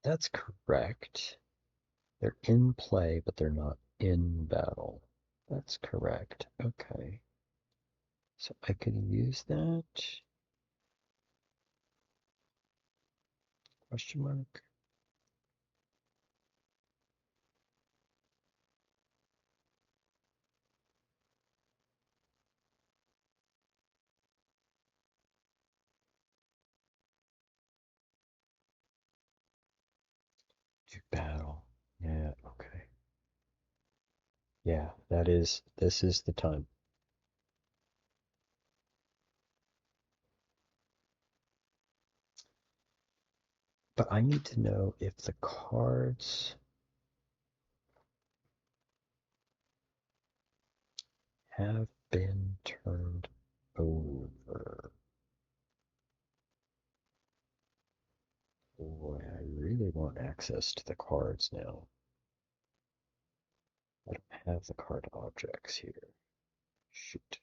[SPEAKER 1] That's correct. They're in play, but they're not in battle. That's correct. Okay. So I can use that. Question mark. To battle. Yeah, okay. Yeah, this is the time. But I need to know if the cards have been turned over. Boy, I really want access to the cards now. I don't have the card objects here. Shoot.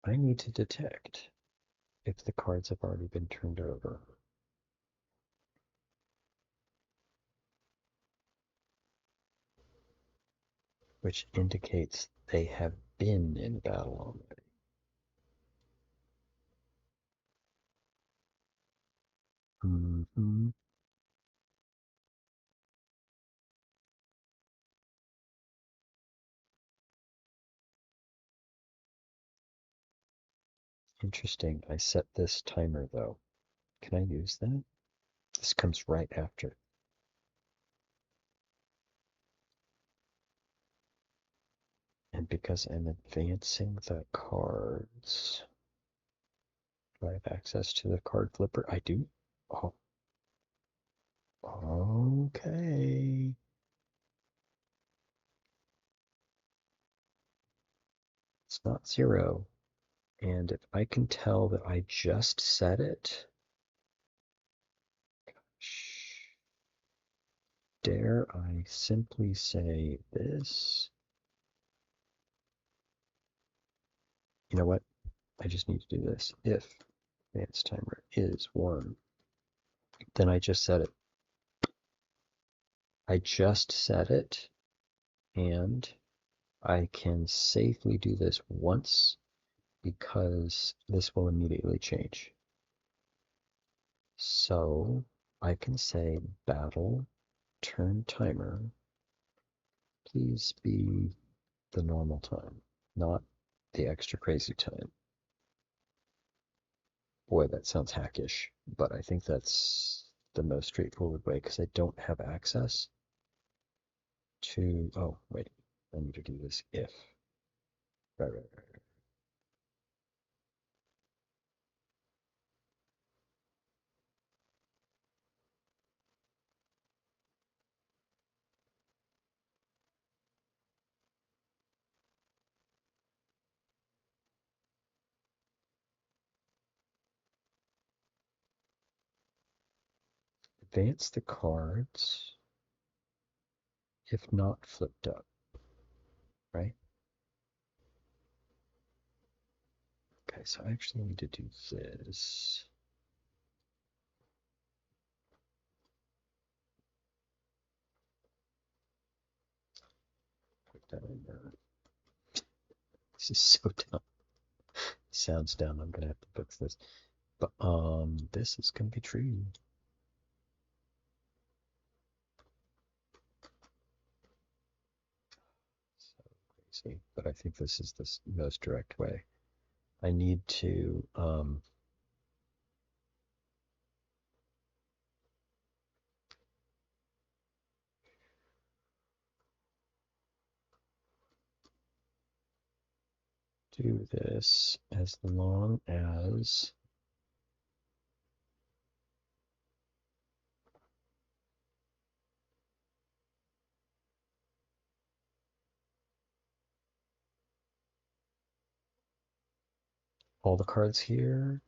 [SPEAKER 1] I need to detect if the cards have already been turned over. Which indicates they have been in battle already. Mm-hmm. Interesting. I set this timer though. Can I use that? This comes right after. And because I'm advancing the cards, do I have access to the card flipper? I do. Oh, okay. It's not 0. And if I can tell that I just set it, dare I simply say this? You know what? I just need to do this. If advanced timer is 1, then I just set it. I just set it, and I can safely do this once because this will immediately change. So I can say battle turn timer, please be the normal time, not the extra crazy time. Boy, that sounds hackish, but I think that's the most straightforward way because I don't have access to, oh, wait, I need to do this if. Right. Advance the cards if not flipped up, right? Okay, so I actually need to do this. Put that in there. This is so dumb. Sounds dumb. I'm gonna have to fix this. But this is gonna be true. So crazy. But I think this is the most direct way. I need to do this as long as all the cards here.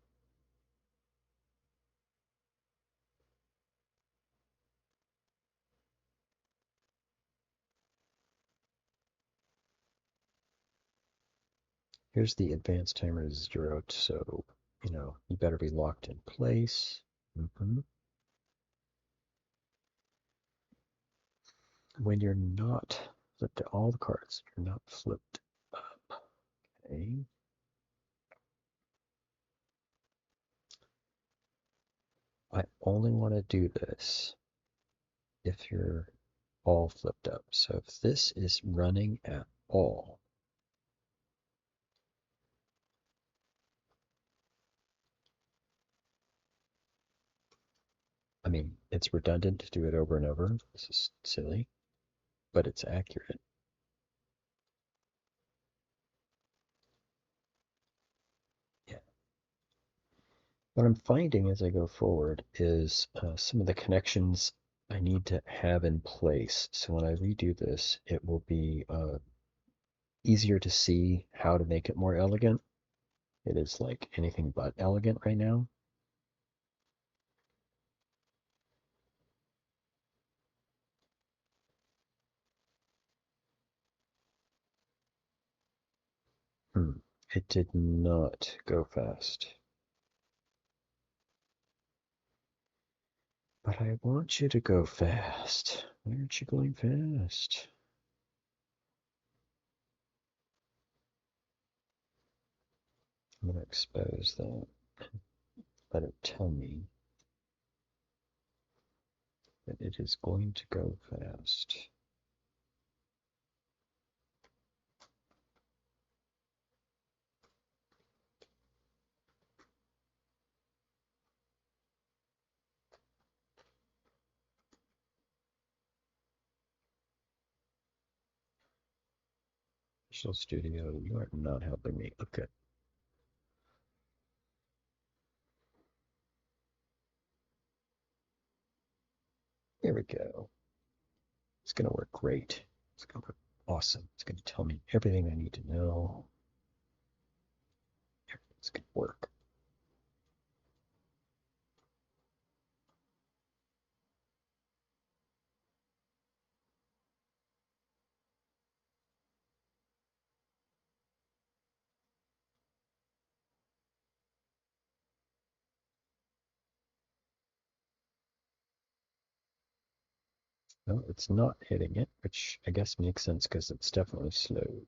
[SPEAKER 1] Here's the advanced timer is 0, so you better be locked in place. When you're not flipped all the cards, you're not flipped up. Okay. I only want to do this if you're all flipped up. So if this is running at all, I mean, it's redundant to do it over and over. This is silly, but it's accurate. Yeah. What I'm finding as I go forward is some of the connections I need to have in place. So when I redo this, it will be easier to see how to make it more elegant. It is like anything but elegant right now. It did not go fast. But I want you to go fast. Why aren't you going fast? I'm going to expose that. Let it tell me that it is going to go fast. Visual Studio, you are not helping me. Okay. Here we go. It's going to work great. It's going to work awesome. It's going to tell me everything I need to know. Everything's going to work. No, it's not hitting it, which I guess makes sense because it's definitely slow.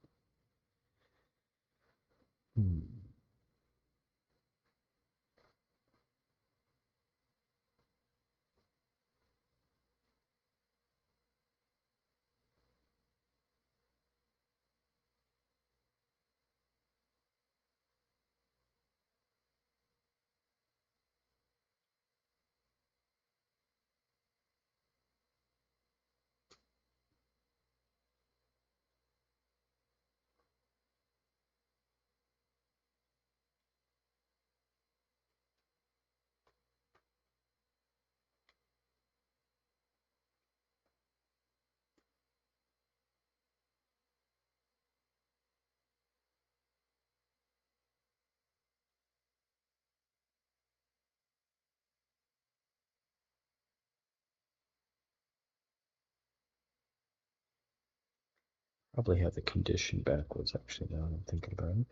[SPEAKER 1] Probably have the condition backwards, actually, now that I'm thinking about it.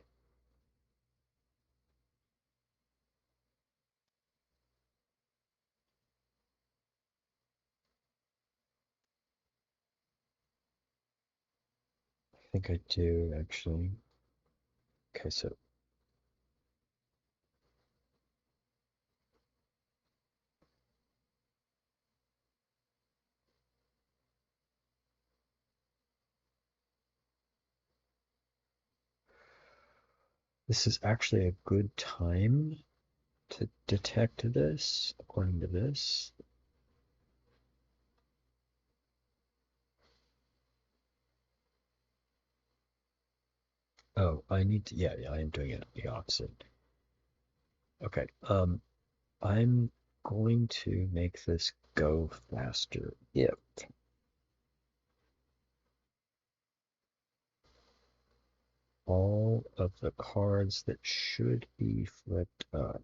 [SPEAKER 1] I think I do, actually. Okay, so this is actually a good time to detect this, according to this. Oh, I need to, yeah, I am doing it the opposite. Okay, I'm going to make this go faster if all of the cards that should be flipped up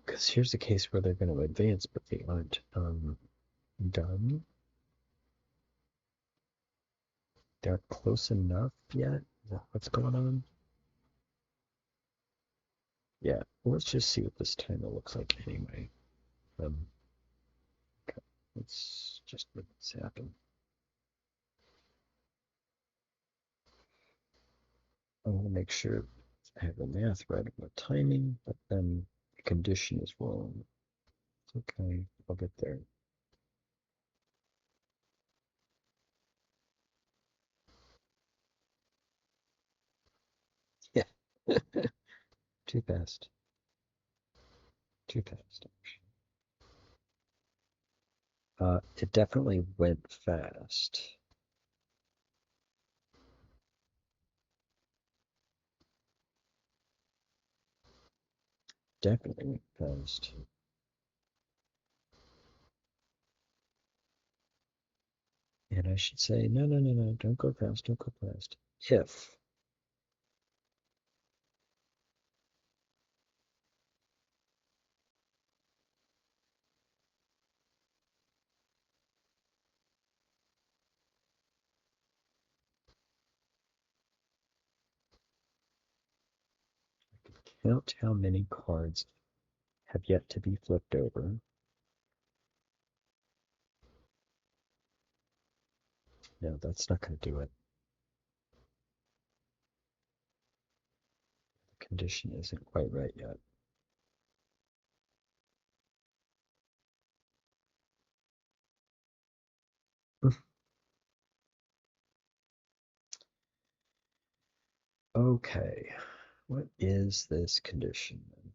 [SPEAKER 1] because here's the case where they're going to advance, but they aren't done. They aren't close enough yet. Is that what's going on? Yeah, let's just see what this timer looks like anyway. Okay, let's just make this happen. I want to make sure I have the math right on the timing, but then the condition is wrong. It's okay, I'll get there. Yeah. Too fast. Too fast, actually. It definitely went fast. Definitely went fast. And I should say, no, no, no, no, don't go fast, don't go fast. If count how many cards have yet to be flipped over. No, that's not going to do it. The condition isn't quite right yet. Okay, what is this condition then?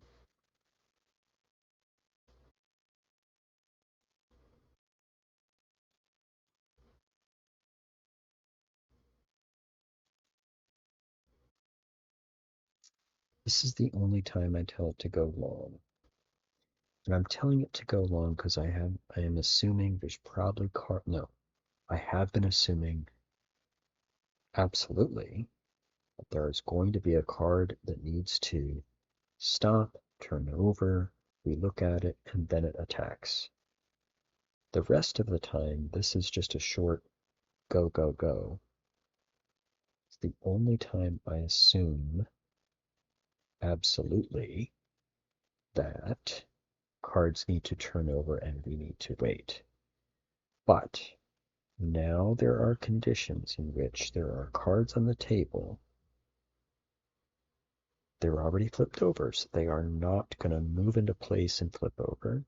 [SPEAKER 1] This is the only time I tell it to go long. And I'm telling it to go long because I am assuming there's probably no. I have been assuming absolutely that there's going to be a card that needs to stop, turn over, we look at it, and then it attacks. The rest of the time, this is just a short go, go, go. It's the only time I assume absolutely that cards need to turn over and we need to wait. But now there are conditions in which there are cards on the table. They're already flipped over, so they are not going to move into place and flip over.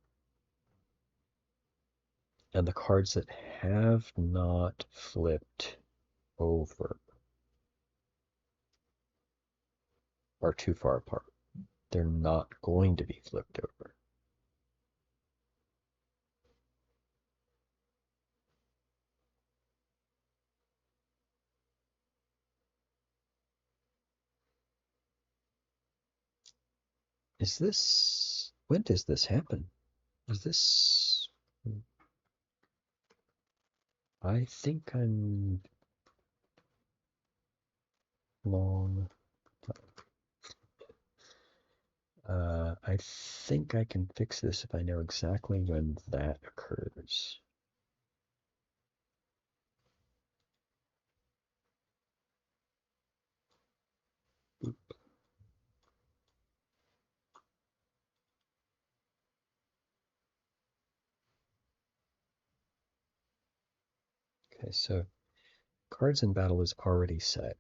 [SPEAKER 1] And the cards that have not flipped over are too far apart. They're not going to be flipped over. Is this... When does this happen? Is this... I think I'm... long... I think I can fix this if I know exactly when that occurs. Okay, so cards in battle is already set.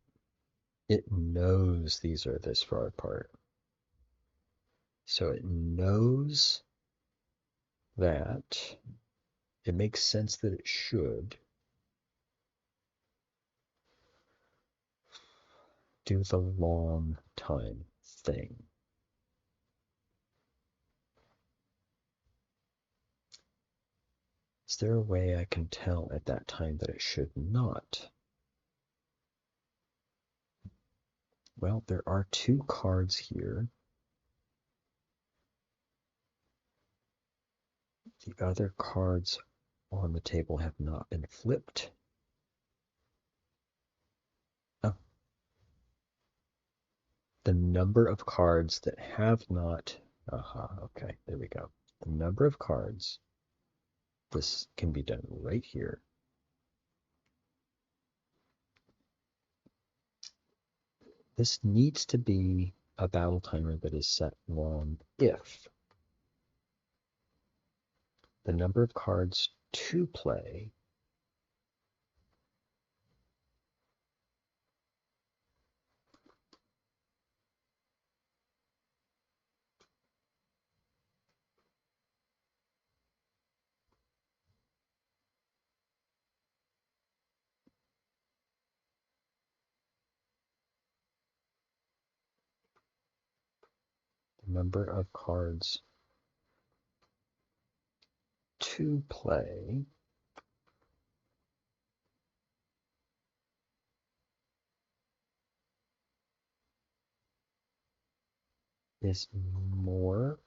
[SPEAKER 1] It knows these are this far apart. So it knows that it makes sense that it should do the long time thing. Is there a way I can tell at that time that it should not? Well, there are two cards here. The other cards on the table have not been flipped. Oh. The number of cards that have not... okay, there we go. The number of cards, this can be done right here. This needs to be a battle timer that is set long if the number of cards to play the number of cards to play is more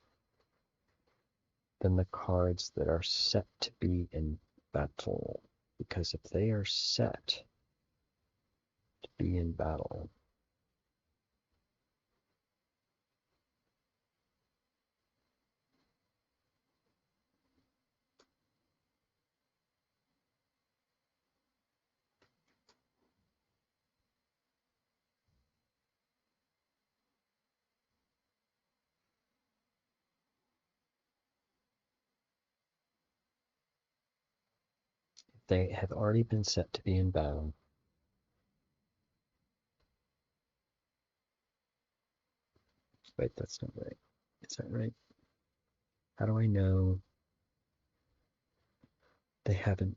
[SPEAKER 1] than the cards that are set to be in battle. Because if they are set to be in battle, they have already been set to be in battle. Wait, that's not right. Is that right? How do I know they haven't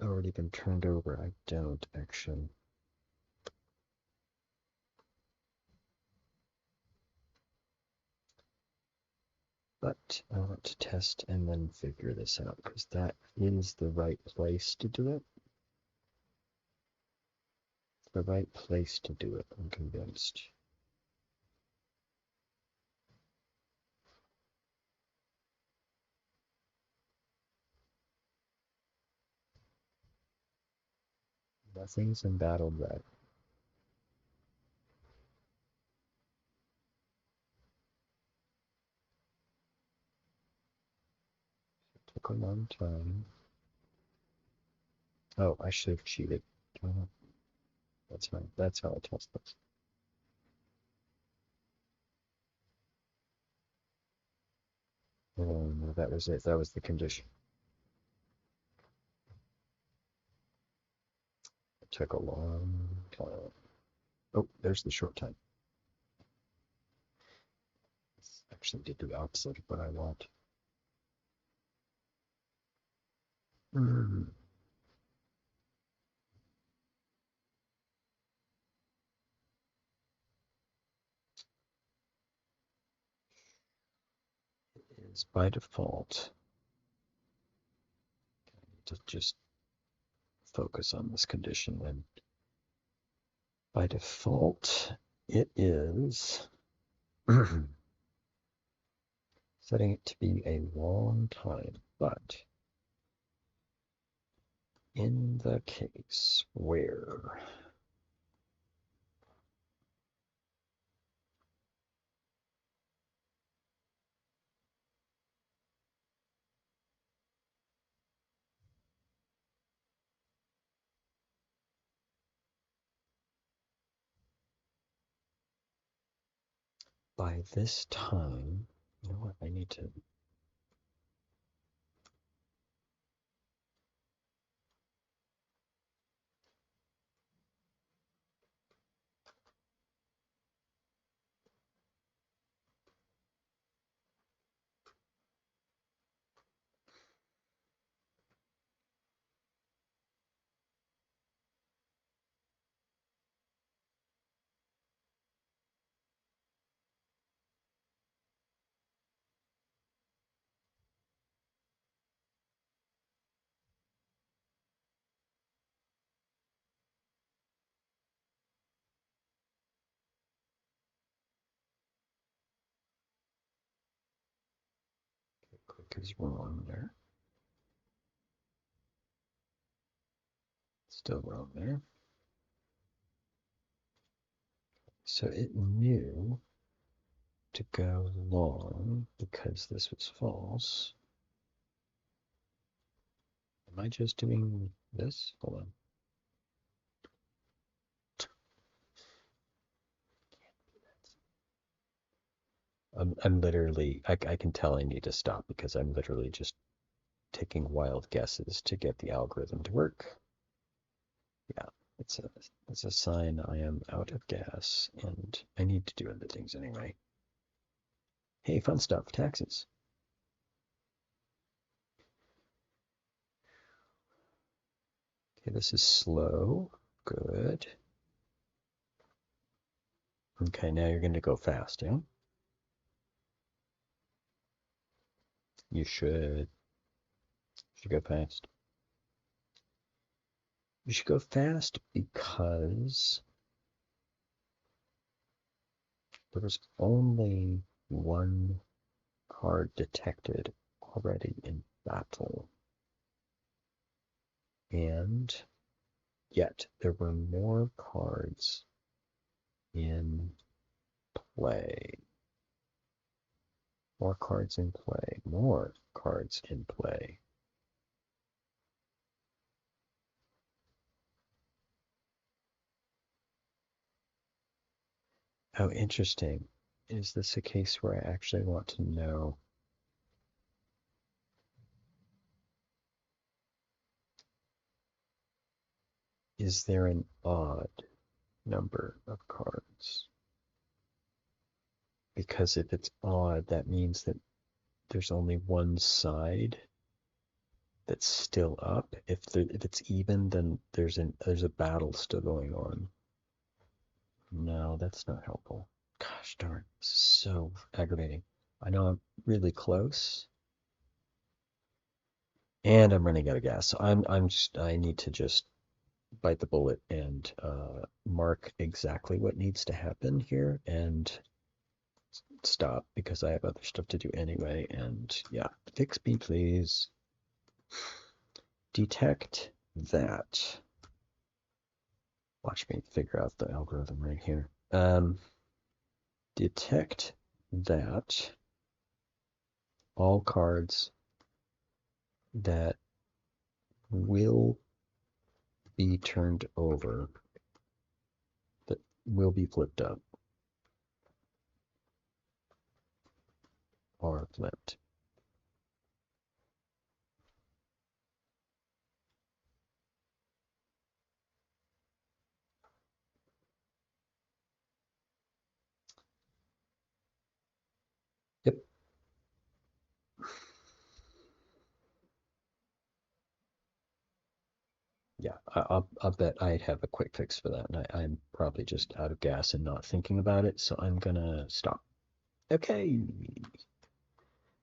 [SPEAKER 1] already been turned over? I don't actually. But I want to test and then figure this out because that is the right place to do it. The right place to do it, I'm convinced. Nothing's embattled yet. It took a long time. Oh, I should have cheated. That's fine. That's how I test this. Oh, no, that was it. That was the condition. It took a long time. Oh, there's the short time. Actually did the opposite of what I want. It is by default. I need to just focus on this condition then. By default, it is setting it to be a long time, but in the case where by this time, you know what, I need to click is wrong there. Still wrong there. So it knew to go long because this was false. Am I just doing this? Hold on. I'm literally, I can tell I need to stop because I'm literally just taking wild guesses to get the algorithm to work. Yeah, it's a sign I am out of gas and I need to do other things anyway. Hey, fun stuff, taxes. Okay, this is slow. Good. Okay, now you're going to go fast, yeah? You should go fast. You should go fast because there was only one card detected already in battle. And yet there were more cards in play. More cards in play. More cards in play. Oh, interesting. Is this a case where I actually want to know? Is there an odd number of cards? Because if it's odd, that means that there's only one side that's still up. If it's even, then there's a battle still going on. No, that's not helpful. Gosh darn, this is so aggravating. I know I'm really close, and I'm running out of gas. So I need to just bite the bullet and mark exactly what needs to happen here and stop because I have other stuff to do anyway. And yeah, fix me, please. Detect that. Watch me figure out the algorithm right here. Detect that all cards that will be turned over, that will be flipped up, are flipped. Yep. Yeah, I'll bet I'd have a quick fix for that, and I'm probably just out of gas and not thinking about it, so I'm gonna stop. Okay.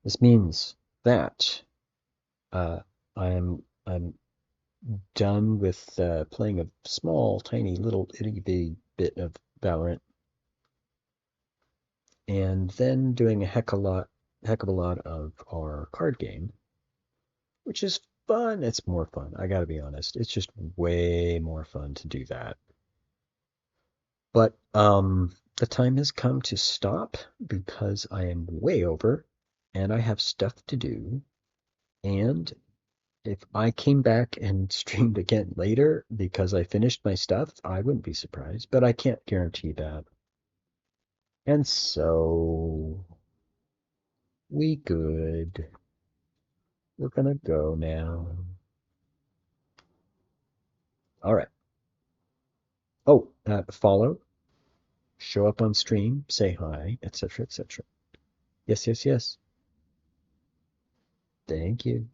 [SPEAKER 1] This means that uh, I'm done with playing a small, tiny, little itty bitty bit of Valorant, and then doing a heck of a lot of our card game, which is fun. It's more fun. I gotta be honest. It's just way more fun to do that. But the time has come to stop because I am way over and I have stuff to do. And if I came back and streamed again later because I finished my stuff, I wouldn't be surprised, but I can't guarantee that. And so we good. We're gonna go now. All right. Oh, follow, show up on stream, say hi, etc., etc. Yes, yes, yes. Thank you.